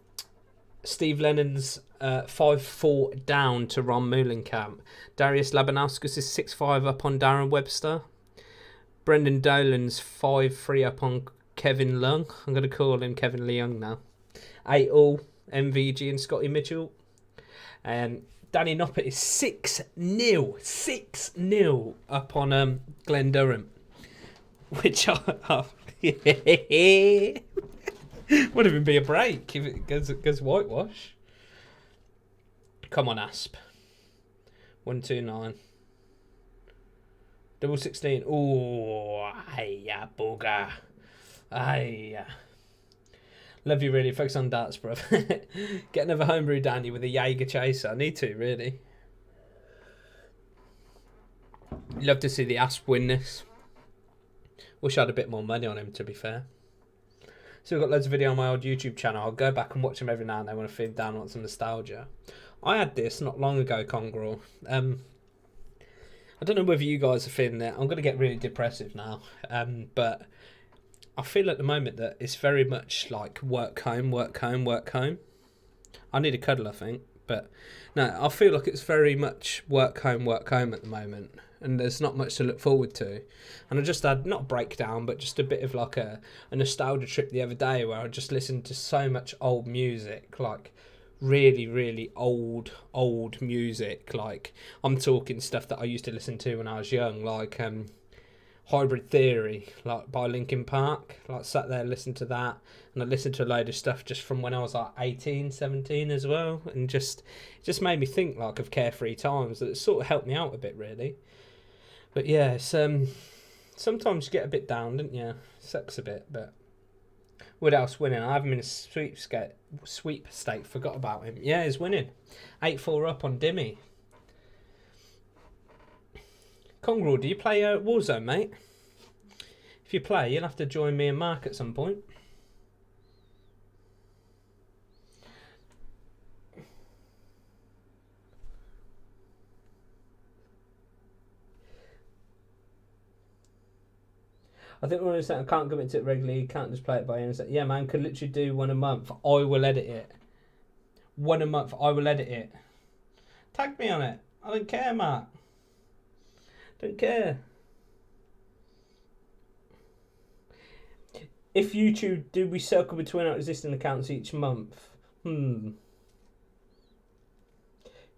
Steve Lennon's 5-4 down to Ron Moulenkamp. Darius Labanauskas is 6-5 up on Darren Webster. Brendan Dolan's 5-3 up on Kevin Lung. I'm going to call him Kevin Leung now. 8-all MVG and Scotty Mitchell. Danny Noppert is 6-0. 6-0 up on Glenn Durham. Which would even be a break if it goes whitewash. Come on, Asp. 129. Double 16. Oh, hiya, booger. Hiya. Love you, really. Focus on darts, bro. Get another homebrew Danny with a Jaeger chaser. I need to, really. Love to see the Asp win this. Wish I had a bit more money on him, to be fair. So we've got loads of video on my old YouTube channel. I'll go back and watch them every now and then when I feel down on some nostalgia. I had this not long ago, Congrel. I don't know whether you guys are feeling it. I'm going to get really depressive now. But I feel at the moment that it's very much like work, home, work, home, work, home. I need a cuddle, I think. But no, I feel like it's very much work, home at the moment. And there's not much to look forward to. And I just had, not a breakdown, but just a bit of like a nostalgia trip the other day where I just listened to so much old music, like really, really old music. Like, I'm talking stuff that I used to listen to when I was young, like Hybrid Theory, like by Linkin Park. Like, sat there, listened to that. And I listened to a load of stuff just from when I was like 18, 17 as well. And just made me think like of carefree times. That sort of helped me out a bit, really. But yeah, it's, sometimes you get a bit down, don't you? Sucks a bit, but Woodhouse winning. I have him in a sweepstake. Forgot about him. Yeah, he's winning. 8-4 up on Dimmy. Congrel, do you play Warzone, mate? If you play, you'll have to join me and Mark at some point. I think we're saying I can't commit to it regularly. You can't just play it by ear. Yeah, man, could literally do one a month. I will edit it. One a month. I will edit it. Tag me on it. I don't care, Mark. Don't care. If YouTube, do we circle between our existing accounts each month? Great,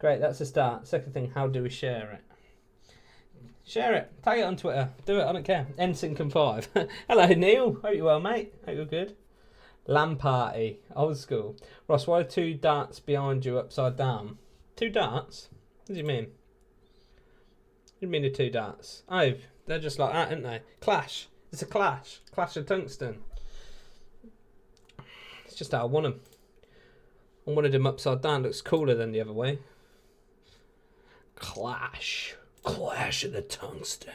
that's a start. Second thing, how do we share it? Share it. Tag it on Twitter. Do it. I don't care. NSYNC and 5. Hello, Neil. Hope you're well, mate. Hope you're good. Lamb party. Old school. Ross, why are 2 darts behind you upside down? 2 darts? What do you mean? What do you mean the 2 darts? Oh, they're just like that, aren't they? Clash. It's a clash. Clash of Tungsten. It's just how I want them. I wanted them upside down. Looks cooler than the other way. Clash. Clash of the Tungsten.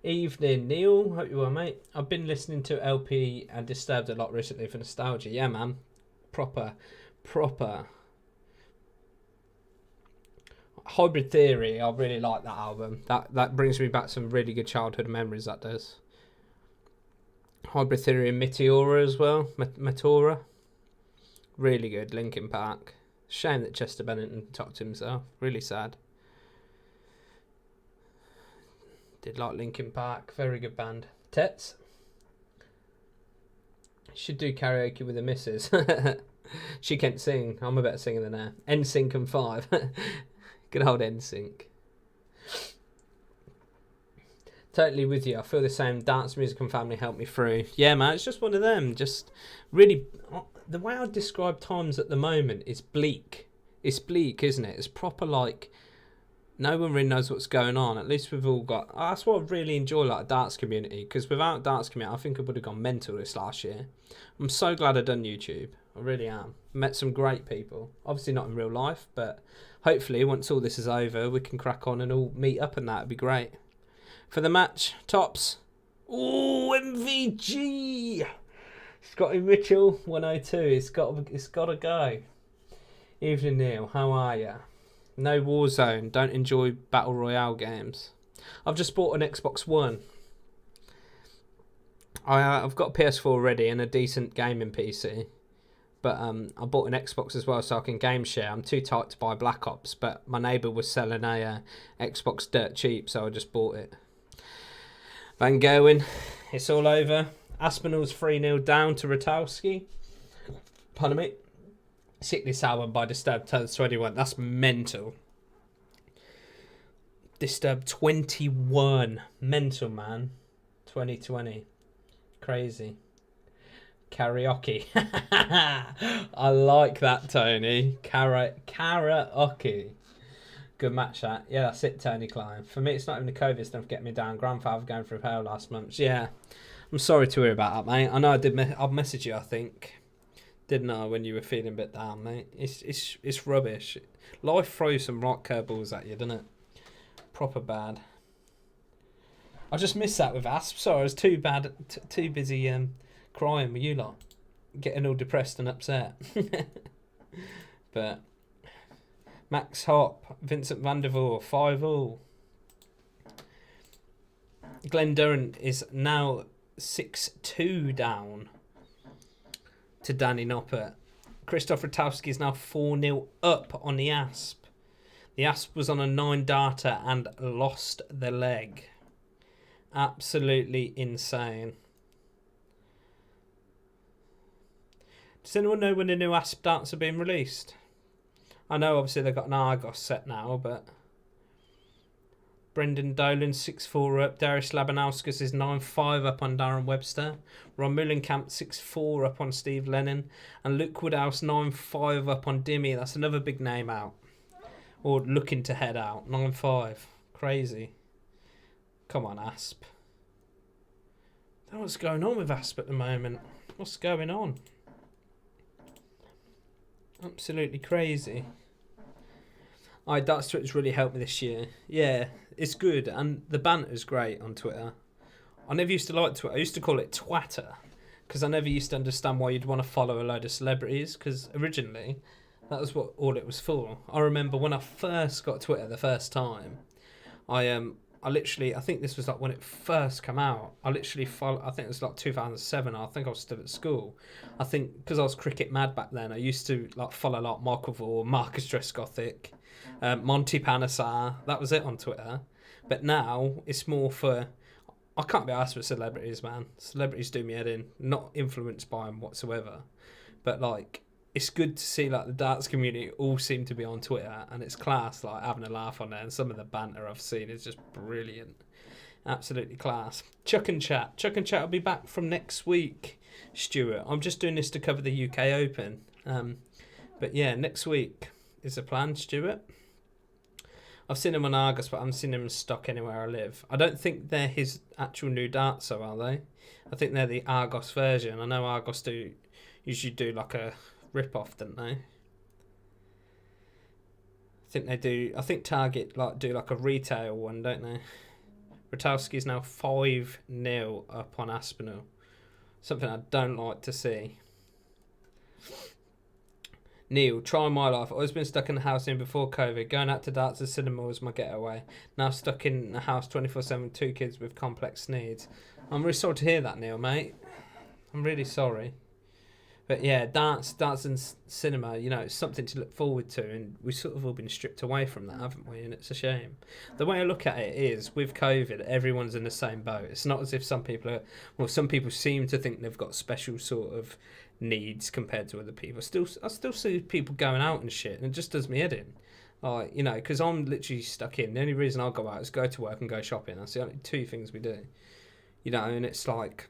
Evening, Neil. Hope you are, mate. I've been listening to LP and Disturbed a lot recently for nostalgia. Yeah, man. Proper. Hybrid Theory. I really like that album. That brings me back some really good childhood memories, that does. Hybrid Theory and Meteora as well. Meteora. Really good. Linkin Park. Shame that Chester Bennington topped himself. Really sad. Did like Linkin Park. Very good band. Tets. Should do karaoke with the missus. She can't sing. I'm a better singer than her. NSYNC and 5. Good old NSYNC. Totally with you. I feel the same. Dance, music and family helped me through. Yeah, man. It's just one of them. Just really... The way I describe times at the moment is bleak. It's bleak, isn't it? It's proper like No one really knows what's going on. At least we've all got. That's what I really enjoy, like, darts community. Because without darts community, I think I would have gone mental this last year. I'm so glad I've done YouTube. I really am. Met some great people. Obviously not in real life, but hopefully once all this is over, we can crack on and all meet up, and that'd be great. For the match, tops. Ooh, MVG. Scotty Mitchell, 102. It's got to go. Evening, Neil. How are ya? No Warzone. Don't enjoy Battle Royale games. I've just bought an Xbox One. I've got a PS4 already and a decent gaming PC. But I bought an Xbox as well so I can game share. I'm too tight to buy Black Ops, but my neighbour was selling a Xbox dirt cheap, so I just bought it. Van Gogh, it's all over. Aspinall's 3-0 down to Ratowski. Pardon me. Sickness album by Disturbed turns 21. That's mental. Disturbed 21. Mental, man. 2020. Crazy. Karaoke. I like that, Tony. Karaoke. Good match, that. Yeah, that's it, Tony Klein. For me, it's not even the COVID stuff getting me down. Grandfather going through hell last month. Yeah. I'm sorry to hear about that, mate. I know I did. I'll message you, I think. Didn't I, when you were feeling a bit down, mate? It's rubbish. Life throws some right curveballs at you, doesn't it? Proper bad. I just missed that with Asp. Sorry, I was too busy crying with you lot. Getting all depressed and upset. But Max Hop, Vincent van der Voort, 5-all. Glenn Durrant is now 6-2 down to Danny Noppert. Christoph Ratowski is now 4-0 up on the Asp. The Asp was on a 9-darter and lost the leg. Absolutely insane. Does anyone know when the new Asp darts are being released? I know obviously they've got an Argos set now, but Brendan Dolan 6-4 up. Darius Labanauskas is 9-5 up on Darren Webster. Ron Mullenkamp 6-4 up on Steve Lennon. And Luke Woodhouse 9-5 up on Dimmy. That's another big name out. Or looking to head out. 9-5. Crazy. Come on, Asp. I don't know what's going on with Asp at the moment. What's going on? Absolutely crazy. Darts Twitter's really helped me this year. Yeah, it's good, and the banter's great on Twitter. I never used to like Twitter. I used to call it Twatter, because I never used to understand why you'd want to follow a load of celebrities, because originally that was what all it was for. I remember when I first got Twitter the first time, I literally, I think this was like when it first came out, I literally followed, I think it was like 2007, I think I was still at school. I think, because I was cricket mad back then, I used to like follow like Michael Vore, Marcus Dresgothic, Monty Panesar, that was it on Twitter. But now, it's more for, I can't be asked for celebrities, man. Celebrities do me head in, not influenced by them whatsoever. But like, it's good to see like the darts community all seem to be on Twitter, and it's class, like having a laugh on there, and some of the banter I've seen is just brilliant. Absolutely class. Chuck and Chat will be back from next week, Stuart. I'm just doing this to cover the UK Open. But yeah, next week is the plan, Stuart. I've seen him on Argos, but I haven't seen him in stock anywhere I live. I don't think they're his actual new darts, so are they? I think they're the Argos version. I know Argos usually do like a rip-off, don't they? I think they do. I think Target do like a retail one, don't they? Ratowski's now 5-0 up on Aspinall. Something I don't like to see. Neil, try my life. I've always been stuck in the house even before COVID. Going out to darts and cinema was my getaway. Now stuck in the house 24/7, 2 kids with complex needs. I'm really sorry to hear that, Neil, mate. I'm really sorry. But yeah, darts and cinema, you know, it's something to look forward to, and we've sort of all been stripped away from that, haven't we? And it's a shame. The way I look at it is, with COVID, everyone's in the same boat. It's not as if some people seem to think they've got special sort of needs compared to other people. I still see people going out and shit, and it just does me head in. Like, you know, because I'm literally stuck in. The only reason I go out is go to work and go shopping. That's the only 2 things we do. You know, and it's like,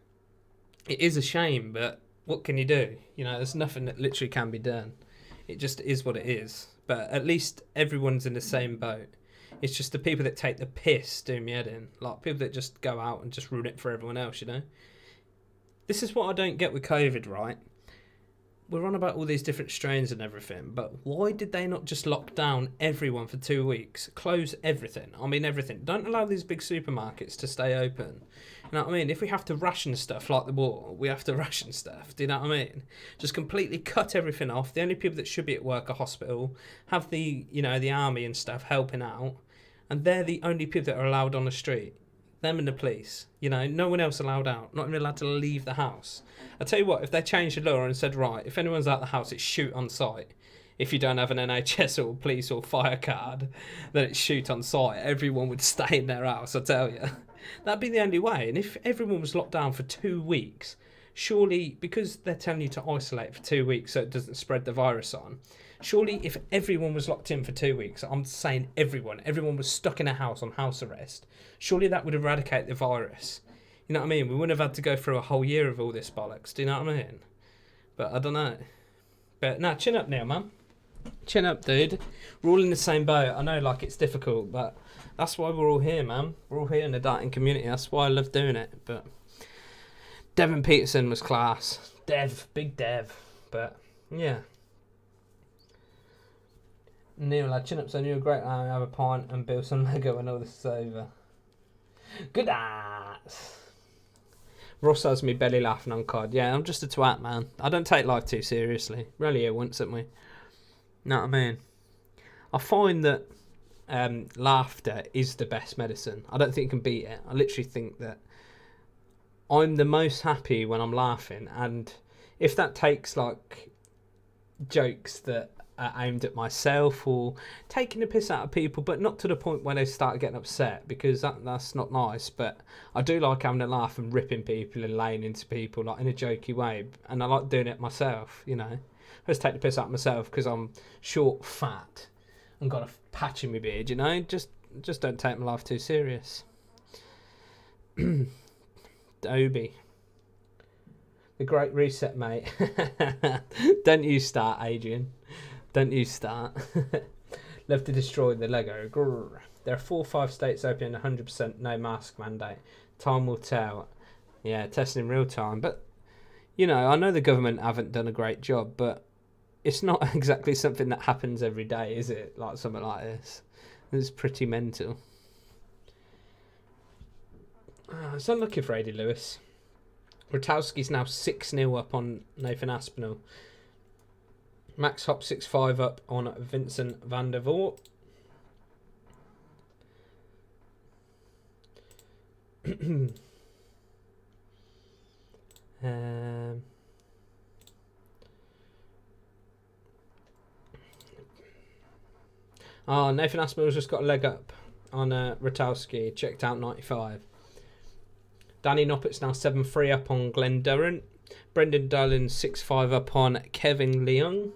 it is a shame, but what can you do? You know, there's nothing that literally can be done. It just is what it is. But at least everyone's in the same boat. It's just the people that take the piss do me head in. Like, people that just go out and just ruin it for everyone else, you know? This is what I don't get with COVID, right? We're on about all these different strains and everything, but why did they not just lock down everyone for 2 weeks? Close everything. I mean, everything. Don't allow these big supermarkets to stay open. You know what I mean? If we have to ration stuff like the war, we have to ration stuff. Do you know what I mean? Just completely cut everything off. The only people that should be at work are hospital. Have the, you know, the army and stuff helping out. And they're the only people that are allowed on the street. Them and the police. You know, no one else allowed out. Not even allowed to leave the house. I tell you what, if they changed the law and said, right, if anyone's out the house, it's shoot on sight. If you don't have an NHS or police or fire card, then it's shoot on sight. Everyone would stay in their house, I tell you. That'd be the only way. And if everyone was locked down for 2 weeks, surely, because they're telling you to isolate for 2 weeks so it doesn't spread the virus on, surely if everyone was locked in for 2 weeks, I'm saying everyone was stuck in a house on house arrest, surely that would eradicate the virus. You know what I mean? We wouldn't have had to go through a whole year of all this bollocks. Do you know what I mean? But I don't know. But no, chin up now, man. Chin up, dude. We're all in the same boat. I know, like, it's difficult, but that's why we're all here, man. We're all here in the darting community. That's why I love doing it. But Devin Peterson was class. Big Dev. But yeah. Neil, lad, chin up, son. You're a great man. Have a pint and build some Lego when all this is over. Good ass. Ross has me belly laughing on COD. Yeah, I'm just a twat, man. I don't take life too seriously. We're only here once, aren't we? Know what I mean? I find that laughter is the best medicine. I don't think you can beat it. I literally think that I'm the most happy when I'm laughing. And if that takes, like, jokes that are aimed at myself or taking the piss out of people, but not to the point where they start getting upset, because that's not nice. But I do like having a laugh and ripping people and laying into people, like, in a jokey way, and I like doing it myself, you know. I just take the piss out of myself because I'm short, fat, and got a patch in my beard, you know. Just don't take my life too serious. Dobie. The Great Reset, mate. Don't you start, Adrian. Don't you start. Love to destroy the Lego. Grrr. There are 4 or 5 states opening 100% no mask mandate. Time will tell. Yeah, testing in real time. But, you know, I know the government haven't done a great job, but it's not exactly something that happens every day, is it? Like something like this. It's pretty mental. It's unlucky for Adi Lewis. Rotowski's now 6-0 up on Nathan Aspinall. Max Hop 6-5 up on Vincent van der Voort. Nathan Aspinall's just got a leg up on Rotowski. Checked out 95. Danny Noppett's now 7-3 up on Glenn Durrant. Brendan Dolan 6-5 up on Kevin Leung.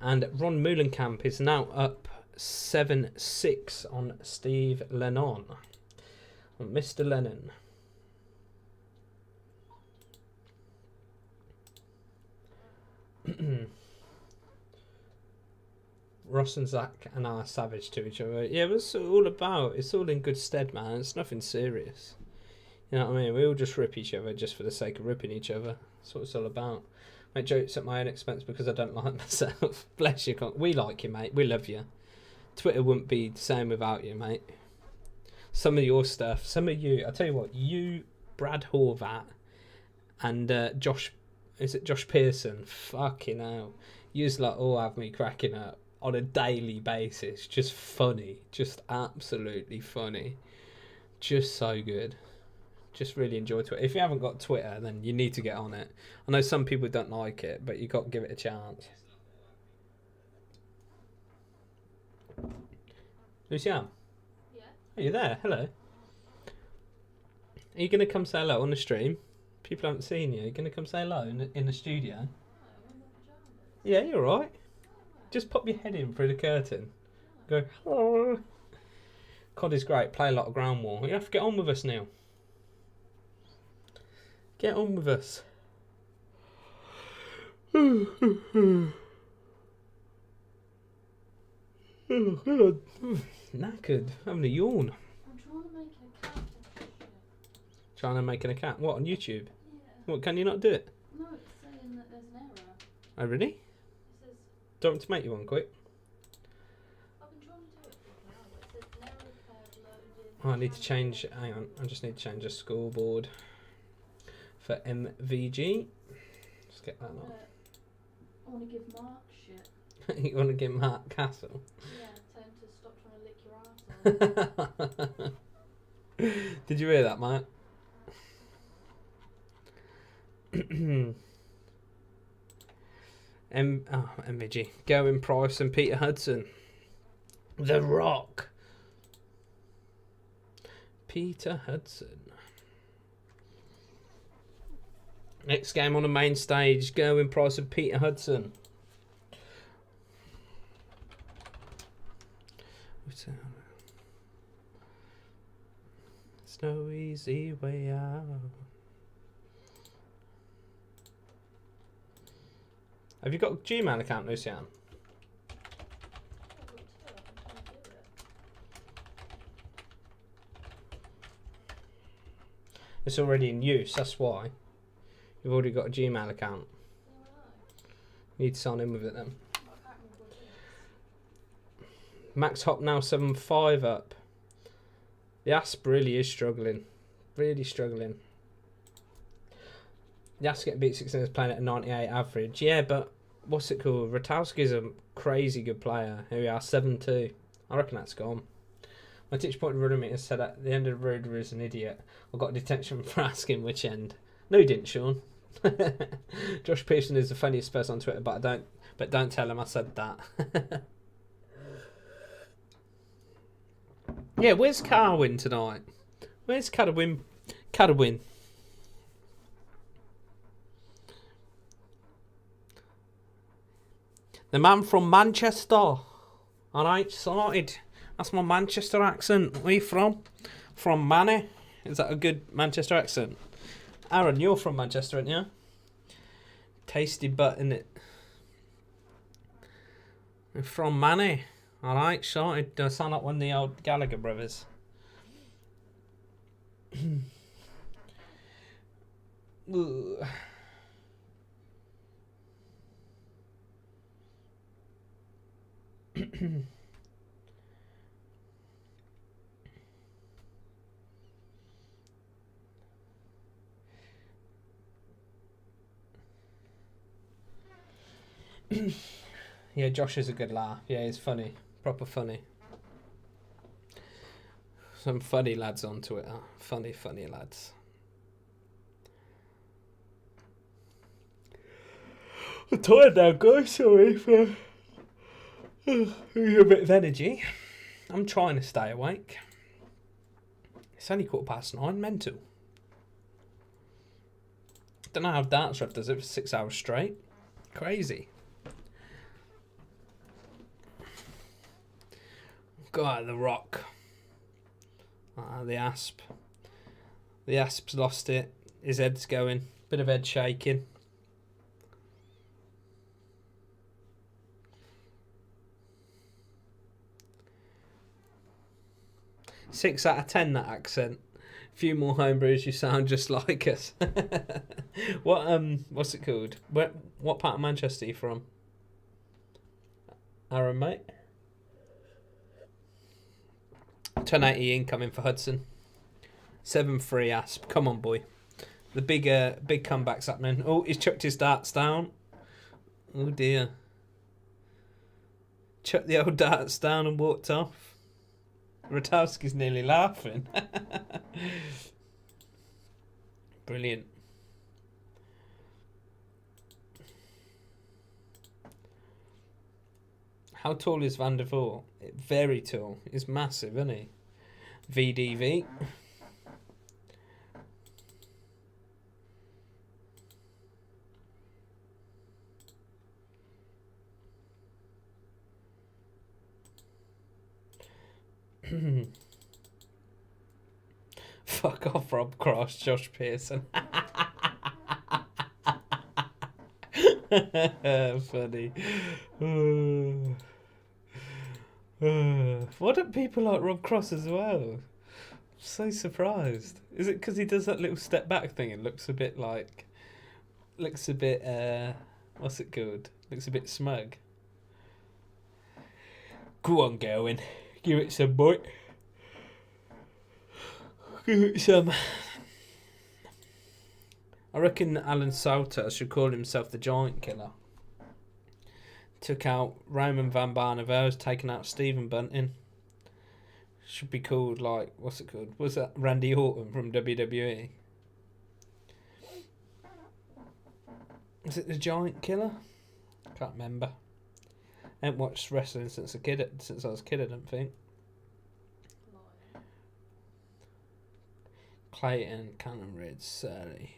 And Ron Moulenkamp is now up 7-6 on Steve Lennon. Mr. Lennon. Ross and Zach and I are savage to each other. Yeah, it's all about. It's all in good stead, man. It's nothing serious. You know what I mean? We all just rip each other just for the sake of ripping each other. That's what it's all about. Make jokes at my own expense because I don't like myself. Bless you. We like you, mate. We love you. Twitter wouldn't be the same without you, mate. Some of your stuff, some of you, I tell you what, you, Brad Horvat, and Josh Pearson, fucking hell. You's like all have me cracking up on a daily basis. Just funny. Just absolutely funny. Just so good. Just really enjoy Twitter. If you haven't got Twitter, then you need to get on it. I know some people don't like it, but you got to give it a chance. Lucian? Yeah. Are you there? Hello. Are you going to come say hello on the stream? People haven't seen you. Are you going to come say hello in the studio? Oh, I'm in my pyjamas. Yeah, you're right. Just pop your head in through the curtain. Go, hello. COD is great. Play a lot of ground war. You have to get on with us, Neil. Get on with us. Oh, God. Knackered. Having a yawn. I'm trying to make a cat and shit. Trying to make a cat. What, on YouTube? Yeah. What, can you not do it? No, it's saying that there's an error. Oh, really? It says, Don't want me to make you one quick? I've been trying to do it for an hour, but it says an error occurred loading. Oh, I need to change. Hang on. I just need to change the scoreboard for MVG. Let's get that on. I want to give Mark shit. You want to give Mark Castle? Yeah, tell him to stop trying to lick your arsehole. Did you hear that, mate? MVG. Going Price and Peter Hudson. The Rock. Peter Hudson. Next game on the main stage. Going Price and Peter Hudson. It's no easy way out. Have you got a Gmail account, Lucian? It's already in use, that's why. You've already got a Gmail account. You need to sign in with it then. Max Hop now 7-5 up. The Asp really is struggling. Really struggling. The Asp getting beat 16 is playing at a 98 average. Yeah, but what's it called? Ratowski's a crazy good player. Here we are, 7-2. I reckon that's gone. My teacher pointed running me and said at the end of the road was an idiot. I got detention for asking which end. No, you didn't, Sean. Josh Pearson is the funniest person on Twitter, but don't tell him I said that. Yeah, where's Carwin tonight? Where's Cadwin? Cadwin. The man from Manchester. Alright, sorted. That's my Manchester accent. Where you from? From Manny. Is that a good Manchester accent? Aaron, you're from Manchester, aren't you? Tasty butt, innit? I'm from Manny. Alright, sorted. Do I sound like one of the old Gallagher brothers? Yeah, Josh is a good laugh. Yeah, he's funny. Proper funny. Some funny lads on Twitter. Funny lads. I'm tired now, guys. Sorry for a bit of energy. I'm trying to stay awake. It's only 9:15. Mental. Don't know how Darts Ref does it for 6 hours straight. Crazy. God, the Rock. The Asp. The Asp's lost it. His head's going. Bit of head shaking. Six out of 10, that accent. A few more homebrews, you sound just like us. What's it called? What part of Manchester are you from? Aaron, mate? 1080 incoming for Hudson. 7-3 Asp. Come on, boy. The big comeback's happening. Oh, he's chucked his darts down. Oh dear. Chucked the old darts down and walked off. Ratowski's nearly laughing. Brilliant. How tall is Van der Voort? Very tall. He's massive, isn't he? VDV. Fuck off, Rob Cross, Josh Pearson. Funny. Why don't people like Rob Cross as well? So surprised. Is it because he does that little step back thing and looks a bit what's it called? Looks a bit smug. Go on, Gerwin. Give it some, boy. Give it some. I reckon Alan Salter should call himself the Giant Killer. Took out Roman Van Barneveld, taken out Stephen Bunting. Should be called, like, what's it called? Was that Randy Orton from WWE? Is it the Giant Killer? Can't remember. I haven't watched wrestling since I was a kid, I don't think. Clayton, Cannon Ridge, Surly.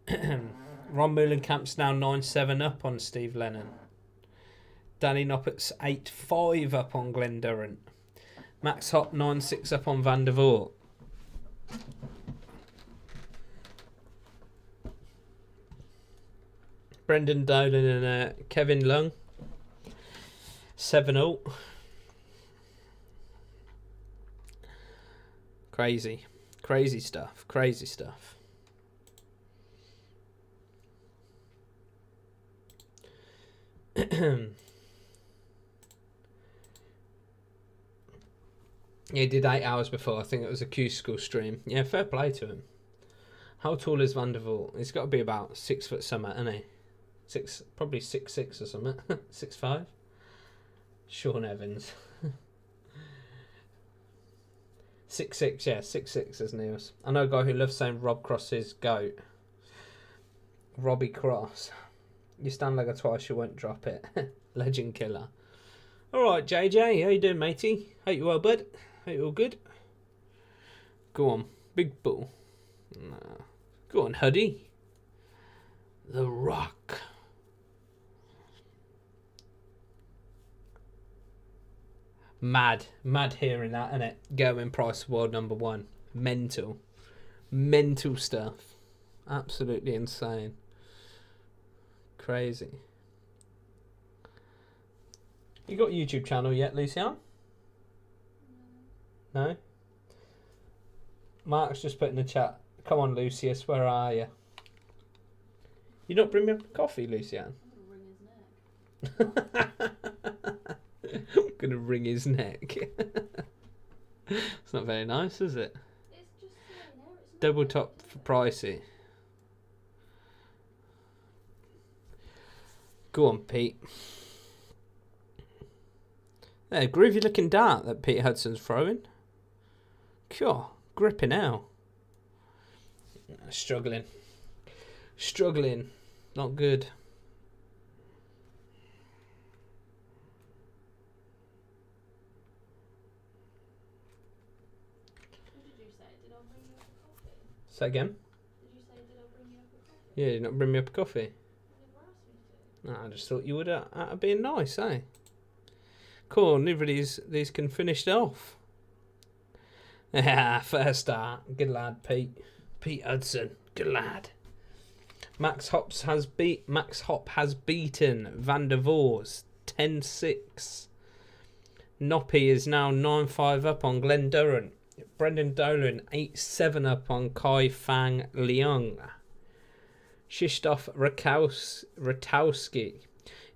Ron Moulenkamp's now 9-7 up on Steve Lennon. Danny Noppert's 8-5 up on Glenn Durrant. Max Hopp 9-6 up on Van der Voort. Brendan Dolan and Kevin Lung 7-0. Crazy stuff. Yeah, he did 8 hours before. I think it was a Q School stream. Yeah, fair play to him. How tall is Van der Voort? He's got to be about 6 foot something, hasn't he? Probably 6'6" or something. 6'5". Sean Evans. 6'6", yeah, 6'6", isn't he? I know a guy who loves saying Rob Cross's goat. Robbie Cross. You stand like a twice, you won't drop it. Legend killer. Alright, JJ, how you doing, matey? Hope you well, bud. Hope you all good. Go on, big bull. Nah. Go on, Huddy. The Rock. Mad hearing that, innit? Going Price World #1. Mental stuff. Absolutely insane. Crazy. You got a YouTube channel yet, Lucian? No? Mark's just put in the chat. Come on, Lucius, where are you? You not bring me up a coffee, Lucian? I'm gonna wring his neck. I'm gonna wring his neck. It's not very nice, is it? It's just, you know, it's not Double top for pricey. Go on, Pete. There, groovy looking dart that Pete Hudson's throwing. Cool, gripping out. Struggling. Not good. What did you say? Did I bring you up a coffee? Say again? Did you say, did I bring you up a coffee? Yeah, you not bring me up a coffee? You never asked me to. No, I just thought you would out of being nice, eh? Cool, neither of these can finish it off. Yeah, first start. Good lad, Pete. Pete Hudson. Good lad. Max Hopp has beaten Van der Voort 10-6. Noppy is now 9-5 up on Glenn Durrant. Brendan Dolan 8-7 up on Kai Fang Leung. Krzysztof Ratowski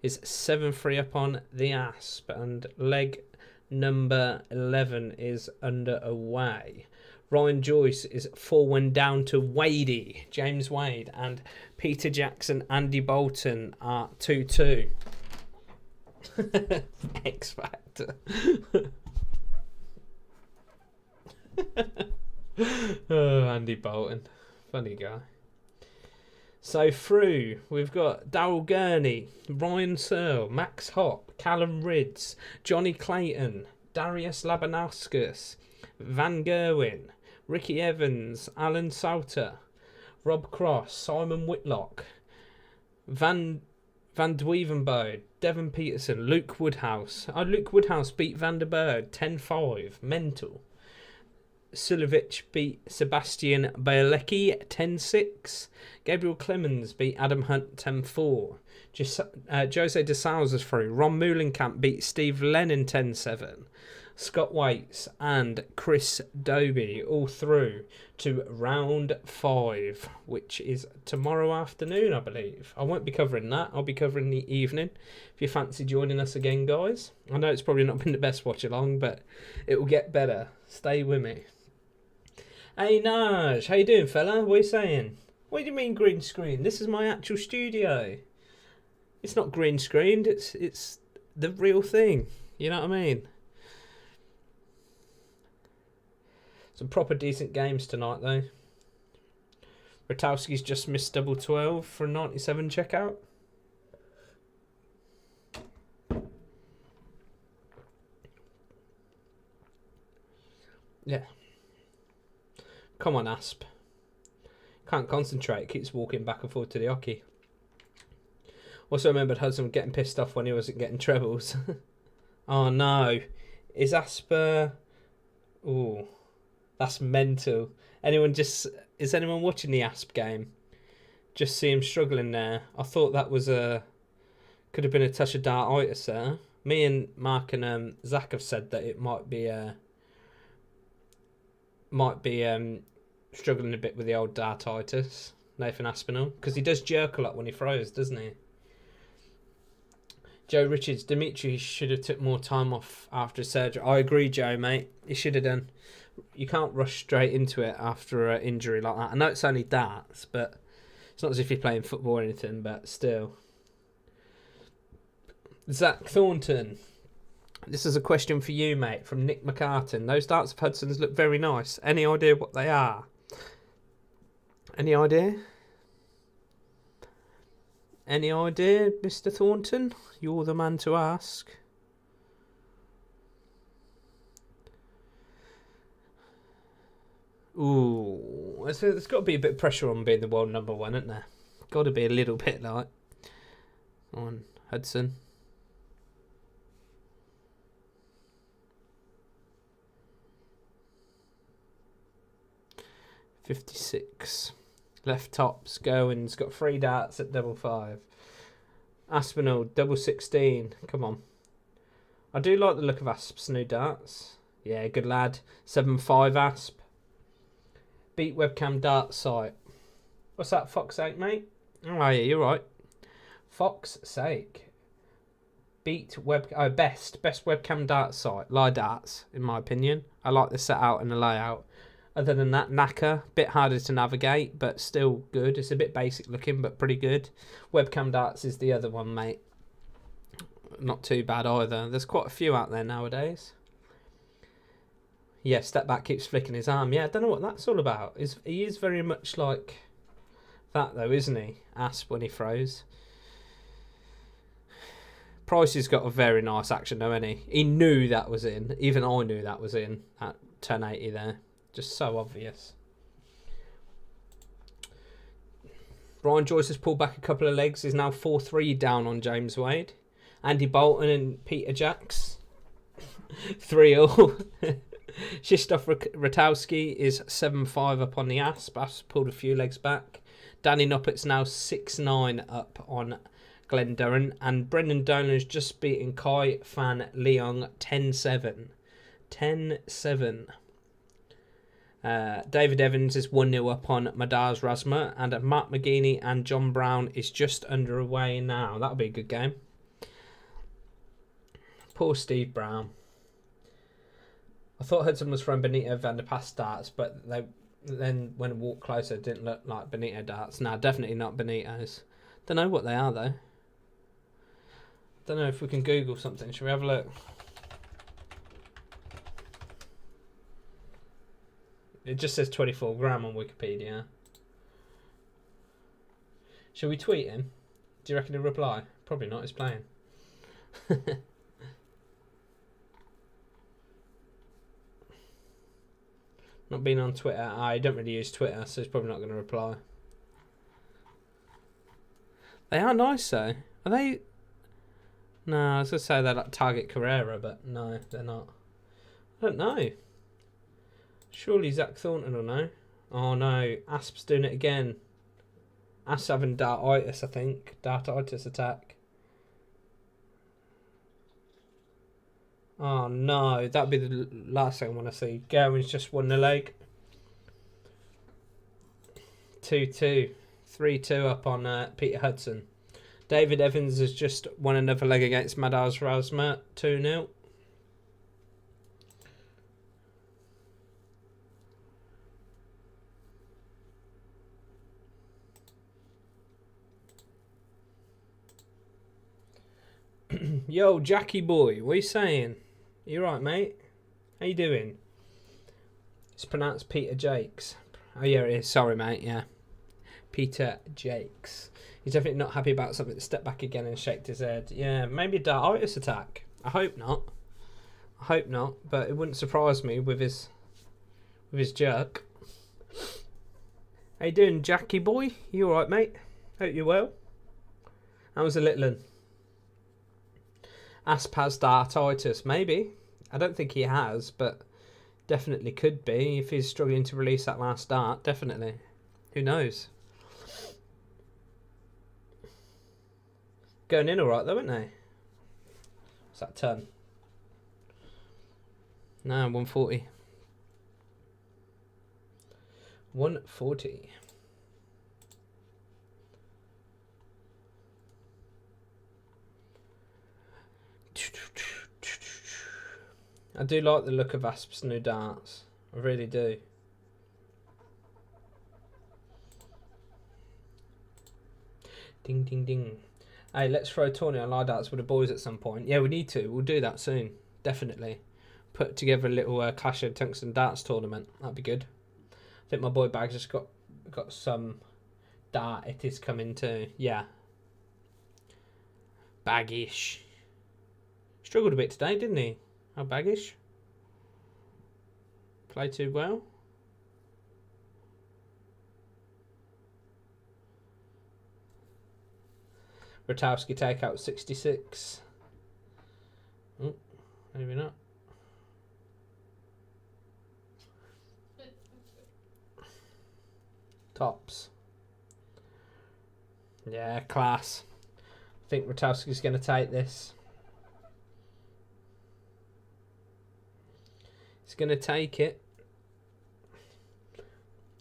is 7-3 up on the Asp, and leg number 11 is under away. Ryan Joyce is 4-1 down to Wadey, James Wade, and Peter Jackson, Andy Bolton are 2-2. X Factor. Oh, Andy Bolton. Funny guy. So through, we've got Darryl Gurney, Ryan Searle, Max Hopp, Callum Ridds, Johnny Clayton, Darius Labanauskas, Van Gerwen, Ricky Evans, Alan Salter, Rob Cross, Simon Whitlock, Van Dwevenbode, Devon Peterson, Luke Woodhouse. Luke Woodhouse beat Van der Berg 10-5. Mental. Sulovic beat Sebastian Bielecki 10-6. Gabriel Clemens beat Adam Hunt 10-4. Jose de Souza's through. Ron Moulenkamp beat Steve Lennon 10-7. Scott Waits and Chris Doby all through to round 5, which is tomorrow afternoon, I believe. I won't be covering that. I'll be covering the evening. If you fancy joining us again, guys. I know it's probably not been the best watch along, but it will get better. Stay with me. Hey Naj, how you doing, fella? What are you saying? What do you mean green screen? This is my actual studio. It's not green screened. It's the real thing. You know what I mean? Some proper decent games tonight, though. Ratowski's just missed double 12 for a 97 checkout. Yeah. Come on, Asp. Can't concentrate. Keeps walking back and forth to the hockey. Also remembered Hudson getting pissed off when he wasn't getting trebles. Oh, no. Is Asper... Ooh. That's mental. Is anyone watching the Asp game? Just see him struggling there. I thought that was could have been a touch of dartitis there. Me and Mark and Zach have said that it might be struggling a bit with the old dartitis, Nathan Aspinall, because he does jerk a lot when he throws, doesn't he? Joe Richards, Dimitri should have took more time off after surgery. I agree, Joe, mate. He should have done. You can't rush straight into it after an injury like that. I know it's only darts, but it's not as if you're playing football or anything, but still. Zach Thornton. This is a question for you, mate, from Nick McCartan. Those darts of Hudson's look very nice. Any idea what they are? Any idea? Any idea, Mr. Thornton? You're the man to ask. Ooh, there's got to be a bit of pressure on being the world number one, isn't there? Got to be a little bit like on Hudson. $56. Left tops, Goins got 3 darts at double 5. Aspinall, double 16. Come on. I do like the look of Asp's new darts. Yeah, good lad. 7-5 Asp. Beat webcam dart site. What's that, Fox sake, mate? Oh yeah, you're right. Fox sake. Beat best webcam dart site. Lie darts, in my opinion. I like the set out and the layout. Other than that, Knacker, bit harder to navigate, but still good. It's a bit basic looking, but pretty good. Webcam darts is the other one, mate. Not too bad either. There's quite a few out there nowadays. Yeah, step back, keeps flicking his arm. Yeah, I don't know what that's all about. He is very much like that, though, isn't he? Asp when he throws. Price has got a very nice action, though, hasn't he? He knew that was in. Even I knew that was in at 1080 there. Just so obvious. Brian Joyce has pulled back a couple of legs. Is now 4-3 down on James Wade. Andy Bolton and Peter Jacks 3-all. Krzysztof Ratowski is 7-5 up on the Asp. Asp pulled a few legs back. Danny Noppett's now 6-9 up on Glenn Durran. And Brendan Dolan's just beaten Kai Fan Leong 10-7. 10-7. David Evans is 1-0 up on Madars Rasma, and Matt McGeeney and John Brown is just underway now. That'll be a good game. Poor Steve Brown. I thought Hudson was from Benito van der Pas darts, but then when I walked closer, it didn't look like Benito darts. Nah, definitely not Benito's. Don't know what they are though. Don't know if we can Google something. Shall we have a look? It just says 24 gram on Wikipedia. Shall we tweet him? Do you reckon he'll reply? Probably not, he's playing. Not being on Twitter. I don't really use Twitter, so he's probably not going to reply. They are nice though. Are they? No, I was going to say they're like Target Carrera, but no, they're not. I don't know. Surely Zach Thornton will know. Oh no, Asp's doing it again. Asp's having dartitis, I think. Dartitis attack. Oh no, that'd be the last thing I want to see. Garen's just won the leg. 2-2. 3-2 up on Peter Hudson. David Evans has just won another leg against Madars Rasma. 2-0. Yo, Jackie boy, what are you saying? You right, mate? How you doing? It's pronounced Peter Jakes. Oh yeah, it is. Sorry, mate. Yeah, Peter Jakes. He's definitely not happy about something. Stepped back again and shaked his head. Yeah, maybe a dartitis attack. I hope not. I hope not. But it wouldn't surprise me with his jerk. How you doing, Jackie boy? You all right, mate? Hope you're well. That was a little one. Asp has dartitis, maybe. I don't think he has, but definitely could be if he's struggling to release that last dart. Definitely. Who knows? Going in all right, though, aren't they? What's that ton? No, 140. 140. I do like the look of Asp's new darts. I really do. Ding, ding, ding. Hey, let's throw a tournament on live darts with the boys at some point. Yeah, we need to. We'll do that soon. Definitely. Put together a little Clash of Tungsten darts tournament. That'd be good. I think my boy Bags has got some dart. It is coming too. Yeah. Baggish. Struggled a bit today, didn't he? How baggish? Play too well. Rotowski take out 66. Oh, maybe not. Tops. Yeah, class. I think Rotowski's going to take this. He's going to take it.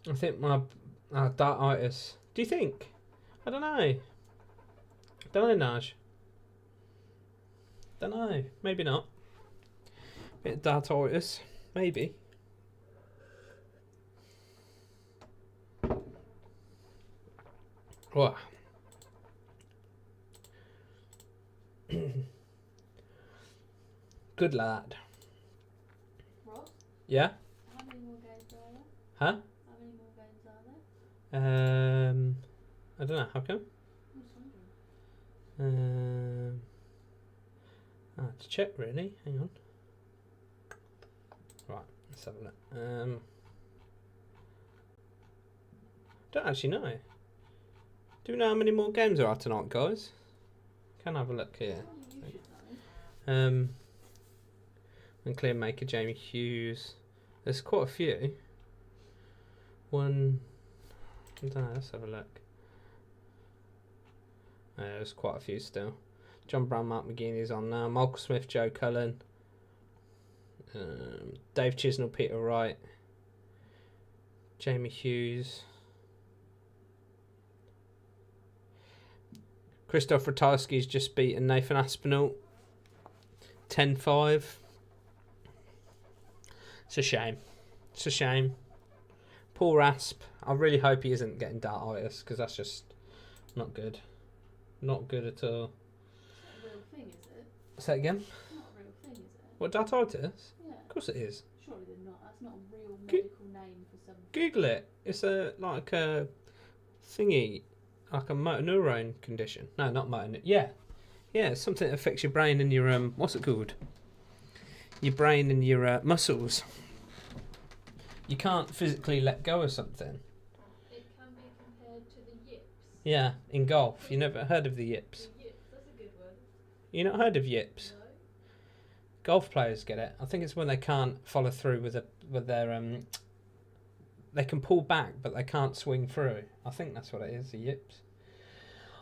I think my dartitis. Do you think? I don't know. Don't know, Naj. Don't know. Maybe not. Bit of dartitis. Maybe. Oh. Good lad. Ross, Yeah? how many more games are there? Huh? How many more games are there? I don't know. How come? I'm just wondering. I have to check really. Hang on. Right, let's have a look. Don't actually know. Do we know how many more games there are tonight, guys? Can have a look here. Surely you should know. And clear maker Jamie Hughes. There's quite a few. One. I don't know. Let's have a look. There's quite a few still. John Brown, Mark McGeaney's on now. Michael Smith, Joe Cullen. Dave Chisnell, Peter Wright. Jamie Hughes. Christoph Ratajski's just beaten Nathan Aspinall. 10-5. It's a shame. It's a shame. Poor Asp. I really hope he isn't getting dartitis because that's just not good. Not good at all. It's not a real thing, is it? Say it again. It's not a real thing, is it? What, dartitis? Yeah. Of course it is. Surely they're not. That's not a real Go- medical name for something. Google it. It's a thingy, like a motor neurone condition. No, not motor. Yeah, it's something that affects your brain and your what's it called? Your brain and your muscles. You can't physically let go of something. It can be compared to the yips. Yeah, in golf, you never heard of the yips. The yips, that's a good word. You not heard of yips? No. Golf players get it. I think it's when they can't follow through with their they can pull back, but they can't swing through. I think that's what it is, the yips.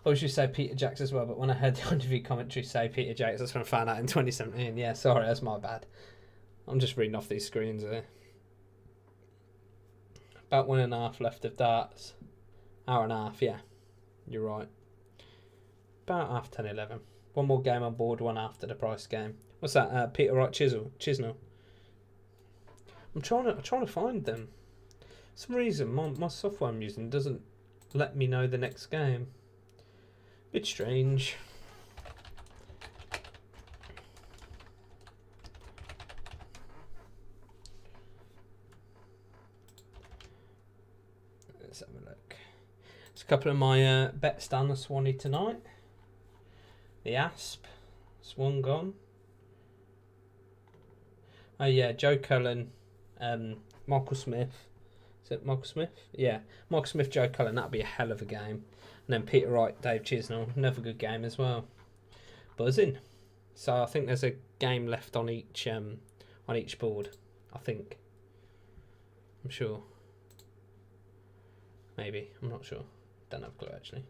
I was just say Peter Jacks as well, but when I heard the interview commentary say Peter Jacks, that's when I found out in 2017. Yeah, sorry, that's my bad. I'm just reading off these screens here. About 1.5 left of darts. Hour and a half, yeah. You're right. About half 10, 11. One more game on board, one after the price game. What's that? Peter Wright Chisnell. I'm trying to find them. For some reason, my software I'm using doesn't let me know the next game. Bit strange. Let's have a look. There's a couple of my bets down the Swanee tonight. The Asp. Swan gone. Oh yeah, Joe Cullen, Michael Smith. Is it Michael Smith? Yeah, Michael Smith, Joe Cullen. That'd be a hell of a game. And then Peter Wright, Dave Chisnell. Another good game as well. Buzzing. So I think there's a game left on each board. I think. I'm sure. Maybe. I'm not sure. Don't have a clue actually.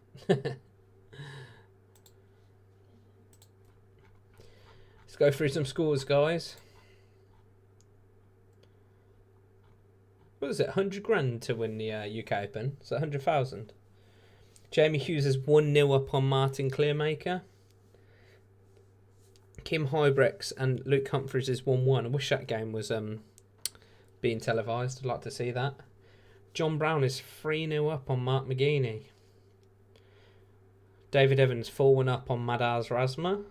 Let's go through some scores, guys. What was it? 100 grand to win the UK Open. Is that 100,000? Jamie Hughes is 1-0 up on Martin Clearmaker. Kim Hybrex and Luke Humphries is 1-1. I wish that game was being televised. I'd like to see that. John Brown is 3-0 up on Mark McGeaney. David Evans 4-1 up on Madars Razma.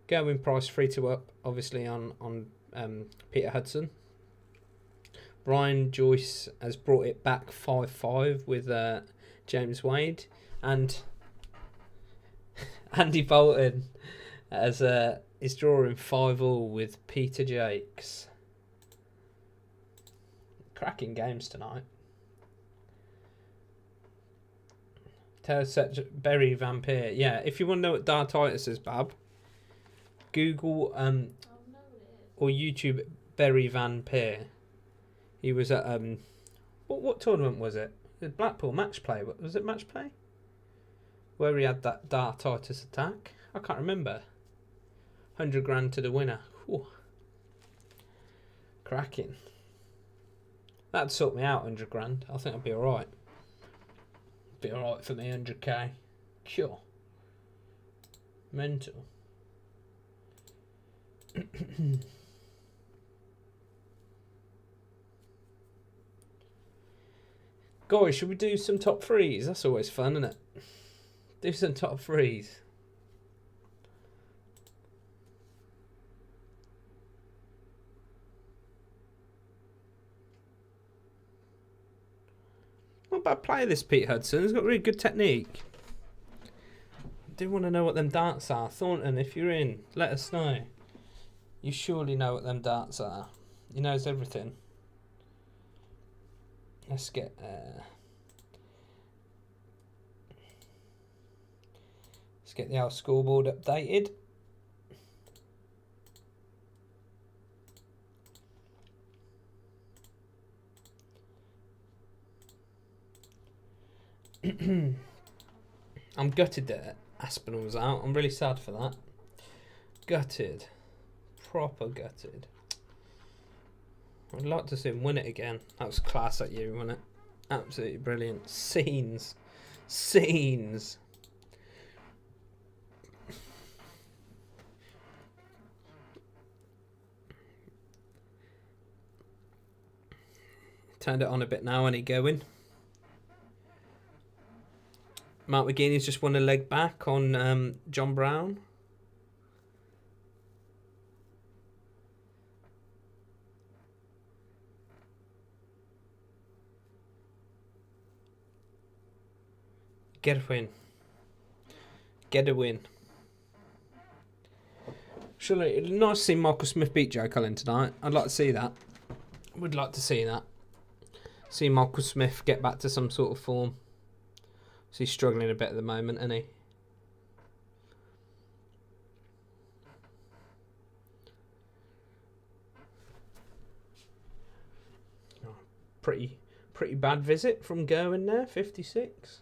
Gerwin Price 3-2 up, obviously on Peter Hudson. Brian Joyce has brought it back 5-5 with James Wade, and Andy Bolton is drawing 5-5 with Peter Jakes. Cracking games tonight. Berry Vampire. Yeah, if you want to know what Dartitis is, Bab, Google or YouTube Berry Vampire. He was at what tournament was it? Blackpool match play. Was it match play? Where he had that Dartitis attack? I can't remember. 100 grand to the winner. Whew. Cracking. That'd sort me out, 100 grand. I think I'd be alright. Be alright for me, 100k. Sure. Mental. Guys, should we do some top threes? That's always fun, isn't it? Do some top threes. Not a bad player, this Pete Hudson. He's got really good technique. I do want to know what them darts are. Thornton, if you're in, let us know. You surely know what them darts are. He knows everything. Let's get the old scoreboard updated. I'm gutted that Aspinall's out. I'm really sad for that. Gutted. Proper gutted. I'd like to see him win it again. That was class at you, wasn't it? Absolutely brilliant. Scenes. Turned it on a bit now, and he going. Mark McGeaney's just won a leg back on John Brown. Get a win. Get a win. Surely it'd be nice to see Michael Smith beat Joe Cullen tonight. I'd like to see that. Would like to see that. See Michael Smith get back to some sort of form. So he's struggling a bit at the moment, isn't he? Pretty bad visit from Gerwin there, 56.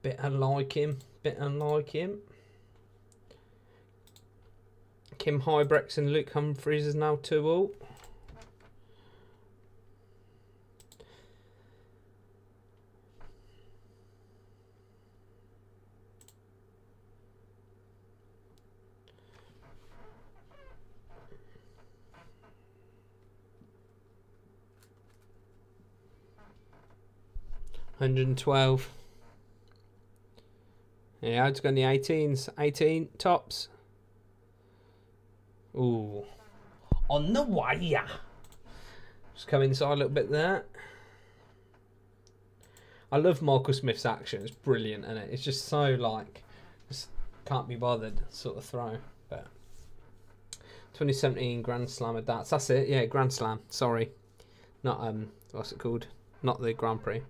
Bit unlike him. Kim Hybrex and Luke Humphries is now 2-all. $112. Yeah, it's got the 18s. 18 tops. Ooh. On the wire. Just come inside a little bit there. I love Michael Smith's action. It's brilliant, isn't it? It's just so like, just can't be bothered sort of throw. But 2017 Grand Slam of darts. That's it. Yeah, Grand Slam. Sorry, not what's it called? Not the Grand Prix.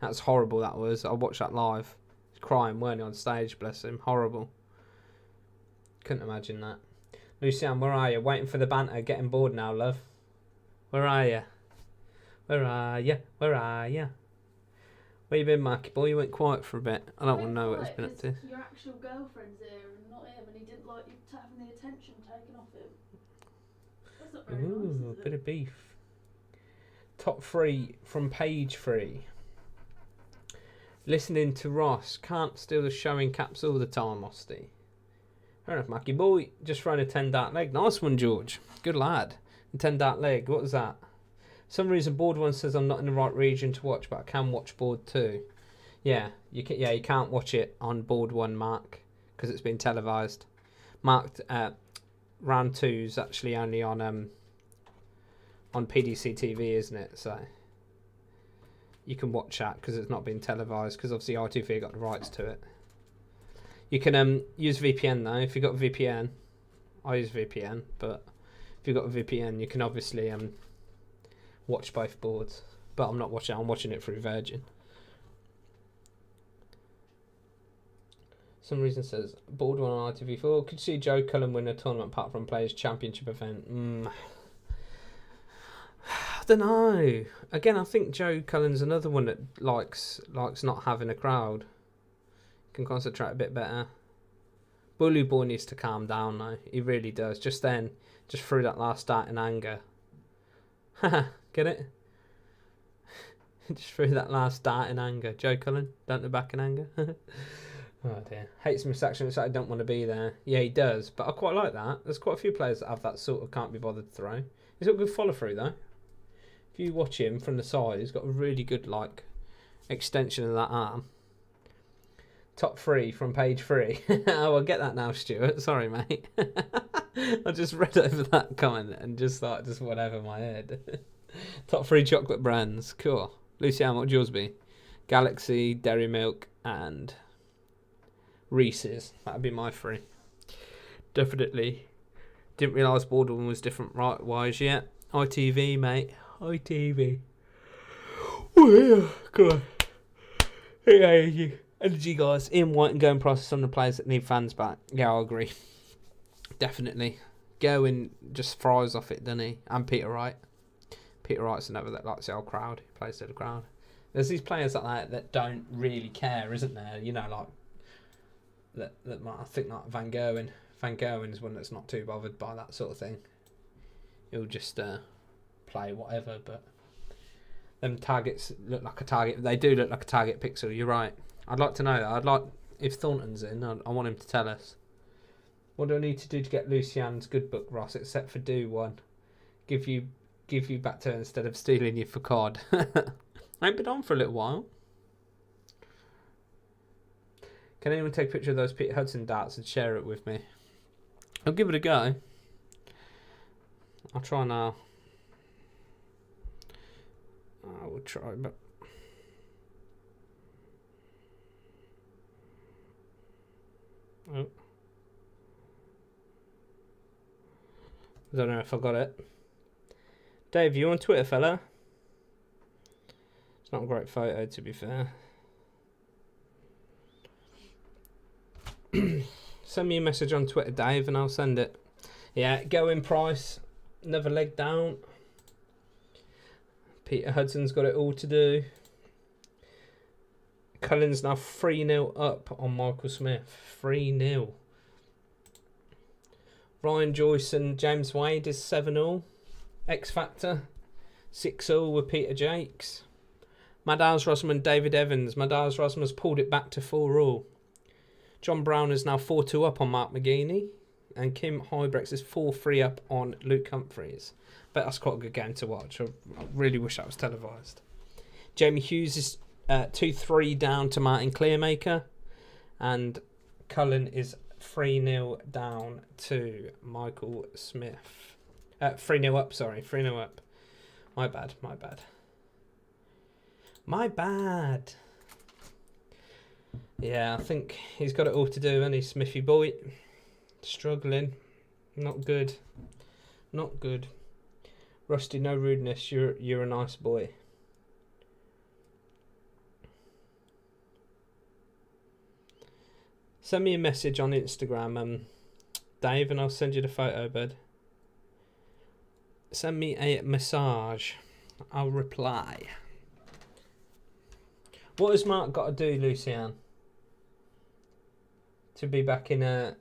That's horrible. That was. I watched that live. He's crying, weren't he, on stage? Bless him. Horrible. Couldn't imagine that. Lucian, where are you? Waiting for the banter. Getting bored now, love. Where are you? Where are you? Where are you? Where you been, Marky boy? You went quiet for a bit. I don't want to know what it's been up to. Your actual girlfriend's here and not him, and he didn't like you having the attention taken off him. That's not very nice, is it? Bit of beef. Top 3 from page 3. Listening to Ross. Can't steal the showing caps all the time, Osty. Fair enough, Mackie boy. Just throwing a 10 dart leg. Nice one, George. Good lad. A 10 dart leg. What was that? For some reason, board 1 says I'm not in the right region to watch, but I can watch board 2. Yeah, you can't watch it on board 1, Mark, because it's been televised. Marked round 2's actually only on PDC TV, isn't it? So you can watch that because it's not been televised, because obviously ITV got the rights to it. You can use VPN though. If you've got VPN, I use VPN, but if you've got a VPN, you can obviously watch both boards. But I'm not watching it. I'm watching it through Virgin. Some reason says board 1 on ITV4. Could you see Joe Cullen win a tournament apart from Players Championship event? I don't know. Again, I think Joe Cullen's another one that likes not having a crowd. Can concentrate a bit better. Bully Boy needs to calm down though. He really does. Just threw that last dart in anger. Get it? Just threw that last dart in anger. Joe Cullen, don't look back in anger. Oh dear. Hates my section, it's like I don't want to be there. Yeah, he does, but I quite like that. There's quite a few players that have that sort of can't be bothered throw. He's got good follow through though. If you watch him from the side, he's got a really good like extension of that arm. Top 3 from page 3. Oh, I'll get that now, Stuart. Sorry, mate. I just read over that comment and just thought, just whatever in my head. Top 3 chocolate brands. Cool. Lucian, what would yours be? Galaxy, Dairy Milk, and Reese's. That'd be my 3. Definitely. Didn't realise Boardroom was different right-wise yet. ITV, mate. ITV. Oh, yeah. Go on. Yeah. Energy guys, Ian White and going process on the players that need fans back. Yeah, I agree. Definitely. Gerwin just fries off it, doesn't he? And Peter Wright. Peter Wright's another that likes the old crowd. He plays to the crowd. There's these players like that don't really care, isn't there? You know, like that I think like Van Gerwen. Van Gerwen is one that's not too bothered by that sort of thing. He'll just play whatever, but them targets look like a target. They do look like a target pixel. You're right. I'd like to know that. I'd like, if Thornton's in, I want him to tell us. What do I need to do to get Lucian's good book, Ross? Except for do one, give you back to her instead of stealing you for COD. I've been on for a little while. Can anyone take a picture of those Peter Hudson darts and share it with me? I'll give it a go. I'll try now. I will try, but. Oh. I don't know if I got it. Dave, you on Twitter, fella? It's not a great photo, to be fair. Send me a message on Twitter, Dave, and I'll send it. Yeah, go in price. Another leg down. Peter Hudson's got it all to do. Cullen's now 3-0 up on Michael Smith. 3-0. Ryan Joyce and James Wade is 7-0. X Factor 6-0 with Peter Jakes. Madars Rosman and David Evans. Madars Rosman has pulled it back to 4-0. John Brown is now 4-2 up on Mark McGeaney. And Kim Hybrex is 4-3 up on Luke Humphries. But that's quite a good game to watch. I really wish that was televised. Jamie Hughes is 2-3 down to Martin Clearmaker. And Cullen is 3-0 down to Michael Smith. 3-0 up, sorry. 3-0 up. My bad. Yeah, I think he's got it all to do, and he's Smithy boy. Struggling. Not good. Rusty, no rudeness. You're a nice boy. Send me a message on Instagram, Dave, and I'll send you the photo, bud. Send me a massage. I'll reply. What has Mark got to do, Lucian? To be back in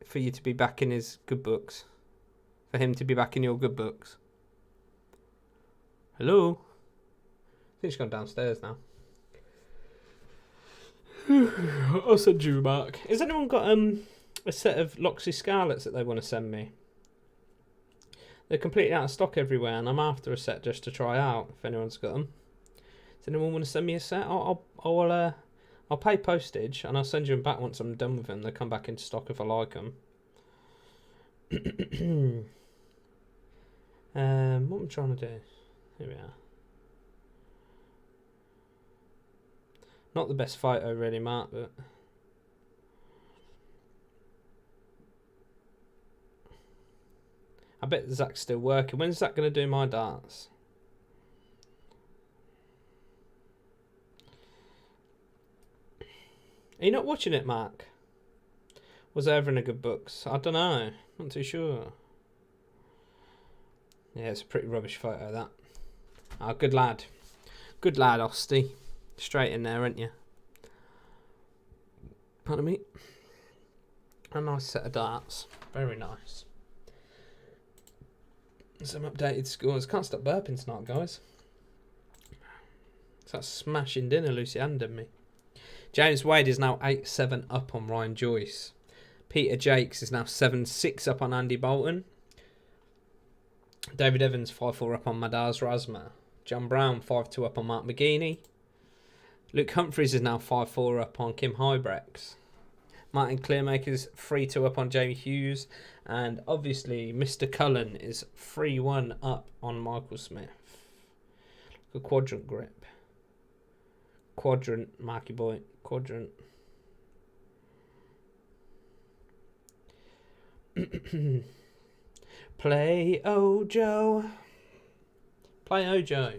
for you to be back in his good books? For him to be back in your good books? Hello? I think she's gone downstairs now. I'll send you back. Has anyone got a set of Loxley Scarlets that they want to send me? They're completely out of stock everywhere, and I'm after a set just to try out. If anyone's got them, does anyone want to send me a set? I'll pay postage and I'll send you them back once I'm done with them. They come back into stock if I like them. What am I trying to do? Here we are. Not the best photo really, Mark, but I bet Zach's still working. When's Zach going to do my darts? Are you not watching it, Mark? Was there ever in a good books? I don't know. Not too sure. Yeah, it's a pretty rubbish photo, that. Oh, good lad. Good lad, Osty. Straight in there, aren't you? Pardon me. A nice set of darts. Very nice. Some updated scores. Can't stop burping tonight, guys. It's that smashing dinner Lucy handed me. James Wade is now 8-7 up on Ryan Joyce. Peter Jakes is now 7-6 up on Andy Bolton. David Evans 5-4 up on Madars Rasma. John Brown 5-2 up on Mark McGeaney. Luke Humphries is now 5-4 up on Kim Hybrex. Martin Clearmaker's 3-2 up on Jamie Hughes. And obviously Mr. Cullen is 3-1 up on Michael Smith. Look, a quadrant grip. Quadrant, Marky boy. Quadrant. Play Ojo. Play Ojo.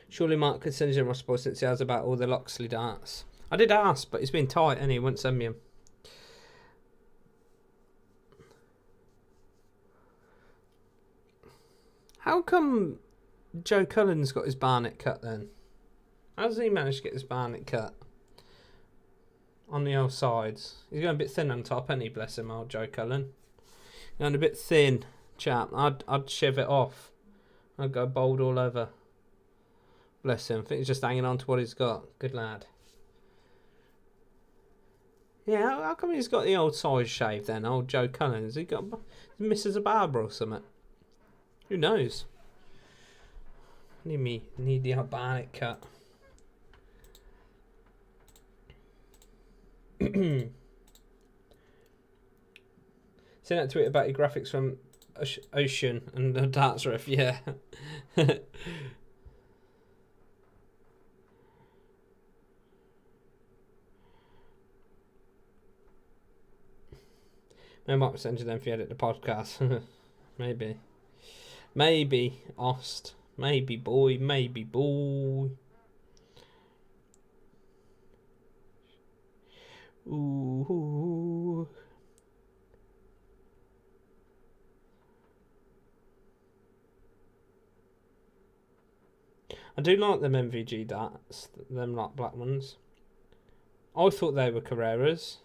Surely Mark could send you a response since he has about all the Loxley darts. I did ask, but he's been tight and he wouldn't send me them. How come Joe Cullen's got his Barnet cut then? How does he manage to get his Barnet cut? On the old sides. He's going a bit thin on top, ain't he? Bless him, old Joe Cullen. Going a bit thin, chap. I'd shave it off. I'd go bald all over. Bless him. I think he's just hanging on to what he's got. Good lad. Yeah, how come he's got the old size shave then, old Joe Cullen? Has he got Mrs. a barber or something? Who knows? Need the old Barnet cut. Send that tweet about your graphics from Ocean and the darts riff, yeah. I might send you them if you edit the podcast. Maybe. Maybe, Ost. Maybe, boy. Maybe, boy. Ooh. I do like them MVG darts, them like black ones. I thought they were Carreras.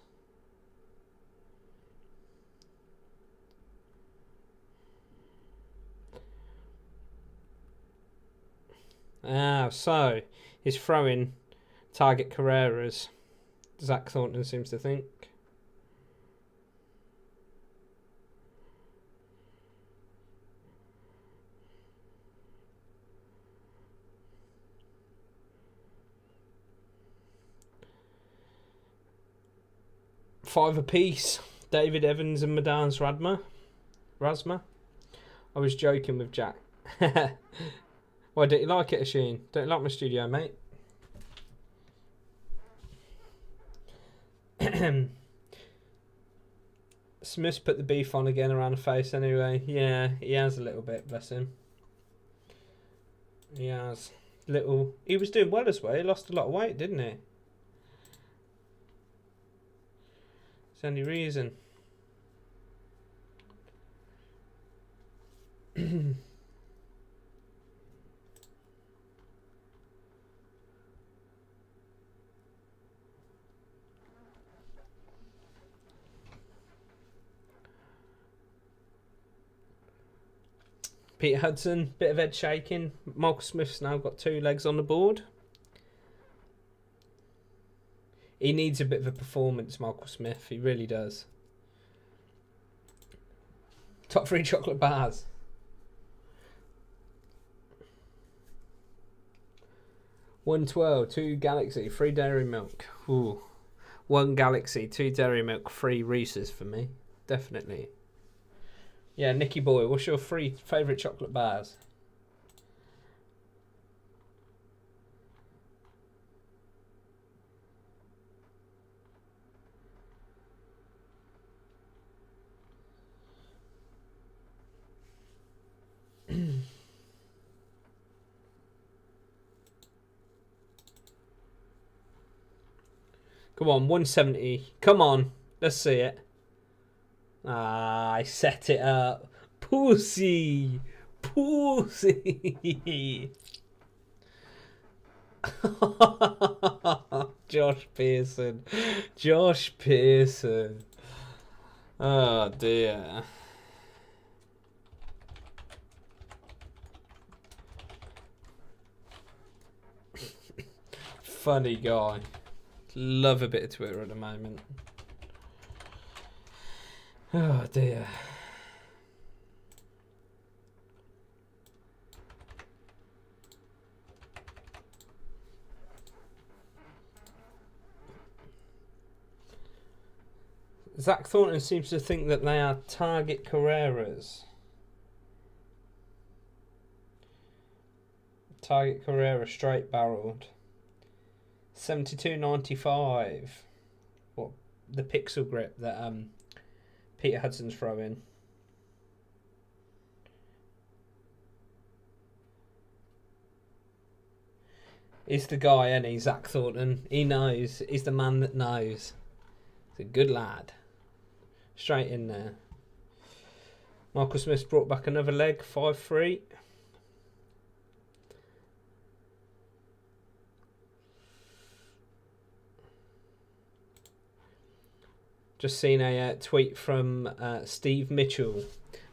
So he's throwing target Carreras. Zach Thornton seems to think. Five apiece. David Evans and Madan's Rasma. I was joking with Jack. Why don't you like it, Asheen? Don't you like my studio, mate? Smith's put the beef on again around the face anyway. Yeah, he has a little bit, bless him. He has. He was doing well as well. He lost a lot of weight, didn't he? It's the only reason. Peter Hudson, bit of head shaking. Michael Smith's now got 2 legs on the board. He needs a bit of a performance, Michael Smith. He really does. Top 3 chocolate bars. One 12, 2 Galaxy, 3 Dairy Milk. Ooh. 1 Galaxy, 2 Dairy Milk, 3 Reese's for me. Definitely. Yeah, Nicky boy, what's your 3 favourite chocolate bars? Come on, 170. Come on, let's see it. Ah, I set it up. Pussy. Pussy. Josh Pearson. Josh Pearson. Oh, dear. Funny guy. Love a bit of Twitter at the moment. Oh dear. Zach Thornton seems to think that they are target Carreras. Target Carrera straight barreled. 72.95. What the pixel grip that Peter Hudson's throwing. He's the guy, isn't he? Zach Thornton. He knows. He's the man that knows. He's a good lad. Straight in there. Michael Smith's brought back another leg. 5-3. Just seen a tweet from Steve Mitchell.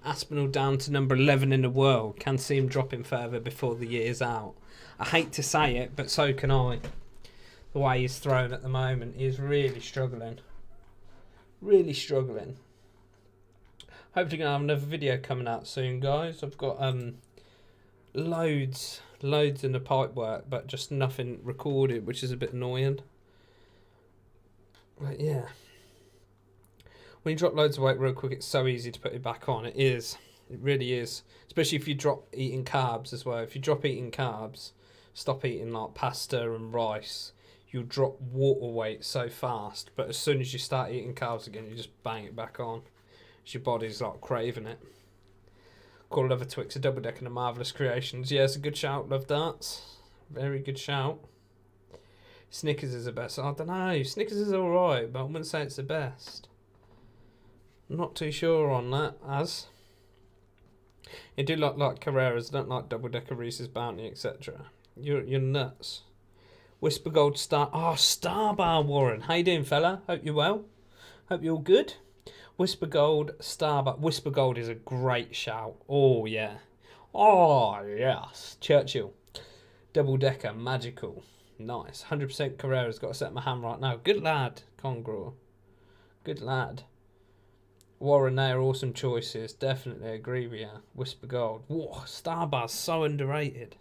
Aspinall down to number 11 in the world. Can see him dropping further before the year's out. I hate to say it, but so can I. The way he's thrown at the moment, he's really struggling. Really struggling. Hopefully going to have another video coming out soon, guys. I've got loads in the pipe work, but just nothing recorded, which is a bit annoying. But yeah. When you drop loads of weight real quick, it's so easy to put it back on. It is. It really is. Especially if you drop eating carbs as well. If you drop eating carbs, stop eating like pasta and rice, you'll drop water weight so fast. But as soon as you start eating carbs again, you just bang it back on. As your body's like craving it. Call Love a Twix a double deck and a marvellous creations. Yeah, it's a good shout, Love Darts. Very good shout. Snickers is the best. I don't know. Snickers is alright, but I wouldn't say it's the best. I'm not too sure on that, as. You do like Carreras, don't like Double Decker, Reese's Bounty, etc. You're nuts. Whisper Gold Star. Oh, Starbar Warren. How you doing, fella? Hope you're well. Hope you're all good. Whisper Gold Starbar. Whisper Gold is a great shout. Oh, yeah. Oh, yes. Churchill. Double Decker. Magical. Nice. 100% Carrera's got to set my hand right now. Good lad, Congrow. Good lad. Warren, they are awesome choices. Definitely agree with you. Whisper Gold. Whoa, Starbar's so underrated.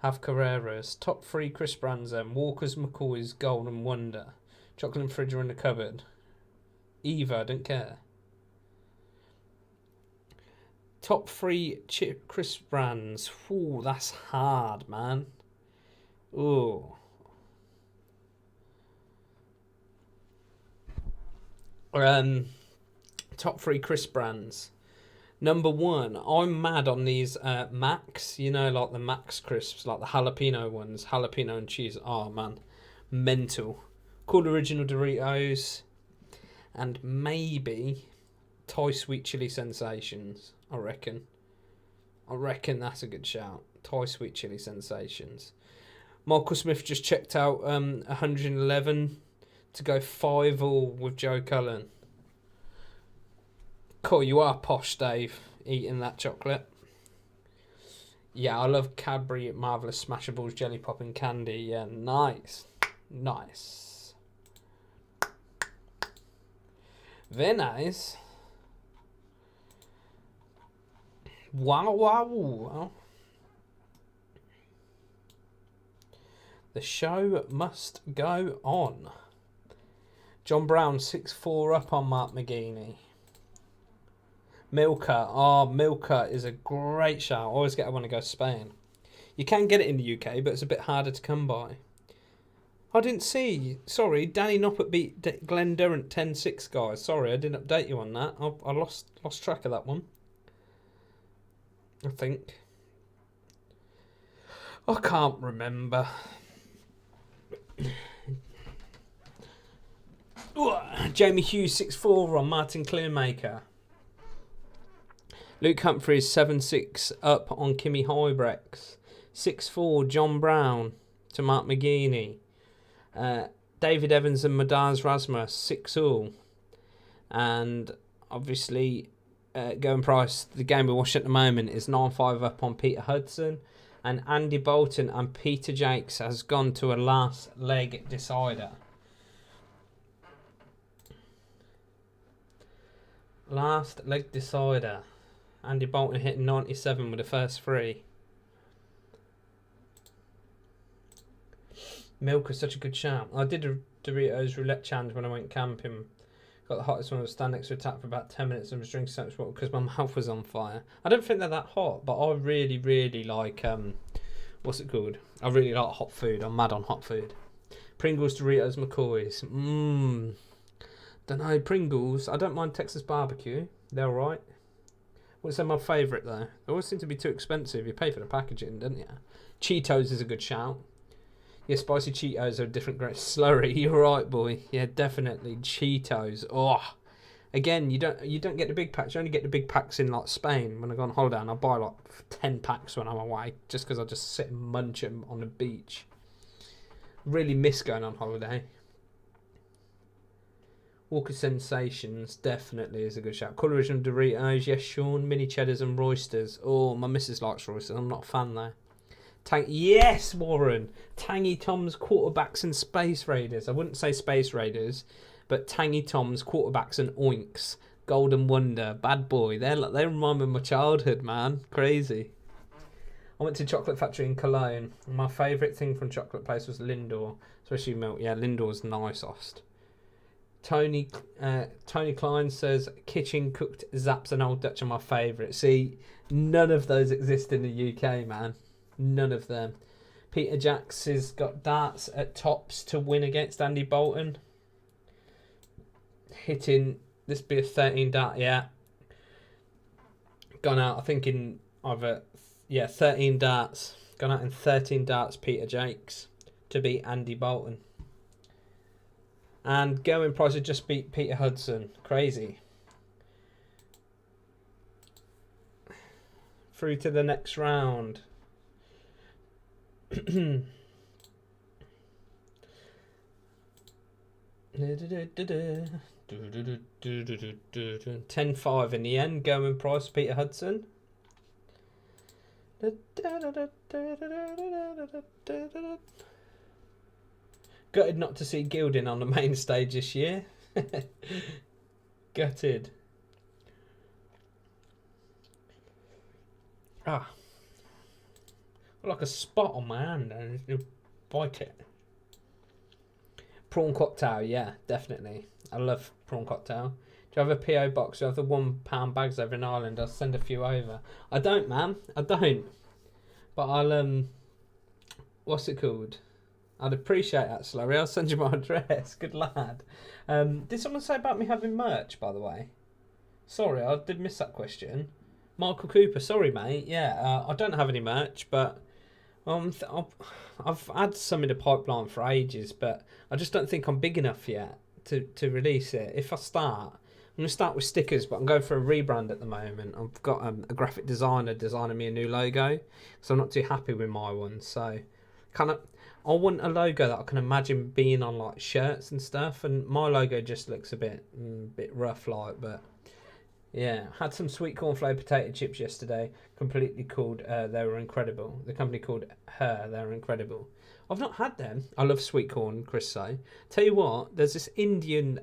Have Carreras. Top 3 Chris Brands then. Walker's, McCoy's, Golden Wonder. Chocolate and Fridger in the cupboard. Eva, I don't care. Top 3 Chris Brands. Ooh, that's hard, man. Ooh. Top 3 Chris Brands. Number 1, I'm mad on these Max. You know, like the Max crisps, like the jalapeno ones. Jalapeno and cheese. Oh, man. Mental. Cool Original Doritos. And maybe Thai Sweet Chili Sensations, I reckon. I reckon that's a good shout. Thai Sweet Chili Sensations. Michael Smith just checked out 111 to go 5-all with Joe Cullen. Cool, you are posh, Dave, eating that chocolate. Yeah, I love Cadbury Marvellous Smashables Jelly Pop and Candy. Yeah, nice. Nice. Very nice. Wow, wow, wow. The show must go on. John Brown, 6'4" up on Mark McGeaney. Milka. Oh, Milka is a great shout. I always get it when I go to Spain. You can get it in the UK, but it's a bit harder to come by. I didn't see. Sorry, Danny Noppert beat Glenn Durrant 10-6, guys. Sorry, I didn't update you on that. I lost track of that one. I think. I can't remember. Jamie Hughes 6'4" on Martin Clearmaker. Luke Humphries 7-6 up on Kimi Hybrex. 6'4" John Brown to Mark McGeaney. David Evans and Madaz Rasmus 6-all. And obviously going price, the game we're watching at the moment is 9-5 up on Peter Hudson. And Andy Bolton and Peter Jakes has gone to a last leg decider. Last leg decider. Andy Bolton hitting 97 with the first 3. Milk is such a good shout. I did a Doritos roulette challenge when I went camping. Got the hottest one. I was standing next to a tap for about 10 minutes and was drinking so much water because my mouth was on fire. I don't think they're that hot, but I really, really like, what's it called? I really like hot food. I'm mad on hot food. Pringles, Doritos, McCoy's. Don't know, Pringles. I don't mind Texas barbecue. They're alright. What's my favourite though? They always seem to be too expensive. You pay for the packaging, don't you? Cheetos is a good shout. Yeah, spicy Cheetos are a different great slurry. You're right, boy. Yeah, definitely Cheetos. Oh, again, you don't get the big packs. You only get the big packs in like Spain. When I go on holiday, and I buy like 10 packs when I'm away, just because I just sit and munch them on the beach. Really miss going on holiday. Walker Sensations definitely is a good shout. Colour Original Doritos, yes, Sean. Mini Cheddars and Roysters. Oh, my missus likes Roysters. I'm not a fan though. Yes, Warren. Tangy Tom's Quarterbacks and Space Raiders. I wouldn't say Space Raiders, but Tangy Tom's Quarterbacks and Oinks. Golden Wonder. Bad Boy. They remind me of my childhood, man. Crazy. I went to Chocolate Factory in Cologne. My favourite thing from chocolate place was Lindor. Especially milk. Yeah, Lindor's nicest. Tony Klein says kitchen cooked zaps and Old Dutch are my favourite. See, none of those exist in the UK, man. None of them. Peter Jacks has got darts at tops to win against Andy Bolton. Hitting, this be a 13 dart, yeah. Gone out, I think in either, 13 darts. Gone out in 13 darts, Peter Jakes. to beat Andy Bolton. And Going Price had just beat Peter Hudson. Crazy. Through to the next round. 10-5 in the end. Going Price, Peter Hudson. Gutted not to see Gilding on the main stage this year. Gutted. Ah. Like a spot on my hand and bite it. Prawn cocktail, yeah, definitely. I love prawn cocktail. Do you have a PO box? Do you have the £1 bags over in Ireland? I'll send a few over. I don't, man. I don't. But I'll what's it called? I'd appreciate that, Slurry. I'll send you my address. Good lad. Did someone say about me having merch, by the way? Sorry, I did miss that question. Michael Cooper, sorry, mate. Yeah, I don't have any merch, but I've had some in the pipeline for ages, but I just don't think I'm big enough yet to release it. If I start, I'm going to start with stickers, but I'm going for a rebrand at the moment. I've got a graphic designer designing me a new logo, so I'm not too happy with my one. So, I want a logo that I can imagine being on like shirts and stuff, and my logo just looks a bit rough, like. But yeah, had some sweet corn flour potato chips yesterday. Completely called. They were incredible. The company called Her. They were incredible. I've not had them. I love sweet corn, Chris say. Tell you what, there's this Indian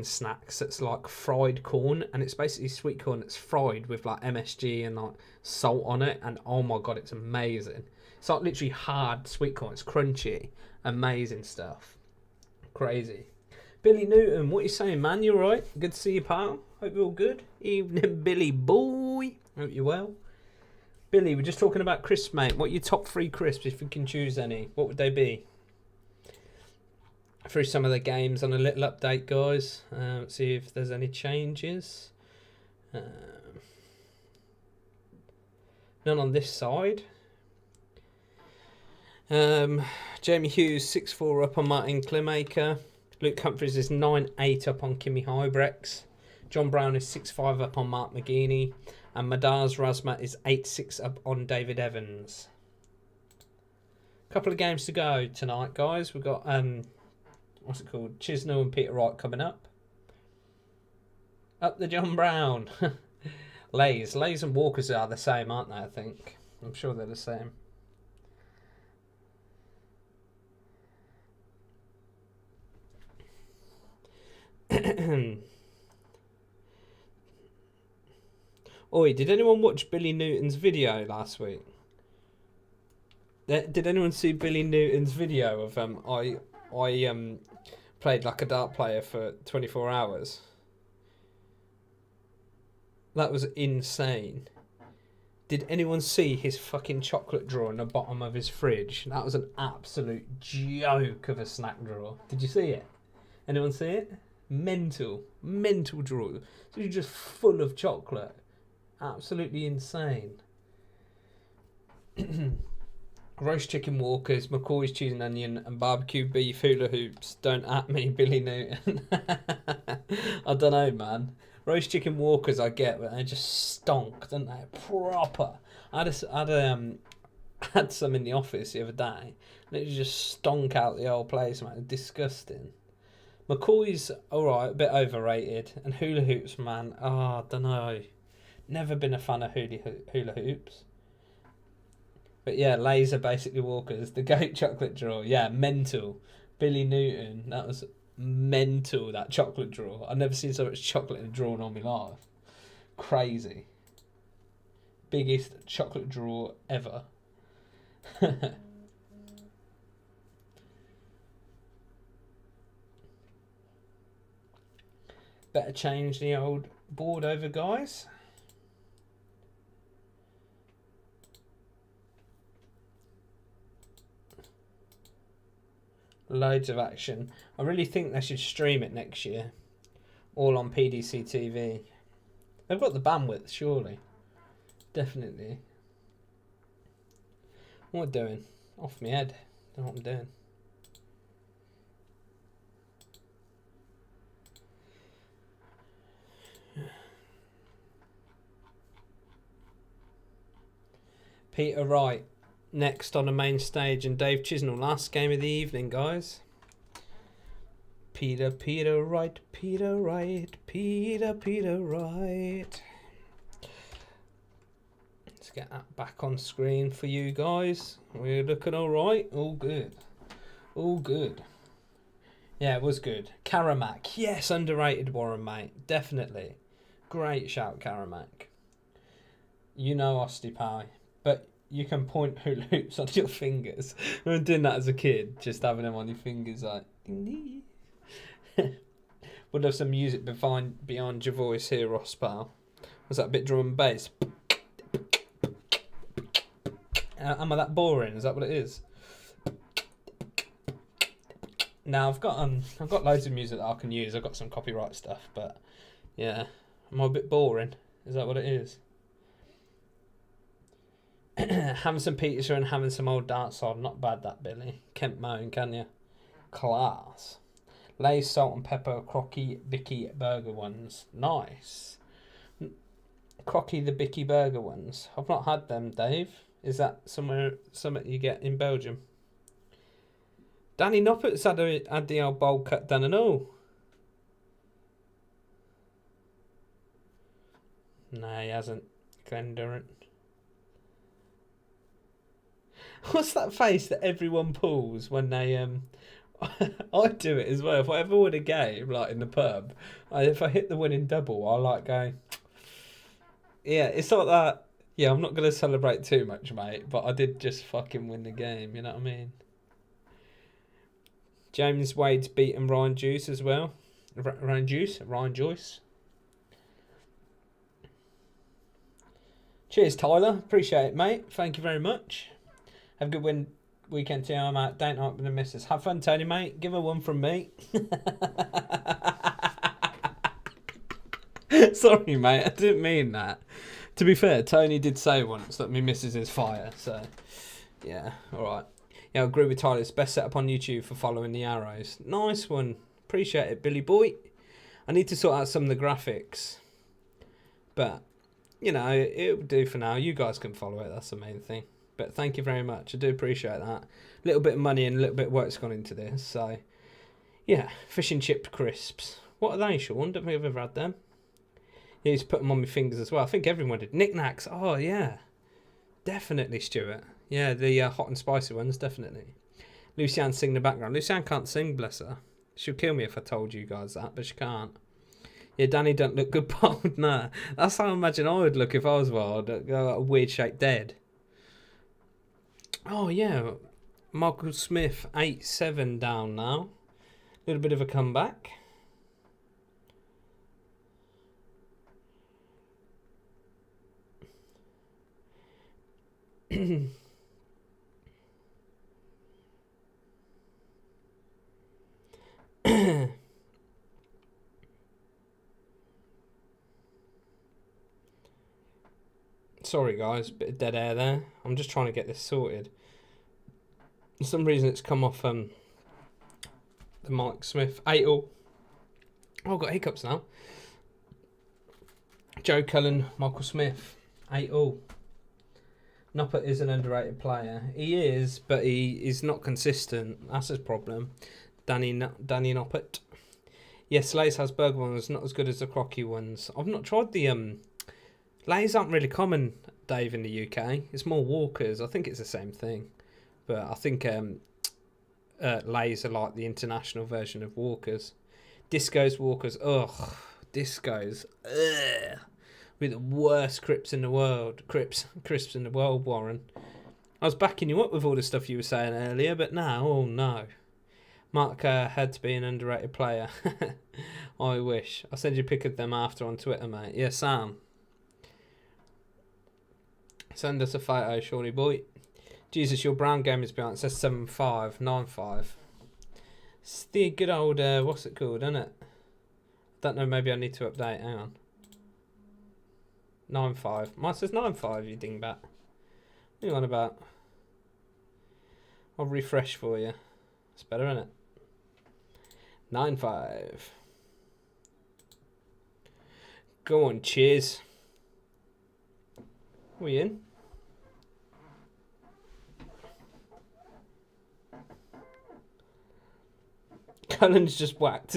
snacks that's like fried corn, and it's basically sweet corn that's fried with like MSG and like salt on it, and oh my god, it's amazing. It's like literally hard sweet corn. It's crunchy, amazing stuff. Crazy. Billy Newton, what you saying, man? You alright? Good to see you, pal. Hope you're all good. Evening, Billy boy. Hope you're well. Billy, we're just talking about crisps, mate. What are your top 3 crisps, if you can choose any? What would they be? Through some of the games on a little update, guys. See if there's any changes. None on this side. Jamie Hughes 6-4 up on Martin Klimaker. Luke Humphries is 9-8 up on Kimi Hybrex. John Brown is 6-5 up on Mark McGeaney. And Madars Razmat is 8-6 up on David Evans. Couple of games to go tonight, guys. We've got what's it called? Chisnell and Peter Wright coming up. Up the John Brown. Lays and Walkers are the same, aren't they? I think. I'm sure they're the same. Oi, did anyone watch Billy Newton's video last week? Did anyone see Billy Newton's video of I played like a dart player for 24 hours? That was insane. Did anyone see his fucking chocolate drawer in the bottom of his fridge? That was an absolute joke of a snack drawer. Did you see it? Anyone see it? Mental drawer. So you're just full of chocolate. Absolutely insane. Roast chicken walkers, McCoy's cheese and onion, and barbecue beef hula hoops. Don't at me, Billy Newton. I don't know, man. Roast chicken walkers I get, but they just stonk, don't they? Proper. I had some in the office the other day, and it just stonk out the whole place, man. Disgusting. McCoy's alright, a bit overrated. And hula hoops, man. I don't know. Never been a fan of hula hoops. But yeah, Lays are basically walkers. The goat chocolate drawer, yeah, mental. Billy Newton, that was mental, that chocolate drawer. I've never seen so much chocolate in a drawer in all my life. Crazy. Biggest chocolate drawer ever. Better change the old board over, guys. Loads of action. I really think they should stream it next year. All on PDC TV. They've got the bandwidth, surely. Definitely. What am I doing? Off my head. Don't know what I'm doing. Peter Wright next on the main stage, and Dave Chisnell, last game of the evening, guys. Peter Wright, Peter Wright, Peter Wright. Let's get that back on screen for you guys. We're looking all right. All good. All good. Yeah, it was good. Karamak. Yes, underrated Warren, mate. Definitely. Great shout, Karamak. You know Osty Pie. But you can point hula hoops on your fingers. I remember doing that as a kid. Just having them on your fingers like... ding, ding. Would have some music beyond your voice here, Ross pal. Was that a bit drum and bass? Am I that boring? Is that what it is? Now I've got loads of music that I can use. I've got some copyright stuff, but yeah, am I a bit boring? Is that what it is? Having some Peterson and having some old dance on. Not bad that, Billy. Kent Moan, can you? Class. Lay's salt and pepper crocky bicky burger ones. Nice. Crocky the bicky burger ones. I've not had them, Dave. Is that something you get in Belgium? Danny Noppert's had the old bowl cut done and all. No, he hasn't. Glenn Durant. What's that face that everyone pulls when they I do it as well. If I ever win a game, like in the pub, if I hit the winning double, I like going, yeah, it's like that. Yeah, I'm not going to celebrate too much, mate, but I did just fucking win the game, you know what I mean? James Wade's beaten Ryan Juice as well. Ryan Joyce. Cheers, Tyler. Appreciate it, mate. Thank you very much. Have a good weekend too. I'm out. Don't like the missus. Have fun, Tony, mate. Give her one from me. Sorry, mate. I didn't mean that. To be fair, Tony did say once that me missus is fire. So, yeah. All right. Yeah, I agree with Tyler. It's best set up on YouTube for following the arrows. Nice one. Appreciate it, Billy boy. I need to sort out some of the graphics. But, you know, it'll do for now. You guys can follow it. That's the main thing. But thank you very much. I do appreciate that. A little bit of money and a little bit of work's gone into this. So, yeah. Fish and chip crisps. What are they, Sean? Don't think I've ever had them. Yeah, he's put them on my fingers as well. I think everyone did. Knickknacks. Oh, yeah. Definitely, Stuart. Yeah, the hot and spicy ones, definitely. Lucianne sing in the background. Lucianne can't sing, bless her. She'll kill me if I told you guys that, but she can't. Yeah, Danny don't look good bald. Nah, that's how I imagine I would look if I was bald. Go like a weird shaped dead. Oh, yeah. Michael Smith, 8-7 down now. A little bit of a comeback. Sorry guys, bit of dead air there. I'm just trying to get this sorted. For some reason it's come off the Mike Smith 8-all. Oh, I've got hiccups now. Joe Cullen, Michael Smith 8-all. Noppert is an underrated player. He is, but he is not consistent. That's his problem. Danny Noppert. Yes, Lay's has burger ones, not as good as the crocky ones. I've not tried the Lay's aren't really common, Dave, in the UK. It's more Walkers. I think it's the same thing, but I think Lay's are like the international version of Walkers. Disco's Walkers. Ugh, Disco's. Ugh. With the worst crisps in the world. Crisps in the world, Warren. I was backing you up with all the stuff you were saying earlier, but now, oh no. Mark had to be an underrated player. I wish. I'll send you a pic of them after on Twitter, mate. Yeah, Sam. Send us a photo, shorty boy. Jesus, your brown game is behind. It says 7-5, 9-5. It's the good old, what's it called, isn't it? I don't know, maybe I need to update. Hang on. 9-5. Mine says 9-5, you dingbat. What are you on about? I'll refresh for you. It's better, isn't it? 9-5. Go on, cheers. We in? Cullen's just whacked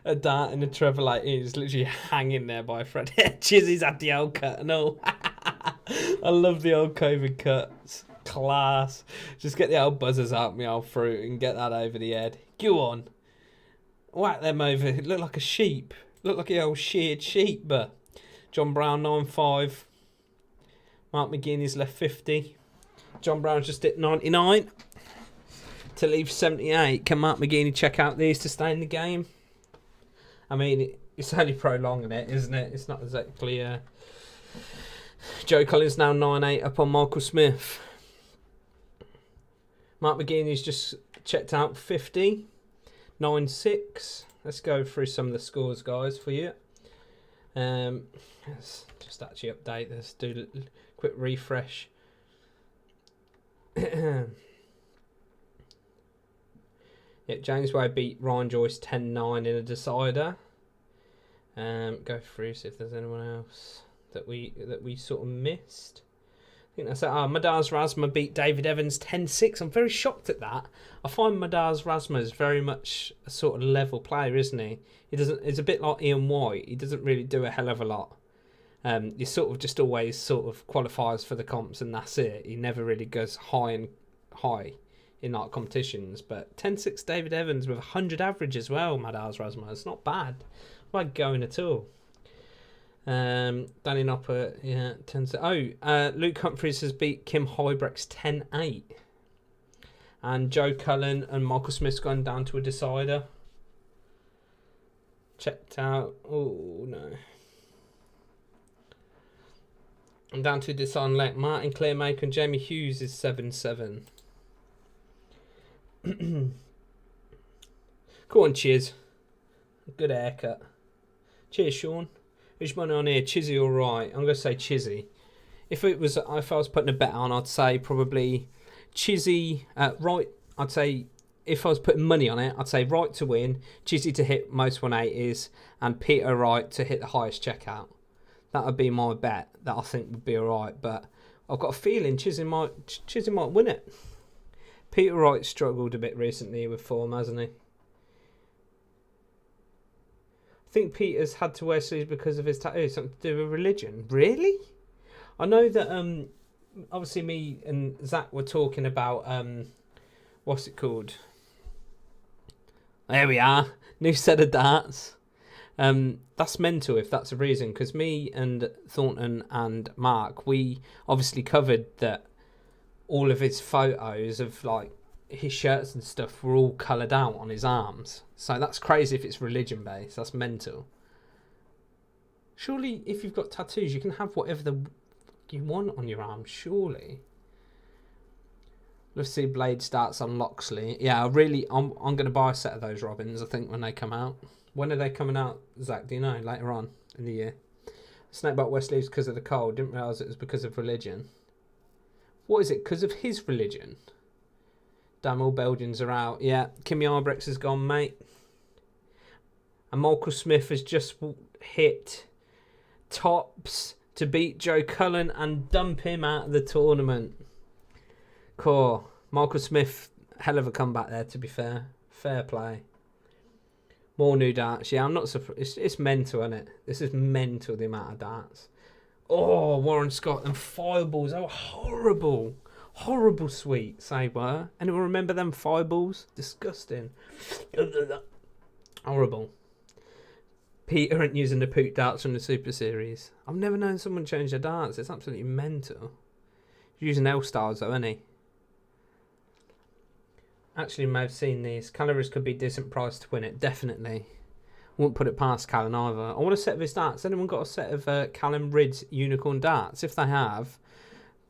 a dart in a treble like he's literally hanging there by a thread. Chizzy's had the old cut and all. I love the old COVID cuts. Class. Just get the old buzzers out, my old fruit, and get that over the head. Go on. Whack them over. Look like a sheep. Look like the old sheared sheep. But John Brown 9-5. Mark McGuinness left 50. John Brown's just hit 99 to leave 78. Can Mark McGuinness check out these to stay in the game? I mean, it's only prolonging it, isn't it? It's not exactly... Joe Collins now 9-8 up on Michael Smith. Mark McGuinness just checked out 50. 9-6. Let's go through some of the scores, guys, for you. Let's just actually update this. Do a quick refresh. Yeah, James Way beat Ryan Joyce 10-9 in a decider. Go through, see if there's anyone else that we sort of missed. I think that's it. Madars Razma beat David Evans 10-6. I'm very shocked at that. I find Madars Razma is very much a sort of level player, isn't he? He's a bit like Ian White. He doesn't really do a hell of a lot. He sort of just always sort of qualifies for the comps and that's it. He never really goes high in like competitions. But 10-6 David Evans with 100 average as well, Madars Razma. It's not bad. Not going at all. Danny Nopper, yeah, 10-6. Luke Humphries has beat Kim Hybrex 10-8. And Joe Cullen and Michael Smith's gone down to a decider. Checked out. Oh, no. I'm down to decider elect. Martin Clearmaker and Jamie Hughes is 7-7. Go on, cheers. Good haircut. Cheers, Sean. Which one on here? Chizzy or right? I'm going to say Chizzy. If I was putting a bet on, I'd say probably Chizzy. Right, I'd say if I was putting money on it, I'd say right to win, Chizzy to hit most 180s, and Peter Wright to hit the highest checkout. That would be my bet. That I think would be alright. But I've got a feeling Chizzy might win it. Peter Wright struggled a bit recently with form, hasn't he? I think Peter's had to wear sleeves because of his tattoo. Something to do with religion. Really? I know that obviously me and Zach were talking about what's it called? There we are. New set of darts. That's mental if that's a reason, because me and Thornton and Mark, we obviously covered that all of his photos of like his shirts and stuff were all coloured out on his arms. So that's crazy if it's religion based. That's mental. Surely if you've got tattoos you can have whatever you want on your arm, surely. Let's see Blade starts on Loxley. Yeah, I'm going to buy a set of those Robins, I think, when they come out. When are they coming out, Zach? Do you know? Later on in the year. Snakebite West leaves because of the cold. Didn't realise it was because of religion. What is it? Because of his religion? Damn, all Belgians are out. Yeah, Kimmy Arbrex has gone, mate. And Michael Smith has just hit tops to beat Joe Cullen and dump him out of the tournament. Cool. Michael Smith, hell of a comeback there, to be fair. Fair play. More new darts. Yeah, I'm not surprised. It's mental, isn't it? This is mental, the amount of darts. Oh, Warren Scott and fireballs. They were horrible. Horrible sweets, they were. Anyone remember them fireballs? Disgusting. Horrible. Peter ain't using the poot darts from the Super Series. I've never known someone change their darts. It's absolutely mental. He's using L-Stars though, isn't he? Actually, may have seen these. Calories could be decent price to win it. Definitely. Wouldn't put it past Callan either. I want a set of his darts. Anyone got a set of Callum Ridd's Unicorn darts? If they have,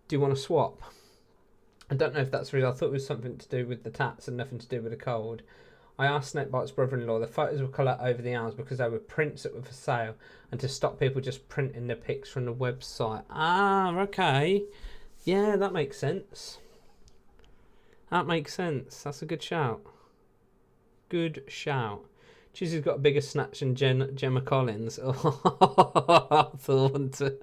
do you want to swap? I don't know if that's real. I thought it was something to do with the tats and nothing to do with the cold. I asked Snakebite's brother-in-law. The photos were coloured over the arms because they were prints that were for sale and to stop people just printing the pics from the website. Ah, okay. Yeah, that makes sense. That makes sense. That's a good shout. Good shout. Chizzy's got a bigger snatch than Gemma Collins. Oh, Thornton.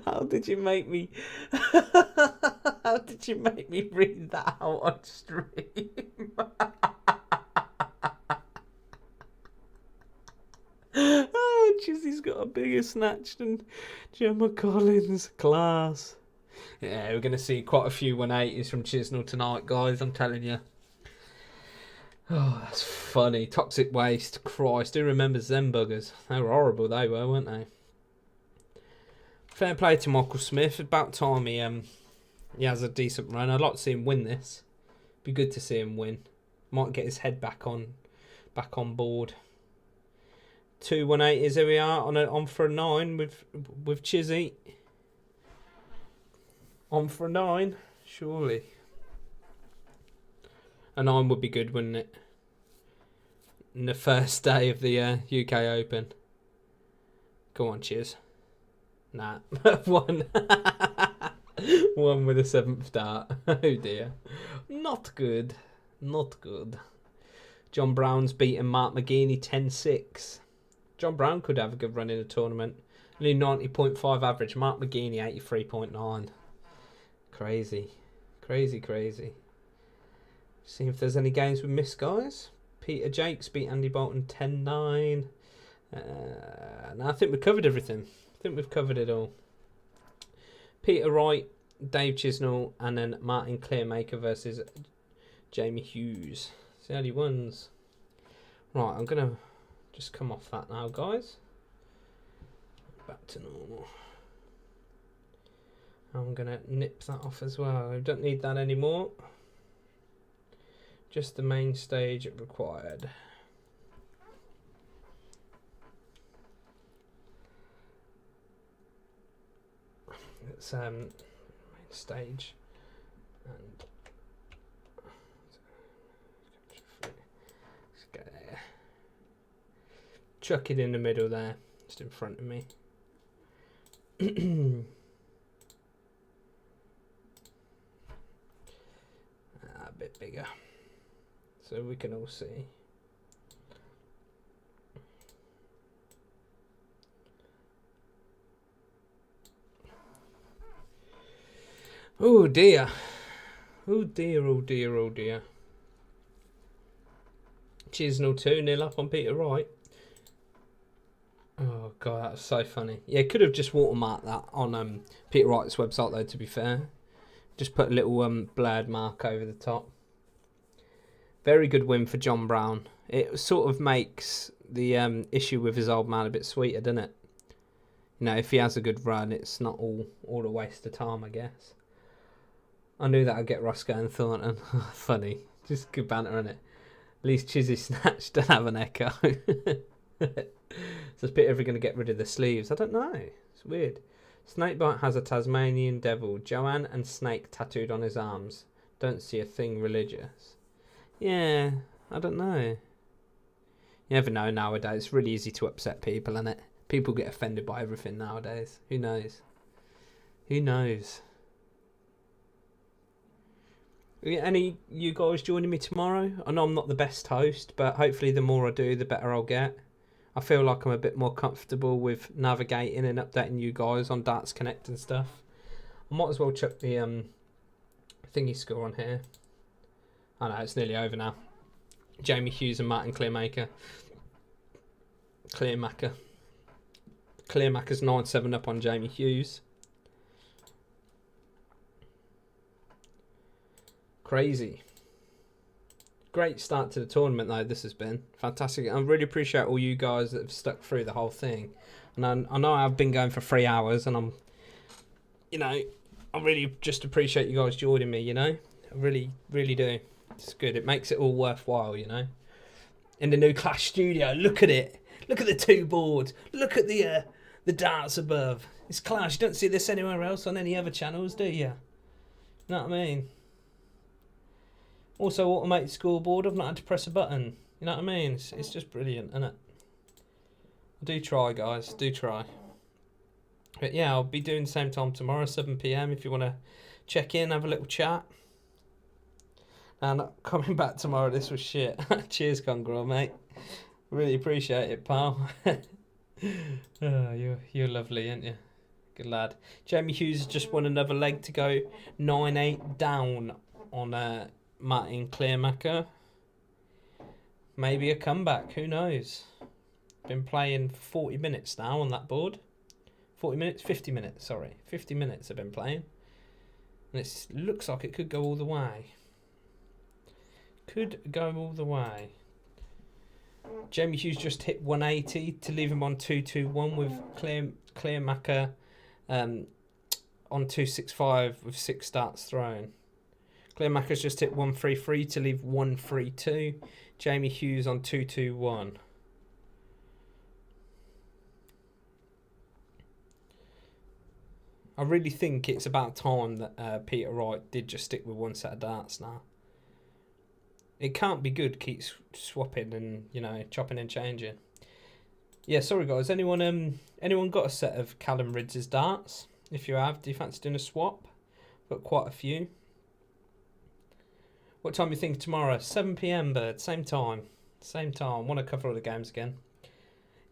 How did you make me? How did you make me read that out on stream? Oh, Chizzy's got a bigger snatch than Gemma Collins. Class. Yeah, we're going to see quite a few 180s from Chisnell tonight, guys, I'm telling you. Oh, that's funny. Toxic Waste. Christ, who remembers them buggers? They were horrible, they were, weren't they? Fair play to Michael Smith. About time he has a decent run. I'd like to see him win this. Be good to see him win. Might get his head back on board. 2 180s, here we are on for a 9 with Chizzy. On for a 9, surely. A 9 would be good, wouldn't it? In the first day of the UK Open. Go on, Chiz. Nah, 1. 1 with a 7th dart. Oh dear. Not good. Not good. John Brown's beaten Mark McGeaney 10-6. John Brown could have a good run in the tournament. Only 90.5 average. Mark McGeaney 83.9. Crazy. Crazy, crazy. See if there's any games we missed, guys. Peter Jakes beat Andy Bolton 10-9. No, I think we covered everything. I think we've covered it all. Peter Wright, Dave Chisnell, and then Martin Clearmaker versus Jamie Hughes. It's the only ones. Right, I'm going to just come off that now, guys. Back to normal. I'm going to nip that off as well. I don't need that anymore. Just the main stage required. It's main stage. And let's go there. Chuck it in the middle there, just in front of me. A bit bigger, so we can all see. Oh dear. Oh dear, oh dear, oh dear. Chisnell 2-0 up on Peter Wright. Oh god, that's so funny. Yeah, could have just watermarked that on Peter Wright's website though, to be fair. Just put a little blurred mark over the top. Very good win for John Brown. It sort of makes the issue with his old man a bit sweeter, doesn't it? You know, if he has a good run, it's not all a waste of time, I guess. I knew that I'd get Roscoe and Thornton. Funny. Just good banter, innit? At least Chizzy Snatch don't have an echo. So is Peter ever going to get rid of the sleeves? I don't know. It's weird. Snakebite has a Tasmanian devil, Joanne and Snake tattooed on his arms. Don't see a thing religious. Yeah, I don't know. You never know nowadays. It's really easy to upset people, isn't it? People get offended by everything nowadays. Who knows? Who knows? Any you guys joining me tomorrow? I know I'm not the best host, but hopefully the more I do, the better I'll get. I feel like I'm a bit more comfortable with navigating and updating you guys on Darts Connect and stuff. I might as well chuck the thingy score on here. I know, it's nearly over now. Jamie Hughes and Martin Clearmaker. Clearmaker's 9-7 up on Jamie Hughes. Crazy. Great start to the tournament though, this has been. Fantastic. I really appreciate all you guys that have stuck through the whole thing. And I know I've been going for 3 hours and I really just appreciate you guys joining me, you know. I really, really do. It's good. It makes it all worthwhile, you know. In the new Clash studio, look at it. Look at the 2 boards. Look at the darts above. It's Clash. You don't see this anywhere else on any other channels, do you? You know what I mean? Also, automated scoreboard. I've not had to press a button. You know what I mean? It's just brilliant, isn't it? Do try, guys. Do try. But yeah, I'll be doing the same time tomorrow, 7 p.m. if you want to check in, have a little chat. And coming back tomorrow, this was shit. Cheers, Congrel, mate. Really appreciate it, pal. Oh, you're lovely, aren't you? Good lad. Jamie Hughes just won another leg to go 9-8 down on Martin Clearmaker. Maybe a comeback, who knows? Been playing for 40 minutes now on that board. 40 minutes? 50 minutes, sorry. 50 minutes I've been playing. And it looks like it could go all the way. Could go all the way. Jamie Hughes just hit 180 to leave him on 221 with Clearmaker on 265 with 6 starts thrown. Clearmaker's just hit 133 to leave 132. Jamie Hughes on 221. I really think it's about time that Peter Wright did just stick with one set of darts now. It can't be good, keep swapping and, you know, chopping and changing. Yeah, sorry guys, anyone got a set of Callum Ridds' darts? If you have, do you fancy doing a swap? Got quite a few. What time do you think tomorrow? 7 p.m, bird, same time. Same time, want to cover all the games again.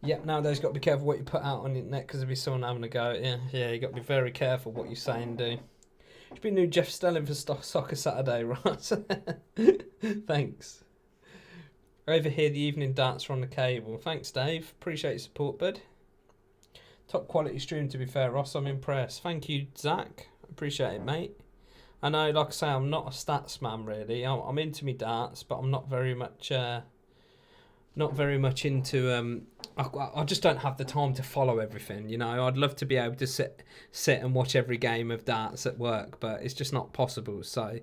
Yep, nowadays got to be careful what you put out on the internet because there'll be someone having a go at you. Yeah, you got to be very careful what you say and do. Should be new Jeff Stelling for Soccer Saturday, right? Thanks. Over here, the evening darts are on the cable. Thanks, Dave. Appreciate your support, bud. Top quality stream, to be fair, Ross. I'm impressed. Thank you, Zach. Appreciate it, mate. I know, like I say, I'm not a stats man, really. I'm into me darts, but I'm not very much into I just don't have the time to follow everything, you know. I'd love to be able to sit and watch every game of darts at work, but it's just not possible. So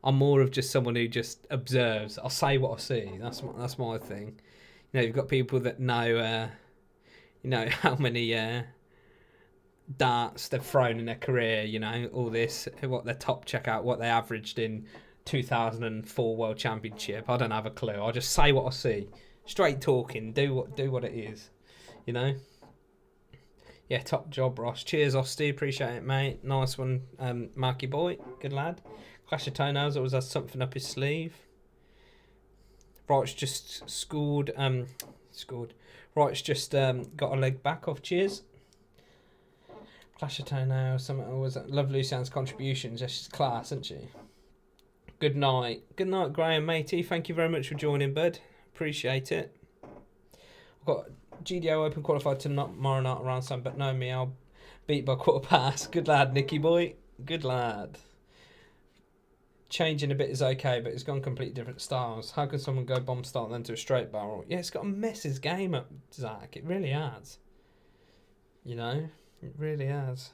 I'm more of just someone who just observes. I'll say what I see. That's my thing. You know, you've got people that know you know, how many darts they've thrown in their career, you know, all this, what their top checkout, what they averaged in 2004 World Championship. I don't have a clue. I just say what I see. Straight talking, do what it is, you know. Yeah, top job, Ross. Cheers, Osty. Appreciate it, mate. Nice one, Marky boy. Good lad. Clash of Toenails always has something up his sleeve. Wright's just scored. Wright's just got a leg back off. Cheers. Clash of Toenails. Something always love Lucian's contributions. Yeah, she's class, isn't she? Good night. Good night, Graham, matey. Thank you very much for joining, bud. Appreciate it. I've got GDO Open qualified tomorrow night around some, but no me, I'll beat by quarter past. Good lad, Nicky boy. Good lad. Changing a bit is okay, but it's gone completely different styles. How can someone go bomb style then to a straight barrel? Yeah, it's got to mess his game up, Zach. It really has. You know, it really has.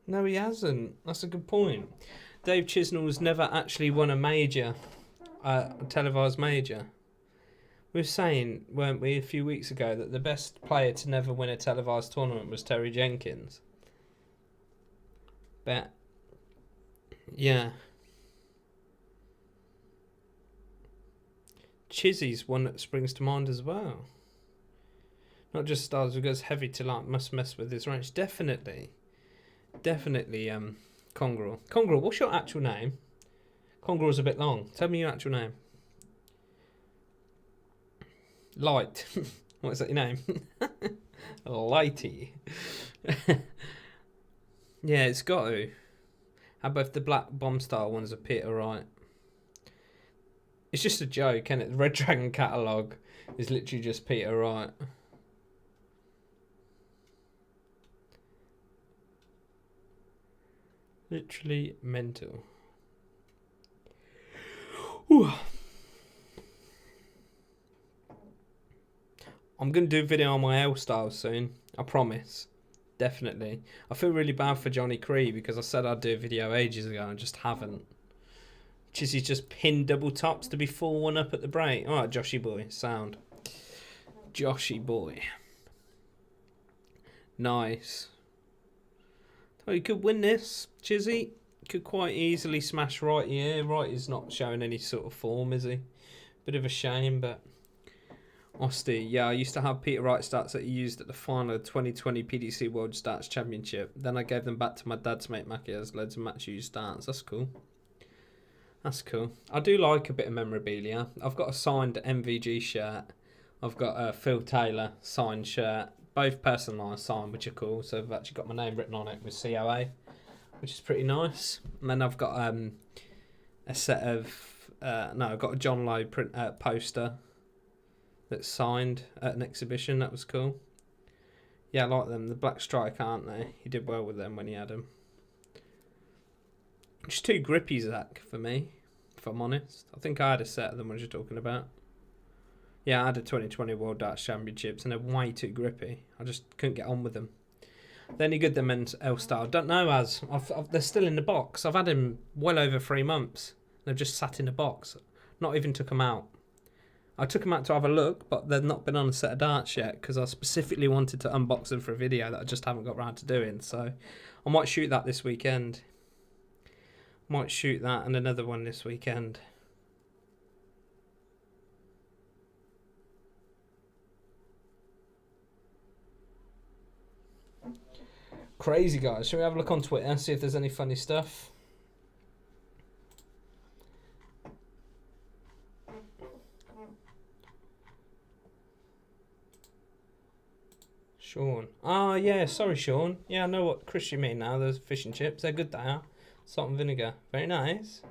No, he hasn't. That's a good point. Dave Chisnell's never actually won a major, a televised major. We were saying, weren't we, a few weeks ago, that the best player to never win a televised tournament was Terry Jenkins. But, yeah. Chizzy's one that springs to mind as well. Not just styles who goes heavy to like must mess with his range. Definitely, Congrel. Congrel, what's your actual name? Congrel's a bit long. Tell me your actual name. Light. What is that your name? Lighty. Yeah, it's got to. How about if the black bomb style ones are Peter Wright? It's just a joke, isn't it? The Red Dragon catalogue is literally just Peter Wright. Literally mental. Ooh. I'm going to do a video on my L style soon. I promise. Definitely. I feel really bad for Johnny Cree because I said I'd do a video ages ago and I just haven't. Chizzy's just pinned double tops to be 4-1 up at the break. Alright, Joshy boy. Sound. Joshy boy. Nice. Oh, you could win this, Chizzy. Could quite easily smash Wright here. Wright is not showing any sort of form, is he? Bit of a shame, but... Osty, yeah, I used to have Peter Wright stats that he used at the final of the 2020 PDC World Stats Championship. Then I gave them back to my dad to make Mackie has loads of match used stats. That's cool. That's cool. I do like a bit of memorabilia. I've got a signed MVG shirt. I've got a Phil Taylor signed shirt. Both personalised signed, which are cool. So I've actually got my name written on it with COA, which is pretty nice. And then I've got a set of... I've got a John Lowe print poster that's signed at an exhibition. That was cool. Yeah, I like them. The black strike, aren't they? He did well with them when he had them. Just too grippy, Zach, for me, if I'm honest. I think I had a set of them when you're talking about. Yeah, I had a 2020 World Darts Championships and they're way too grippy. I just couldn't get on with them. They're any good, them L-Star. I don't know, as they're still in the box. I've had them well over 3 months. They've just sat in the box. Not even took them out. I took them out to have a look, but they've not been on a set of darts yet because I specifically wanted to unbox them for a video that I just haven't got around to doing. So I might shoot that this weekend. Might shoot that and another one this weekend. Crazy, guys. Shall we have a look on Twitter and see if there's any funny stuff? Sean. Ah, yeah, sorry, Sean. Yeah, I know what Chris you mean now. Those fish and chips. They're good, they are. Salt and vinegar. Very nice.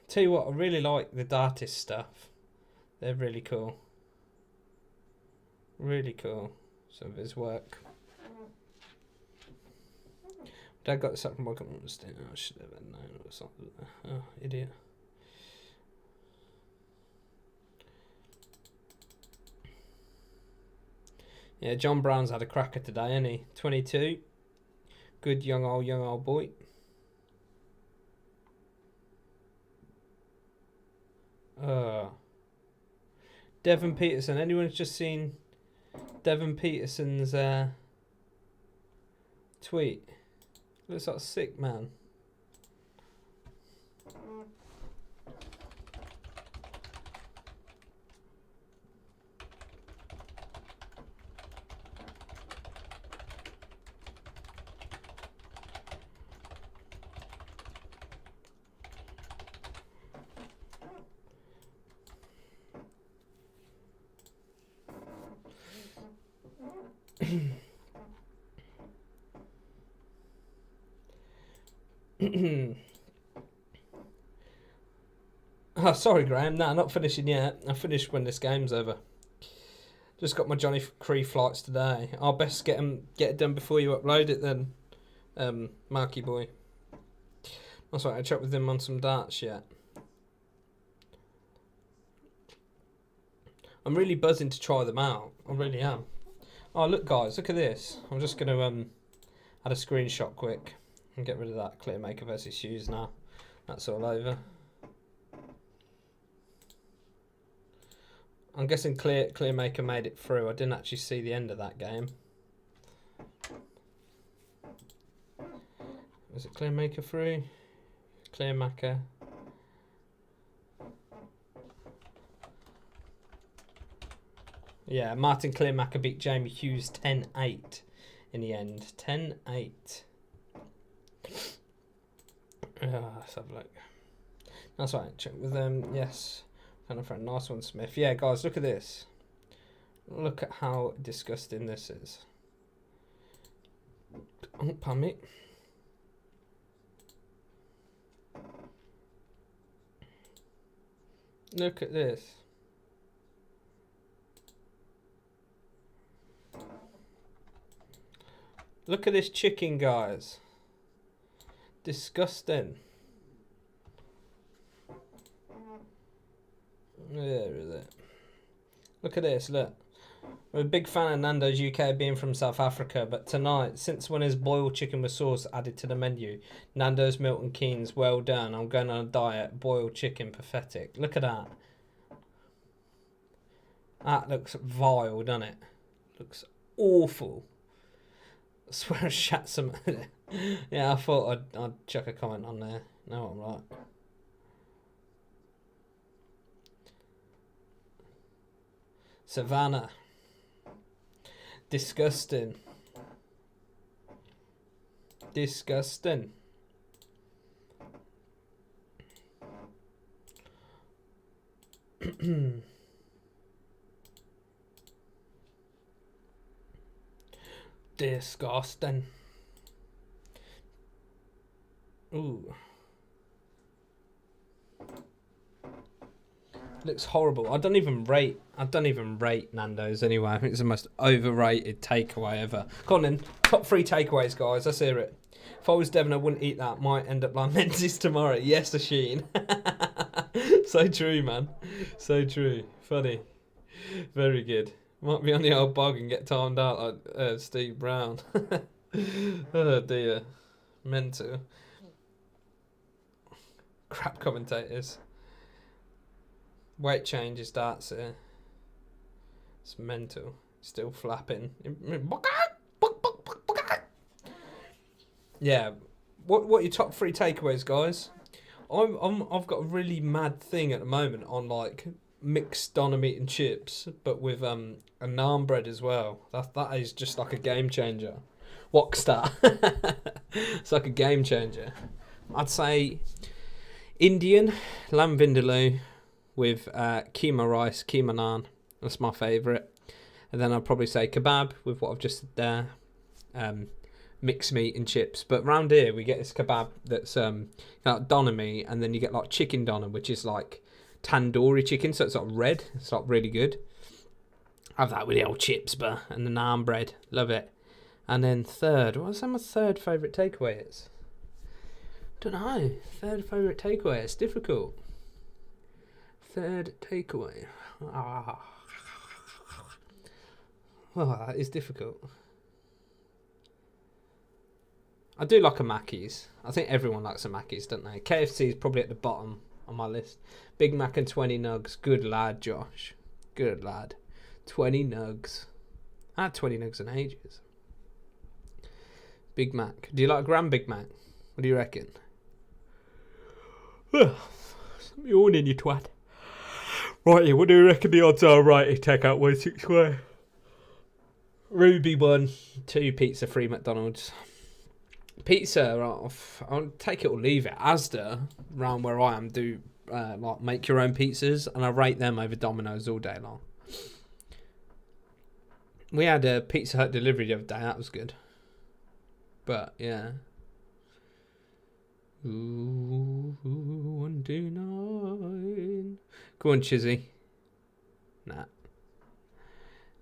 Tell you what, I really like the Dartist stuff. They're really cool. Really cool. Some of his work. Dad got this up from Welcome to Tungsten. I should have known or something. Oh, idiot. Yeah, John Brown's had a cracker today, hasn't he? 22. Good young old boy. Devon Peterson. Anyone's just seen Devon Peterson's tweet? Looks like a sick man. Oh, sorry, Graham. No, not finishing yet. I'll finish when this game's over. Just got my Johnny Cree flights today. I'll best get it done before you upload it then, Marky boy. That's right, I checked with him on some darts yet. I'm really buzzing to try them out. I really am. Oh, look, guys, look at this. I'm just going to add a screenshot quick and get rid of that Clearmaker versus Hughes now. That's all over. I'm guessing Clearmaker made it through. I didn't actually see the end of that game. Was it Clearmaker through? Clearmaker. Yeah, Martin Clearmaker beat Jamie Hughes 10-8 in the end. 10-8. Let's have a look. That's right, check with them. Yes. Kind of friend. Nice one, Smith. Yeah, guys, look at this. Look at how disgusting this is. Oh, pardon me. Look at this. Look at this chicken, guys. Disgusting. Where is it? Look at this, look. I'm a big fan of Nando's UK being from South Africa, but tonight, since when is boiled chicken with sauce added to the menu? Nando's Milton Keynes, well done. I'm going on a diet. Boiled chicken, pathetic. Look at that. That looks vile, doesn't it? Looks awful. I swear I shat some. Yeah, I thought I'd chuck a comment on there. No, I'm right. Savannah. Disgusting. Disgusting. Disgusting. Ooh. Looks horrible. I don't even rate Nando's anyway. I think it's the most overrated takeaway ever. Go on then. Top 3 takeaways, guys. Let's hear it. If I was Devon, I wouldn't eat that. Might end up like Menzies tomorrow. Yes, Asheen. So true, man. So true. Funny. Very good. Might be on the old bog and get timed out like Steve Brown. Oh dear. Mental. Crap commentators. Weight change starts here. It's mental. Still flapping. Yeah. What are your top 3 takeaways, guys? I've got a really mad thing at the moment on like mixed doner meat and chips, but with a naan bread as well. That is just like a game changer. Wokstar. It's like a game changer. I'd say Indian lamb vindaloo with keema rice, keema naan. That's my favourite. And then I'd probably say kebab with what I've just said there. Mixed meat and chips. But round here we get this kebab that's like doner meat, and then you get like chicken doner, which is like tandoori chicken, so it's like red. It's like really good. Have that with the old chips, and the naan bread. Love it. And then third, what was my third favourite takeaway is? Don't know. Third favourite takeaway. It's difficult. Third takeaway. Oh, that is difficult. I do like a Mackey's. I think everyone likes a Mackey's, don't they? KFC is probably at the bottom on my list. Big Mac and 20 nugs. Good lad, Josh. Good lad. 20 nugs. I had 20 nugs in ages. Big Mac. Do you like a Grand Big Mac? What do you reckon? Yawning, you twat. Righty, what do you reckon the odds are? Righty, take out 161. Ruby 1, 2 pizza, 3 McDonald's. Pizza, I'll take it or leave it. Asda, around where I am, do like make your own pizzas, and I rate them over Domino's all day long. We had a Pizza Hut delivery the other day. That was good. But yeah. Ooh, 129. Go on, Chizzy. Nah.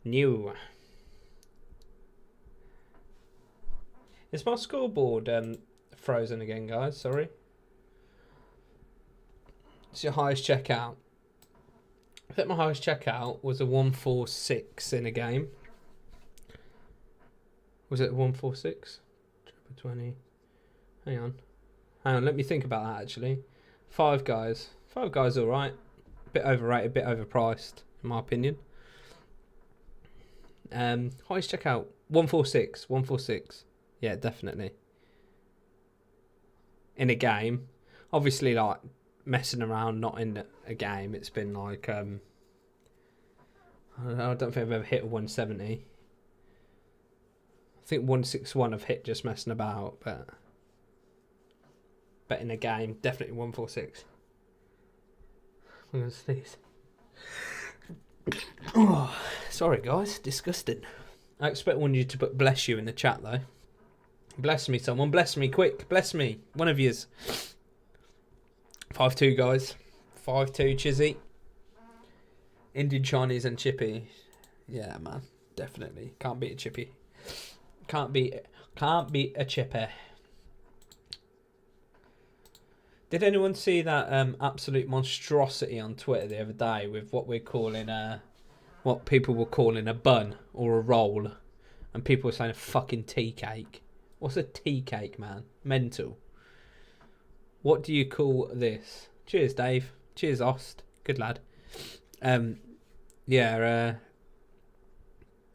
New. Is my scoreboard frozen again, guys? Sorry. It's your highest checkout. I think my highest checkout was a 146 in a game. Was it 146? 20. Hang on, let me think about that actually. Five Guys alright. Bit overrated, bit overpriced, in my opinion. Highest checkout, 146. Yeah, definitely. In a game. Obviously, like, messing around, not in a game. It's been like, I don't think I've ever hit a 170. I think 161 I've hit just messing about, but in a game, definitely 146. I'm going to sneeze. Oh, sorry, guys. Disgusting. I expect one of you to put bless you in the chat, though. Bless me, someone. Bless me, quick. Bless me. One of yous. 5-2, guys. 5-2, Chizzy. Indian, Chinese and Chippy. Yeah, man. Definitely. Can't beat a Chippy. Can't beat a Chippy. Did anyone see that absolute monstrosity on Twitter the other day with what we're calling what people were calling a bun or a roll, and people were saying a fucking tea cake? What's a tea cake, man? Mental. What do you call this? Cheers, Dave. Cheers, Ost. Good lad. Yeah.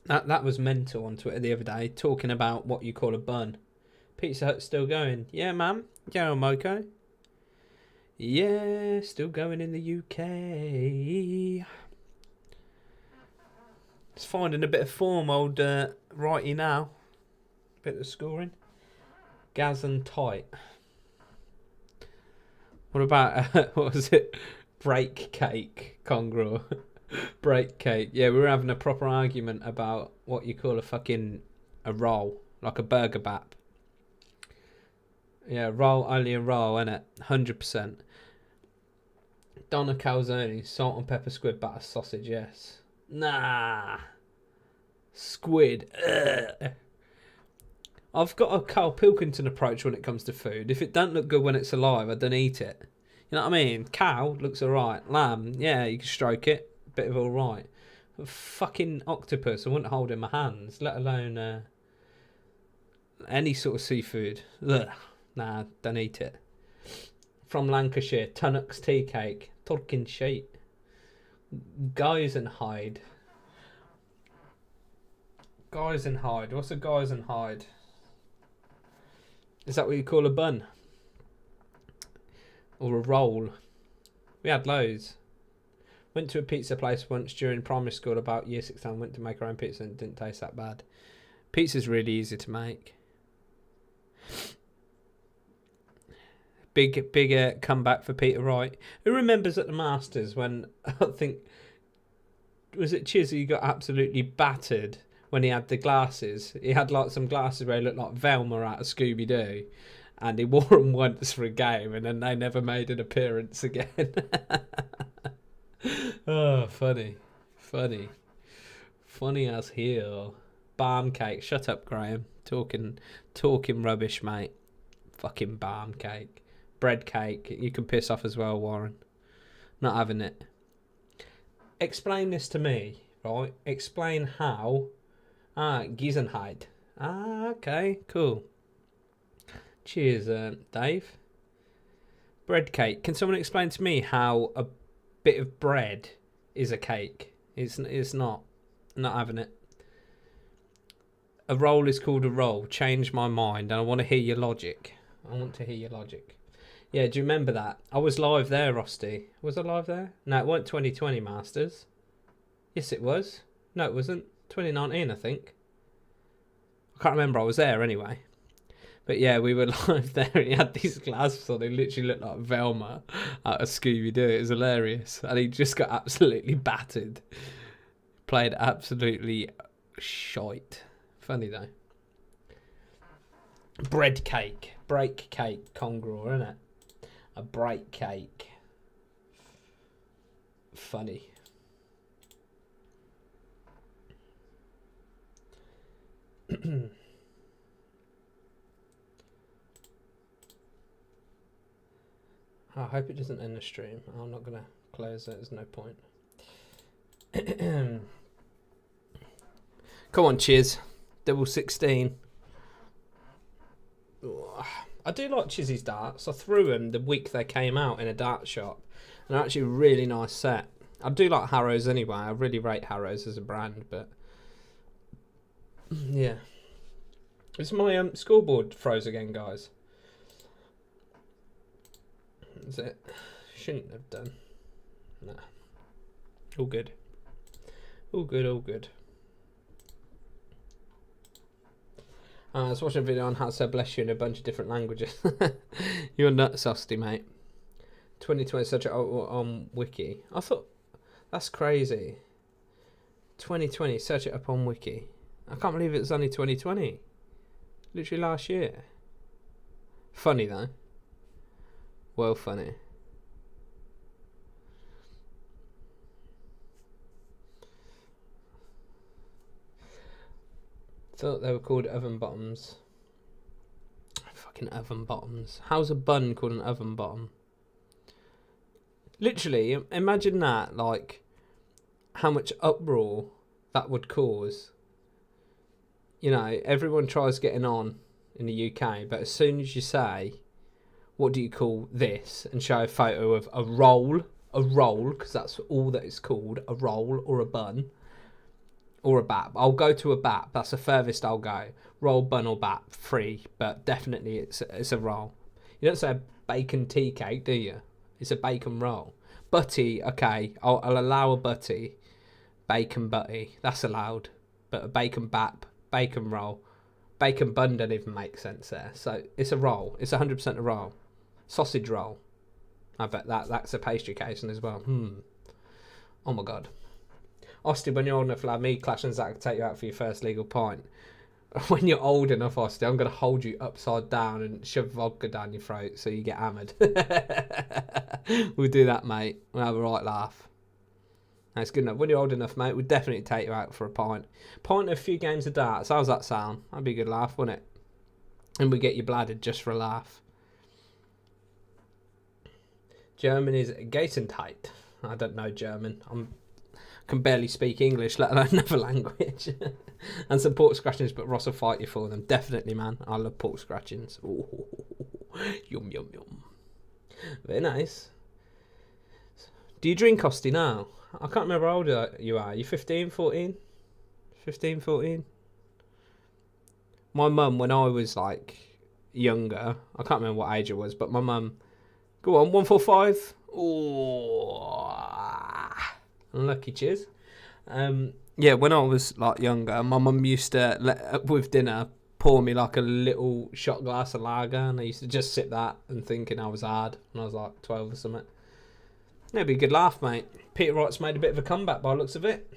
That was mental on Twitter the other day, talking about what you call a bun. Pizza Hut's still going. Yeah, ma'am. Yeah, Moko. Yeah, still going in the UK. It's finding a bit of form, old righty now. Bit of scoring. Gaz and tight. What about, what was it? Break cake, Congrow. Break cake. Yeah, we were having a proper argument about what you call a roll. Like a burger bap. Yeah, roll, only a roll, innit? 100%. Donna calzone, salt and pepper squid batter sausage, yes. Nah. Squid. Ugh. I've got a Carl Pilkington approach when it comes to food. If it don't look good when it's alive, I don't eat it. You know what I mean? Cow looks alright. Lamb, yeah, you can stroke it. Bit of alright. Fucking octopus, I wouldn't hold in my hands, let alone any sort of seafood. Ugh. Nah, don't eat it. From Lancashire, Tunnock's tea cake. Turkin sheet. Guys and hide. Guys and hide. What's a guys and hide? Is that what you call a bun? Or a roll? We had loads. Went to a pizza place once during primary school about year 6 time. Went to make our own pizza and it didn't taste that bad. Pizza's really easy to make. Big comeback for Peter Wright. Who remembers at the Masters when, I think, was it Chizzy got absolutely battered when he had the glasses? He had like some glasses where he looked like Velma out of Scooby-Doo. And he wore them once for a game and then they never made an appearance again. Oh, funny. Funny as hell. Barm cake. Shut up, Graham. Talking rubbish, mate. Fucking barm cake. Bread cake. You can piss off as well, Warren. Not having it. Explain this to me, right? Explain how. Giesenheid. Okay, cool. Cheers, Dave. Bread cake. Can someone explain to me how a bit of bread is a cake? It's not. Not having it. A roll is called a roll. Change my mind, and I want to hear your logic. Yeah, do you remember that? I was live there, Rusty. Was I live there? No, it weren't 2020 Masters. Yes, it was. No, it wasn't. 2019, I think. I can't remember. I was there anyway. But yeah, we were live there and he had these glasses on. He literally looked like Velma out of Scooby-Doo. It was hilarious. And he just got absolutely battered. Played absolutely shite. Funny though. Bread cake. Break cake. Congrow, isn't it? A break cake. Funny. I hope it doesn't end the stream. I'm not going to close it. There's no point. Come on, Chiz. Double 16. I do like Chizzy's darts. I threw them the week they came out in a dart shop. And they're actually a really nice set. I do like Harrows anyway. I really rate Harrows as a brand, but yeah. Is my scoreboard froze again, guys? Is it? Shouldn't have done. Nah. All good. All good. I was watching a video on how to say bless you in a bunch of different languages. You're nuts, Osty, mate. 2020 such a on Wiki. I thought that's crazy. 2020, search it up on Wiki. I can't believe it's only 2020. Literally last year. Funny though. Well, funny. Thought they were called oven bottoms. Fucking oven bottoms. How's a bun called an oven bottom? Literally, imagine that, like, how much uproar that would cause. You know, everyone tries getting on in the UK, but as soon as you say, what do you call this, and show a photo of a roll, because that's all that it's called, a roll or a bun, or a BAP. I'll go to a BAP. That's the furthest I'll go. Roll, bun, or BAP, free, but definitely it's a roll. You don't say a bacon tea cake, do you? It's a bacon roll. Butty, okay, I'll allow a butty. Bacon butty, that's allowed. But a bacon BAP, bacon roll, bacon bun don't even make sense there. So it's a roll. It's 100% a roll. Sausage roll. I bet that's a pastry casing as well. Oh my god. Austin, when you're old enough to allow me, Clash and Zach to take you out for your first legal pint. When you're old enough, Austin, I'm going to hold you upside down and shove vodka down your throat so you get hammered. We'll do that, mate. We'll have a right laugh. That's good enough. When you're old enough, mate, we'll definitely take you out for a pint. Pint and a few games of darts. How's that sound? That'd be a good laugh, wouldn't it? And we get you bladdered just for a laugh. German is Gesundheit. I don't know German. Can barely speak English, let alone another language. And some pork scratchings, but Ross will fight you for them. Definitely, man. I love pork scratchings. Ooh, yum, yum, yum. Very nice. Do you drink, Osty, now? I can't remember how old you are. Are you 15, 14? 15, 14? My mum, when I was, like, younger, I can't remember what age I was, but my mum... Go on, 145. Oh, unlucky, cheers. Yeah, when I was like younger, my mum used to with dinner pour me like a little shot glass of lager, and I used to just sip that and thinking I was hard when I was like 12 or something. It'd be a good laugh, mate. Peter Wright's made a bit of a comeback by the looks of it.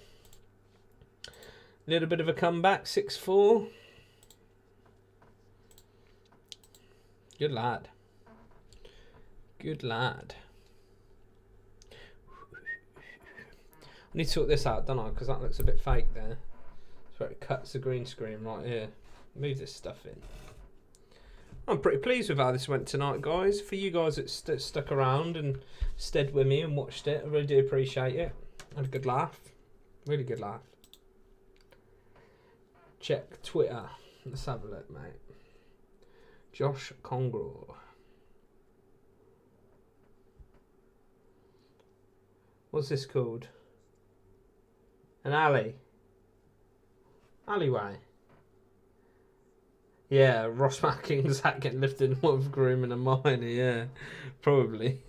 A little bit of a comeback, 6-4. Good lad. Good lad. I need to sort this out, don't I? Because that looks a bit fake there. That's where it cuts the green screen right here. Move this stuff in. I'm pretty pleased with how this went tonight, guys. For you guys that stuck around and stayed with me and watched it, I really do appreciate it. Had a good laugh. Really good laugh. Check Twitter. Let's have a look, mate. Josh Congror. What's this called? An alley. Alleyway. Yeah, Ross Macking, Zach getting lifted in one groom and a minor, yeah. Probably.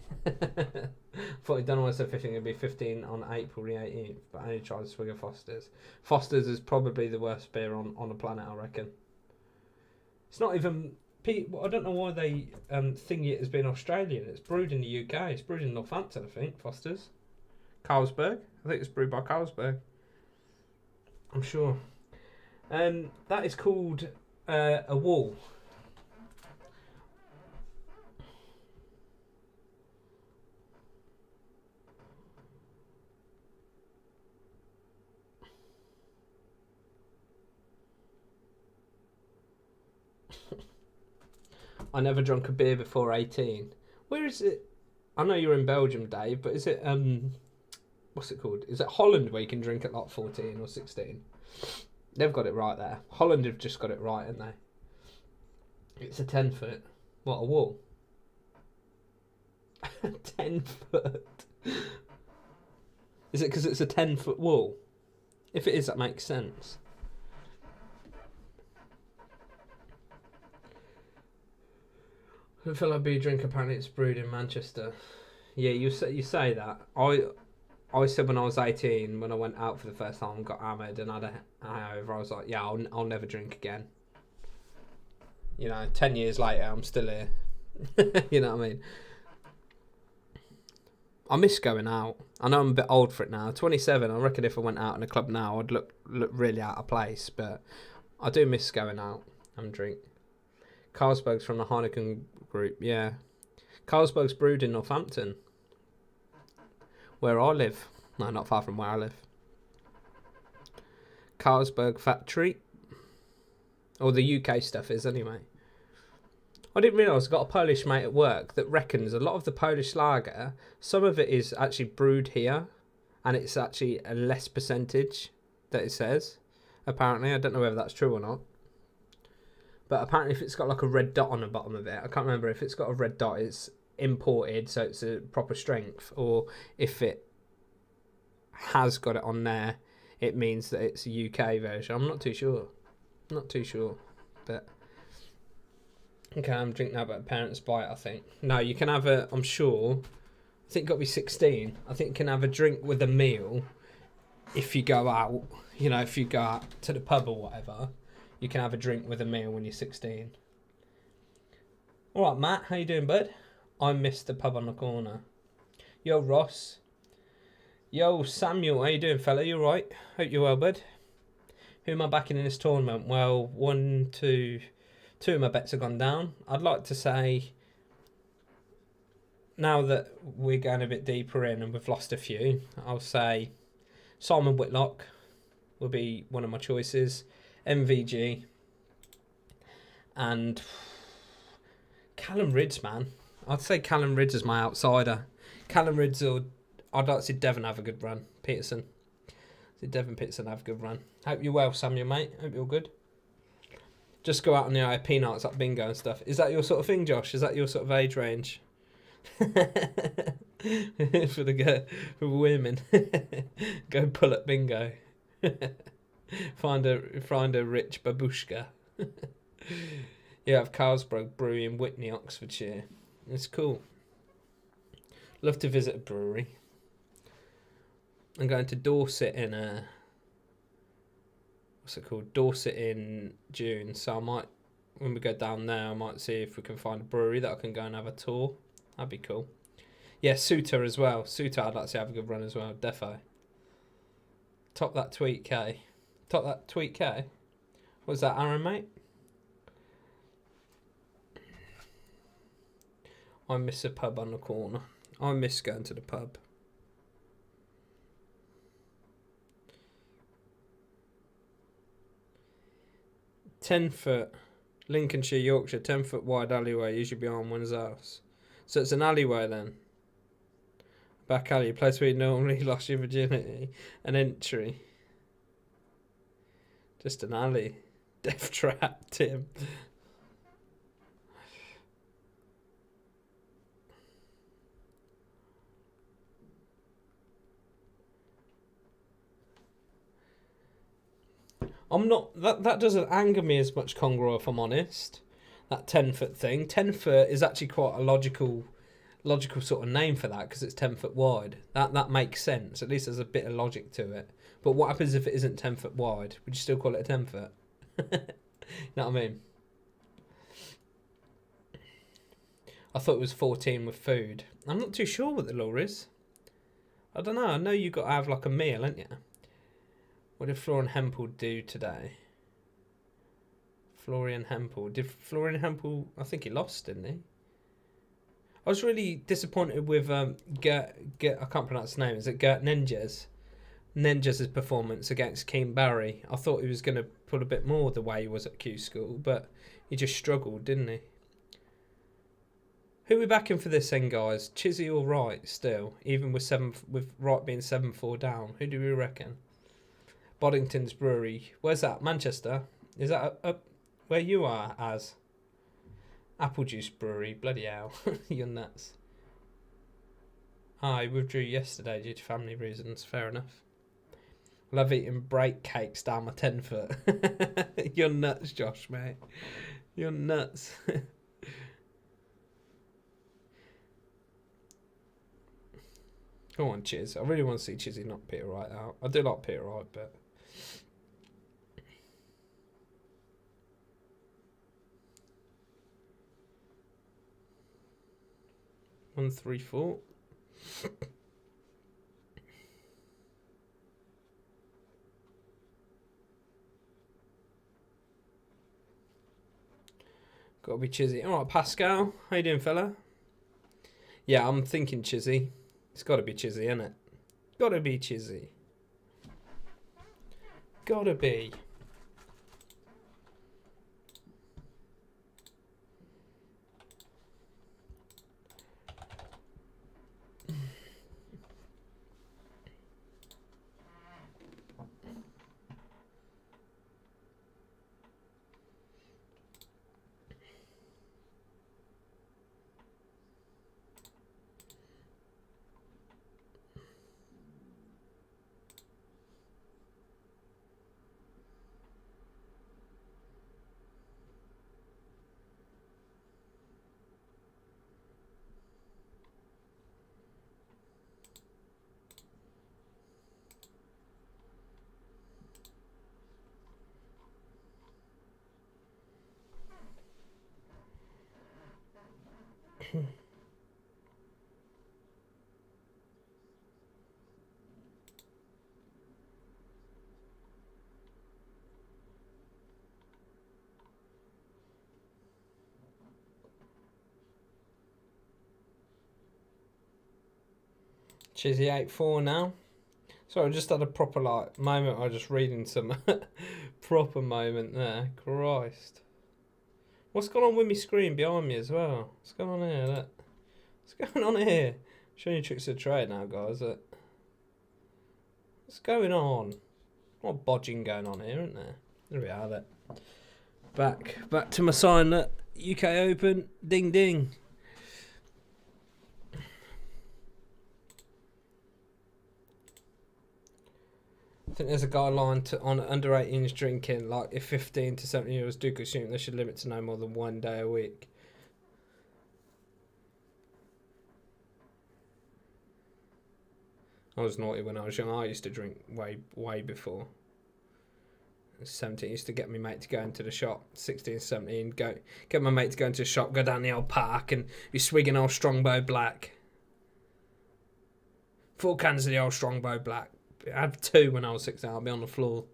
Thought he'd done all this fishing, it'd be 15 on April the 18th, but I only tried to swig of Foster's. Foster's is probably the worst beer on the planet, I reckon. It's not even... I don't know why they think it as being Australian. It's brewed in the UK. It's brewed in Northampton, I think, Foster's. Carlsberg. I think it's brewed by Carlsberg. I'm sure. That is called a wall. I never drunk a beer before 18. Where is it? I know you're in Belgium, Dave, but is it what's it called? Is it Holland where you can drink at like 14 or 16? They've got it right there. Holland have just got it right, haven't they? It's a 10 foot. What, a wall? 10 foot. Is it because it's a 10-foot wall? If it is, that makes sense. I feel like beer drink, apparently it's brewed in Manchester. Yeah, you say that. I said when I was 18, when I went out for the first time and got hammered and had a hangover, I was like, yeah, I'll never drink again. You know, 10 years later, I'm still here. You know what I mean? I miss going out. I know I'm a bit old for it now. 27, I reckon if I went out in a club now, I'd look really out of place. But I do miss going out and drink. Carlsberg's from the Heineken group, yeah. Carlsberg's brewed in Northampton, where I live. No, not far from where I live. Carlsberg Factory. Or the UK stuff is, anyway. I didn't realise I got a Polish mate at work that reckons a lot of the Polish lager, some of it is actually brewed here, and it's actually a less percentage that it says. Apparently, I don't know whether that's true or not. But apparently if it's got like a red dot on the bottom of it, I can't remember if it's got a red dot, it's imported, so it's a proper strength, or if it has got it on there, it means that it's a UK version. I'm not too sure. But okay, I'm drinking now, but parents buy it, I think. No, you can have a, I'm sure, I think got to be 16. I think you can have a drink with a meal if you go out, if you go out to the pub or whatever. You can have a drink with a meal when you're 16. All right, Matt, how you doing, bud? I missed the pub on the corner. Yo, Ross. Yo, Samuel, how you doing, fella? You right? Hope you're well, bud. Who am I backing in this tournament? Well, two of my bets have gone down. I'd like to say, now that we're going a bit deeper in and we've lost a few, I'll say Simon Whitlock will be one of my choices. MVG. And Callum Ridds, man. I'd say Callum Ridds is my outsider. Callum Ridds, or I'd like to see Devon have a good run. Peterson. See Devon Peterson have a good run. Hope you're well, Samuel, mate. Hope you're good. Just go out on the IAP nights, like bingo and stuff. Is that your sort of thing, Josh? Is that your sort of age range? For women. Go pull up bingo. Find a rich babushka. You have Carlsberg Brewery in Whitney, Oxfordshire. It's cool. Love to visit a brewery. I'm going to Dorset in what's it called? Dorset in June. So I might, when we go down there, I might see if we can find a brewery that I can go and have a tour. That'd be cool. Yeah, Suter as well. Suter, I'd like to have a good run as well. Defo. Top that tweet, K. Top that tweet, K. What's that, Aaron, mate? I miss a pub on the corner. I miss going to the pub. 10-foot, Lincolnshire, Yorkshire, 10-foot wide alleyway, usually behind one's house. So it's an alleyway then. Back alley, place where you normally lost your virginity. An entry. Just an alley. Death trap, Tim. I'm not, that doesn't anger me as much, Conroy, if I'm honest. That 10-foot thing. 10-foot is actually quite a logical sort of name for that, because it's 10-foot wide. That makes sense. At least there's a bit of logic to it. But what happens if it isn't 10-foot wide? Would you still call it a 10-foot? You know what I mean? I thought it was 14 with food. I'm not too sure what the law is. I don't know. I know you got to have like a meal, ain't you? What did Florian Hempel do today? Florian Hempel. Did Florian Hempel... I think he lost, didn't he? I was really disappointed with Gert, I can't pronounce his name. Is it Gert Nenges? Nenges' performance against Keane Barry. I thought he was going to put a bit more the way he was at Q School, but he just struggled, didn't he? Who are we backing for this then, guys? Chizzy or Wright still? Even with Wright being 7-4 down. Who do we reckon? Boddington's Brewery. Where's that? Manchester? Is that up where you are, as? Apple Juice Brewery. Bloody hell. You're nuts. I withdrew yesterday due to family reasons. Fair enough. Love eating break cakes down my 10-foot. You're nuts, Josh, mate. You're nuts. Come on, Chiz. I really want to see Chizzy knock Peter Wright out. I do like Peter Wright, but... 1, 3, 4. Gotta be Chizzy. Alright, Pascal. How you doing, fella? Yeah, I'm thinking Chizzy. It's gotta be Chizzy, isn't it? Gotta be Chizzy. Gotta be. Chizzy 8-4 now. So I just had a proper moment. I was just reading some proper moment there. Christ, what's going on with my screen behind me as well? What's going on here? Look. What's going on here? Showing you tricks of the trade now, guys. What's going on? What bodging going on here, isn't there? There we are. Look. Back to my sign. Look. UK Open. Ding ding. I think there's a guideline on under 18s drinking, like if 15 to 17 year olds do consume, they should limit to no more than 1 day a week. I was naughty when I was young. I used to drink way before. 17 used to get my mate to go into the shop. 16, 17, get my mate to go into the shop, go down the old park and be swigging old Strongbow Black. 4 cans of the old Strongbow Black. I had 2 when I was 16. I'll be on the floor.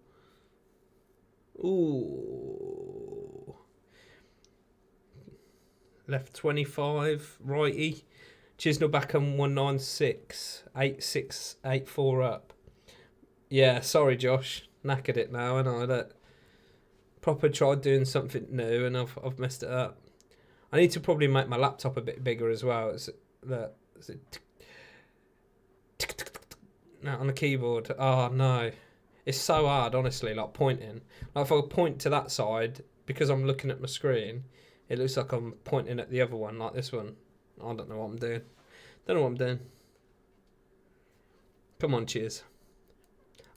Ooh. Left 25. Righty. Chisnell back on 196. 8-6, 8-4 up. Yeah, sorry, Josh. Knackered it now, and I proper tried doing something new, and I've messed it up. I need to probably make my laptop a bit bigger as well. On the keyboard. Oh no, it's so hard, honestly. Like pointing. Like if I point to that side, because I'm looking at my screen, it looks like I'm pointing at the other one, like this one. I don't know what I'm doing. Come on, cheers.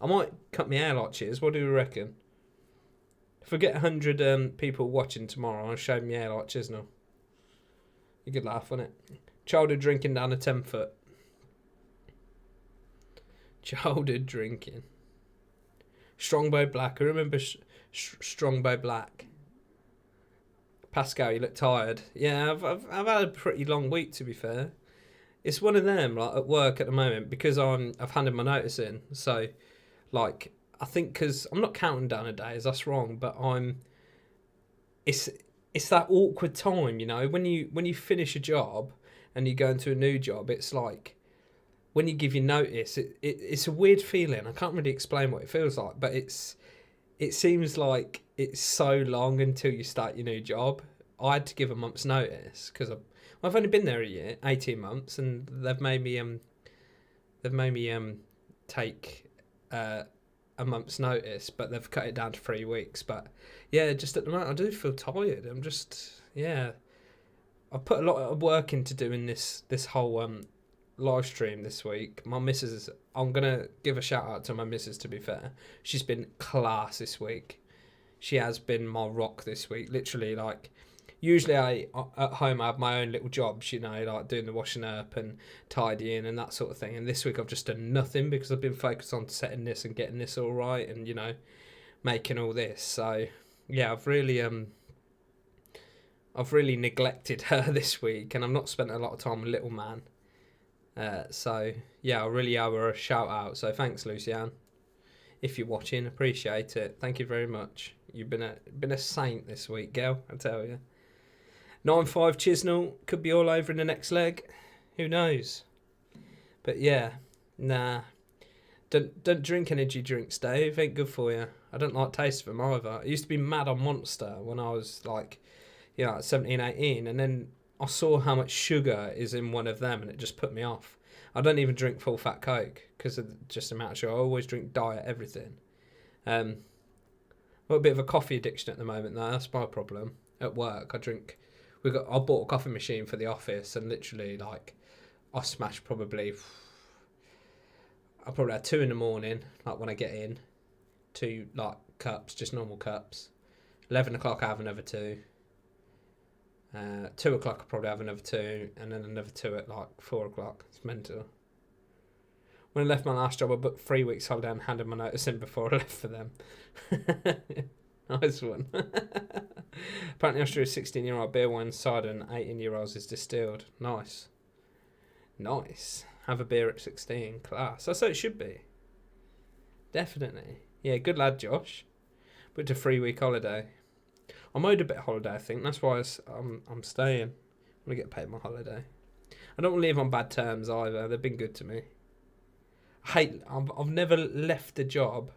I might cut my hair like cheers. What do you reckon? If I get 100 people watching tomorrow, I'll show my hair like Chisnell. You could laugh, wouldn't it? Childhood drinking down a 10-foot. Childhood drinking. Strongbow Black. I remember Strongbow Black. Pascal, you look tired. Yeah, I've had a pretty long week, to be fair. It's one of them, like at work at the moment, because I've handed my notice in. So, like, I think because I'm not counting down the days. That's wrong, but It's that awkward time, you know, when you finish a job and you go into a new job. It's like, when you give your notice, it's a weird feeling. I can't really explain what it feels like, but it seems like it's so long until you start your new job. I had to give a month's notice because I've only been there a year, 18 months, and they've made me take a month's notice, but they've cut it down to 3 weeks. But yeah, just at the moment I do feel tired. I'm just I put a lot of work into doing this whole live stream this week. My missus, I'm gonna give a shout out to my missus, to be fair. She's been class this week. She has been my rock this week, literally. Like, usually at home I have my own little jobs, you know, like doing the washing up and tidying and that sort of thing, and this week I've just done nothing because I've been focused on setting this and getting this all right and, you know, making all this. So yeah, I've really neglected her this week, and I've not spent a lot of time with little man. So yeah, I really owe her a shout out. So thanks, Lucianne, if you're watching. Appreciate it. Thank you very much. You've been a saint this week, girl, I tell you. 9-5 Chisnell could be all over in the next leg. Who knows? But yeah, nah. Don't drink energy drinks, Dave. Ain't good for you. I don't like the taste of them either. I used to be mad on Monster when I was like, 17, 18, and then I saw how much sugar is in one of them, and it just put me off. I don't even drink full fat Coke because of just the amount of sugar. I always drink diet everything. I've got a bit of a coffee addiction at the moment, though. That's my problem. At work, I bought a coffee machine for the office, and literally, like, I smash probably. I probably had 2 in the morning, like when I get in, 2 like cups, just normal cups. 11 o'clock I have another 2. 2 o'clock I probably have another 2, and then another 2 at like 4 o'clock. It's mental. When I left my last job, I booked 3 weeks holiday and handed my notice in before I left for them. Nice one. Apparently Austria's 16-year-old beer wine cider and 18-year-olds is distilled. Nice. Nice. Have a beer at 16. Class. That's how it should be. Definitely. Yeah, good lad, Josh. Booked a 3-week holiday. I'm owed a bit of holiday, I think. That's why I'm staying. I'm going to get paid my holiday. I don't want to leave on bad terms either. They've been good to me. I've never left a job.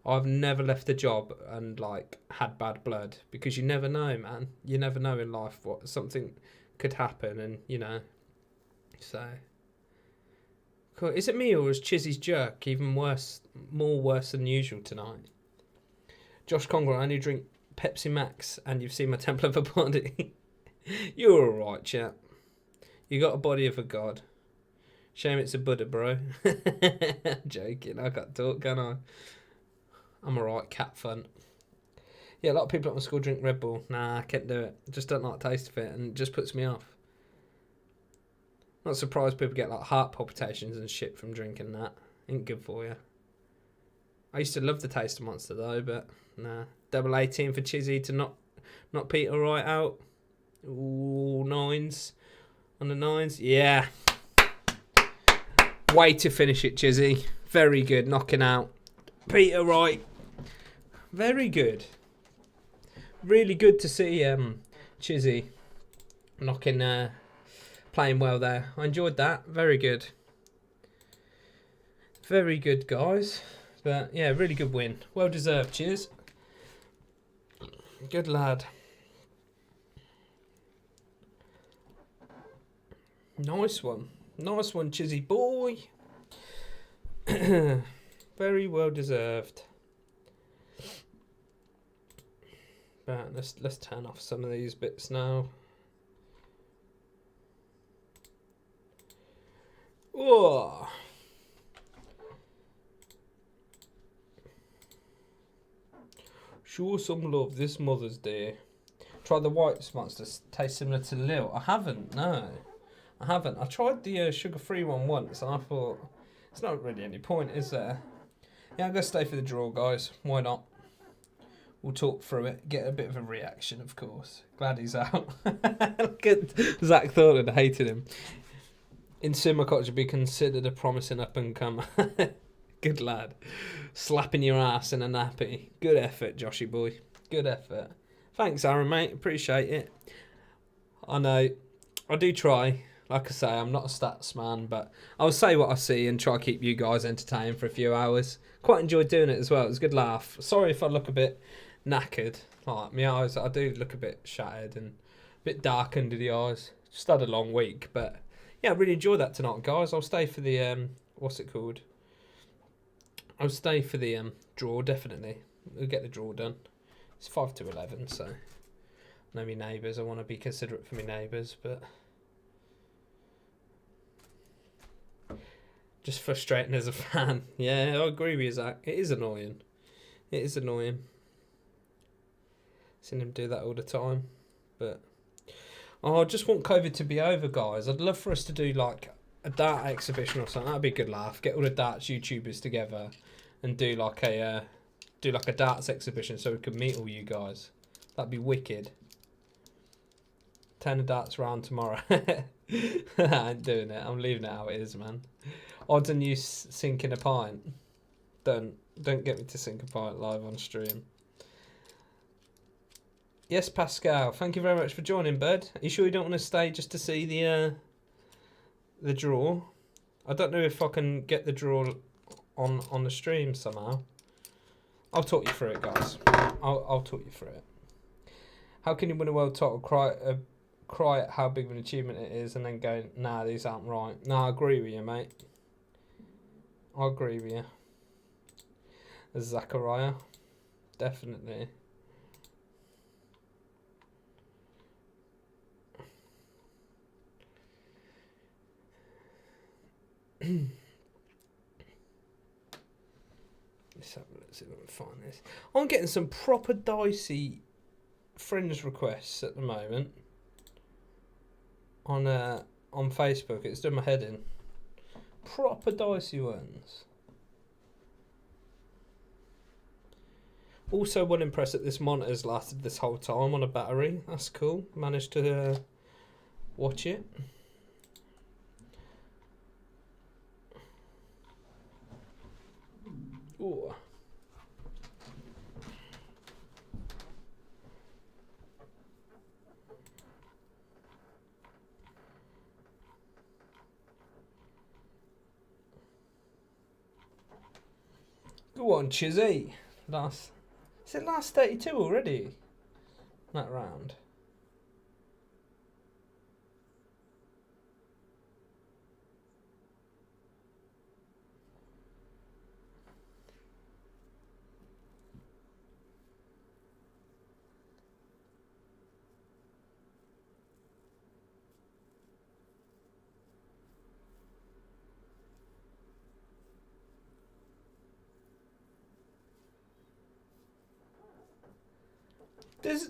I've never left a job and like had bad blood, because you never know, man. You never know in life what something could happen, and you know. So, cool. Is it me or is Chizzy's jerk even worse, more worse than usual tonight? Josh Conger, I only drink Pepsi Max, and you've seen my temple of a body. You're all right, chap. You got a body of a god. Shame it's a Buddha, bro. I'm joking. I can't talk, can I? I'm alright, cat fun. Yeah, a lot of people at my school drink Red Bull. Nah, I can't do it. I just don't like the taste of it, and it just puts me off. Not surprised people get like heart palpitations and shit from drinking that. Ain't good for you. I used to love the taste of Monster though, but nah. Double 18 for Chizzy to not Peter right out. Ooh, 9s. On the 9s. Yeah. Way to finish it, Chizzy. Very good. Knocking out Peter Wright. Very good. Really good to see Chizzy playing well there. I enjoyed that. Very good. Very good, guys. But yeah, really good win. Well deserved. Cheers. Good lad. Nice one. Nice one, Chizzy boy. Very well deserved. But let's turn off some of these bits now. Oh. Show some love this Mother's Day. Try the white monsters. Taste similar to Lil. I haven't, no. I haven't. I tried the sugar-free one once, and I thought, it's not really any point, is there? Yeah, I'm going to stay for the draw, guys. Why not? We'll talk through it. Get a bit of a reaction, of course. Glad he's out. Look at Zach Thornton. Hated him. In Cottage would be considered a promising up-and-comer. Good lad. Slapping your ass in a nappy. Good effort, Joshy boy. Good effort. Thanks, Aaron, mate. Appreciate it. I know. I do try. Like I say, I'm not a stats man, but I'll say what I see and try to keep you guys entertained for a few hours. Quite enjoyed doing it as well. It was a good laugh. Sorry if I look a bit knackered. Like, my eyes, I do look a bit shattered and a bit dark under the eyes. Just had a long week, but yeah, I really enjoyed that tonight, guys. I'll stay for the, what's it called? I'll stay for the draw, definitely. We'll get the draw done. It's 5 to 11, so I know my neighbours. I want to be considerate for my neighbours, but just frustrating as a fan. Yeah, I agree with you, Zach. It is annoying. It is annoying. Seen him do that all the time, but I just want COVID to be over, guys. I'd love for us to do like a dart exhibition or something. That'd be a good laugh. Get all the darts YouTubers together and do like a darts exhibition so we could meet all you guys. That'd be wicked. Turn the darts round tomorrow. I ain't doing it. I'm leaving it how it is, man. Odds on you sinking a pint. Don't get me to sink a pint live on stream. Yes, Pascal. Thank you very much for joining, bud. Are you sure you don't want to stay just to see the draw? I don't know if I can get the draw on the stream somehow. I'll talk you through it, guys. I'll talk you through it. How can you win a world title? Cry at how big of an achievement it is, and then go, nah, these aren't right. Nah, I agree with you, mate. I agree with you. Zachariah, definitely. Let's see if I can find this. I'm getting some proper dicey friends requests at the moment on Facebook. It's doing my head in. Proper dicey ones. Also, well impressed that this monitor's lasted this whole time on a battery. That's cool. Managed to watch it. Ooh. Go on, Chizzy. Is it last 32 already? That round.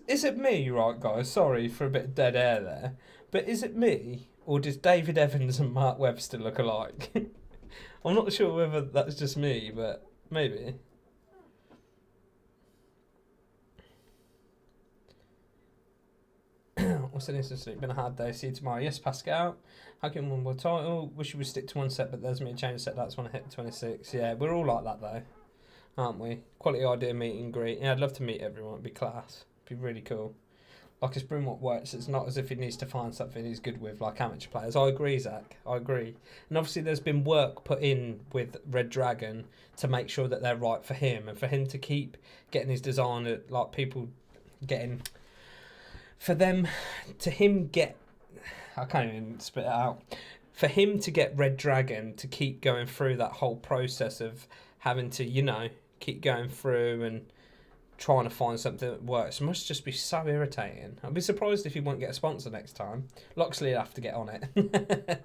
Is it me, right, guys? Sorry for a bit of dead air there. But is it me, or does David Evans and Mark Webster look alike? I'm not sure whether that's just me, but maybe. What's the news? Been a hard day. See you tomorrow. Yes, Pascal. How can one more title? Wish you would stick to one set, but there's me a change set. That's when I hit 26. Yeah, we're all like that though, aren't we? Quality idea meet and greet. Yeah, I'd love to meet everyone. It'd be class. It'd be really cool. Like it's bring what works. It's not as if he needs to find something he's good with, like amateur players. I agree, Zach. I agree. And obviously, there's been work put in with Red Dragon to make sure that they're right for him, and for him to keep getting his design, like people getting, for them, to him get. I can't even spit it out. For him to get Red Dragon to keep going through that whole process of having to, keep going through and trying to find something that works must just be so irritating. I'd be surprised if he won't get a sponsor next time. Loxley will have to get on it.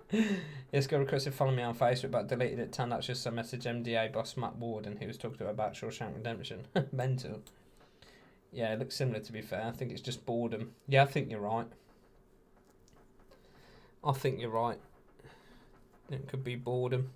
Yes, go requested follow me on Facebook, but deleted it. Turned out just some message MDA boss Matt Ward, and he was talking about Shawshank Redemption. Mental. Yeah, it looks similar to be fair. I think it's just boredom. Yeah, I think you're right. It could be boredom.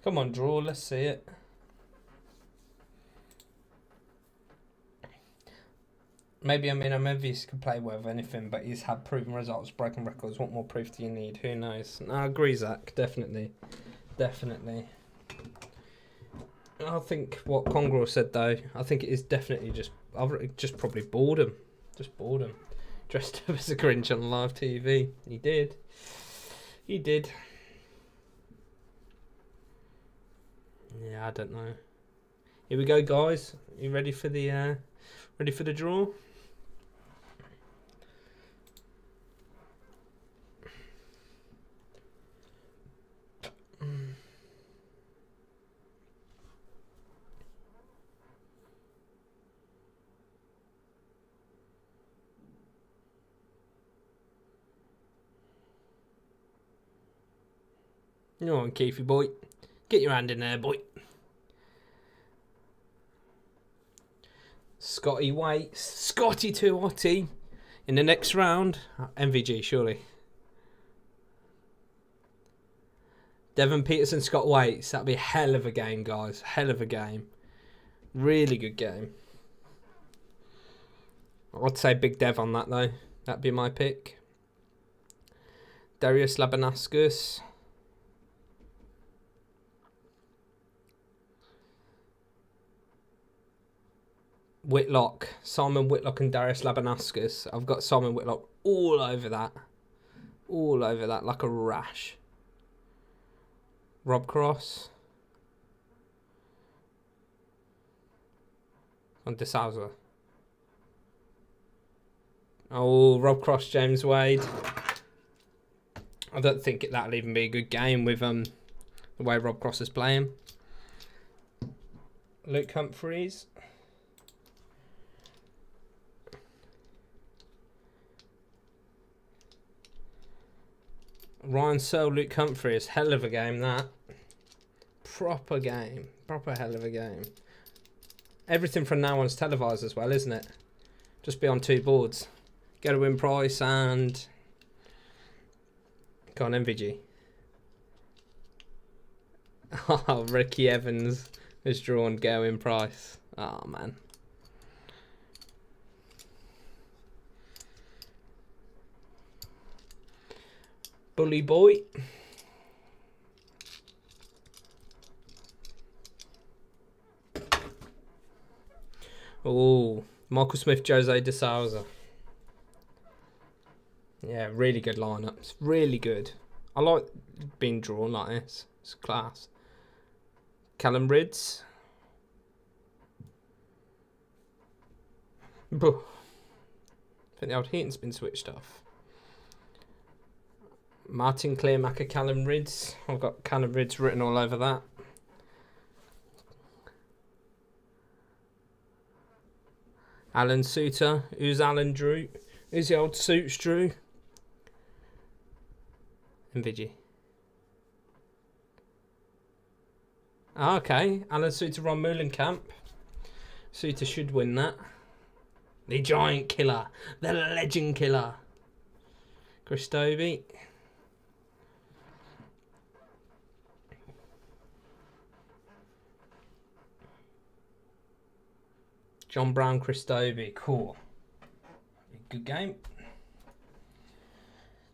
Come on, draw. Let's see it. Maybe, I'm envious he can play with anything, but he's had proven results, broken records. What more proof do you need? Who knows? No, I agree, Zach. Definitely. I think what Congress said, though, I think it is definitely just probably boredom. Just boredom. Dressed up as a Grinch on live TV. He did. Yeah, I don't know. Here we go, guys. You ready for the draw? Come on, Keefy boy. Get your hand in there, boy. Scotty waits. Scotty to Otty in the next round. MVG, surely. Devon Peterson, Scott Waits. That'll be a hell of a game, guys. Hell of a game. Really good game. I'd say Big Dev on that, though. That'd be my pick. Darius Labanaskus. Whitlock, Simon Whitlock and Darius Labanaskus. I've got Simon Whitlock all over that like a rash. Rob Cross on De Souza. Oh, Rob Cross, James Wade. I don't think that'll even be a good game with the way Rob Cross is playing. Luke Humphries. Ryan Searle, Luke Humphries. Hell of a game, that. Proper game. Proper hell of a game. Everything from now on is televised as well, isn't it? Just be on 2 boards. Go to win price and... Go on, MVG. Oh, Ricky Evans has drawn go in price. Oh, man. Bully boy. Oh, Michael Smith, Jose de Souza. Yeah, really good lineups. Really good. I like being drawn like this. It's class. Callum Ridds. I think the old heating's been switched off. Martin Clearmacher, Callum Ridds. I've got Callum Ridds written all over that. Alan Suter. Who's Alan Drew? Who's the old Suits Drew? MVG. Ah, okay. Alan Suter, Ron Moolenkamp. Suter should win that. The Giant Killer. The Legend Killer. Christovi. John Brown, Christovi. Cool. Good game.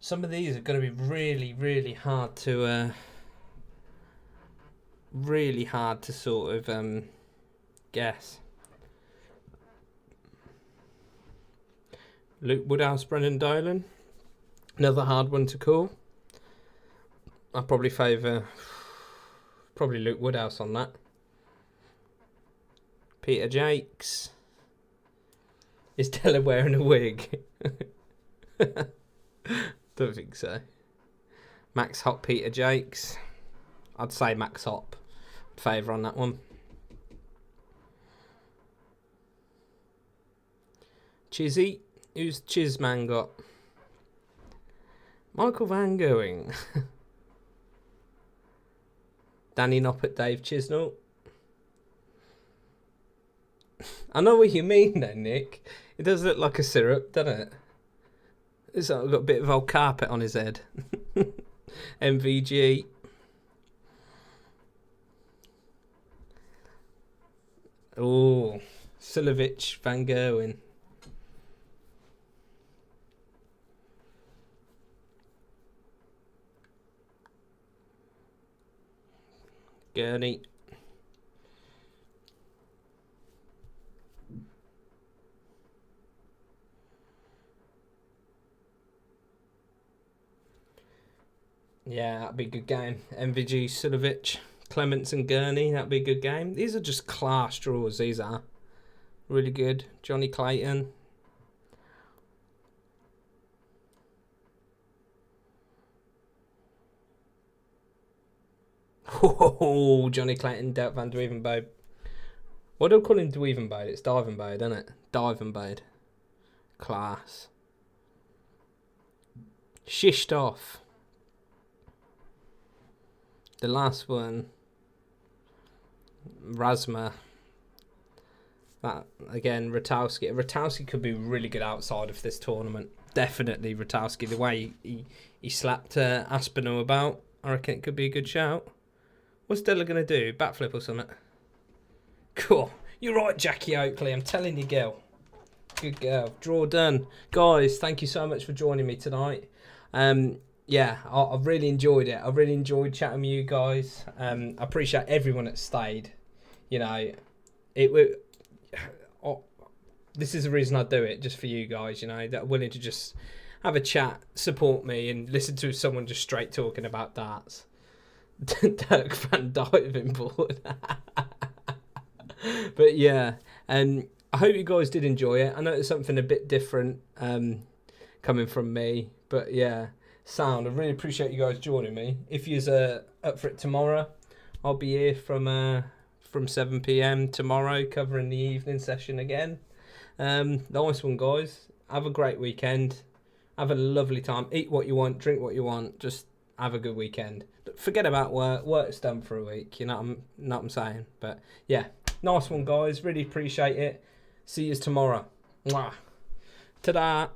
Some of these are going to be really, really hard to sort of guess. Luke Woodhouse, Brendan Dolan. Another hard one to call. I probably favour Luke Woodhouse on that. Peter Jakes. Is Della wearing a wig? Don't think so. Max Hop, Peter Jakes. I'd say Max Hop. Favour on that one. Chizzy. Who's Chizman got? Michael Van Going. Danny Noppert, Dave Chisnell. I know what you mean then, Nick. It does look like a syrup, doesn't it? It's like got a bit of old carpet on his head. MVG. Oh, Silovic, Van Gerwen. Gurney. Yeah, that'd be a good game. MVG, Silovic, Clements and Gurney, that'd be a good game. These are just class draws, these are. Really good. Johnny Clayton. Oh, Johnny Clayton, Dirk van Duivenbode. What do I call him Duivenbode? It's Divenbode, isn't it? Divenbode. Class. Shished off. The last one, Razma. That again, Ratowski. Ratowski could be really good outside of this tournament. Definitely Ratowski. The way he slapped Aspinall about, I reckon it could be a good shout. What's Della gonna do? Backflip or something? Cool. You're right, Jackie Oakley. I'm telling you, girl. Good girl. Draw done, guys. Thank you so much for joining me tonight. Yeah, I've really enjoyed it. I really enjoyed chatting with you guys. I appreciate everyone that stayed. You know, this is the reason I do it, just for you guys, you know, that are willing to just have a chat, support me, and listen to someone just straight talking about darts. Dirk van Dijvenbode. But yeah, I I hope you guys did enjoy it. I know it's something a bit different coming from me, but yeah, sound. I really appreciate you guys joining me. If you're up for it tomorrow, I'll be here from 7 p.m. tomorrow, covering the evening session again. Nice one, guys. Have a great weekend. Have a lovely time. Eat what you want, drink what you want. Just have a good weekend. Forget about work. Work's done for a week. You know what I'm saying? But yeah, nice one, guys. Really appreciate it. See you tomorrow. Mwah. Ta-da.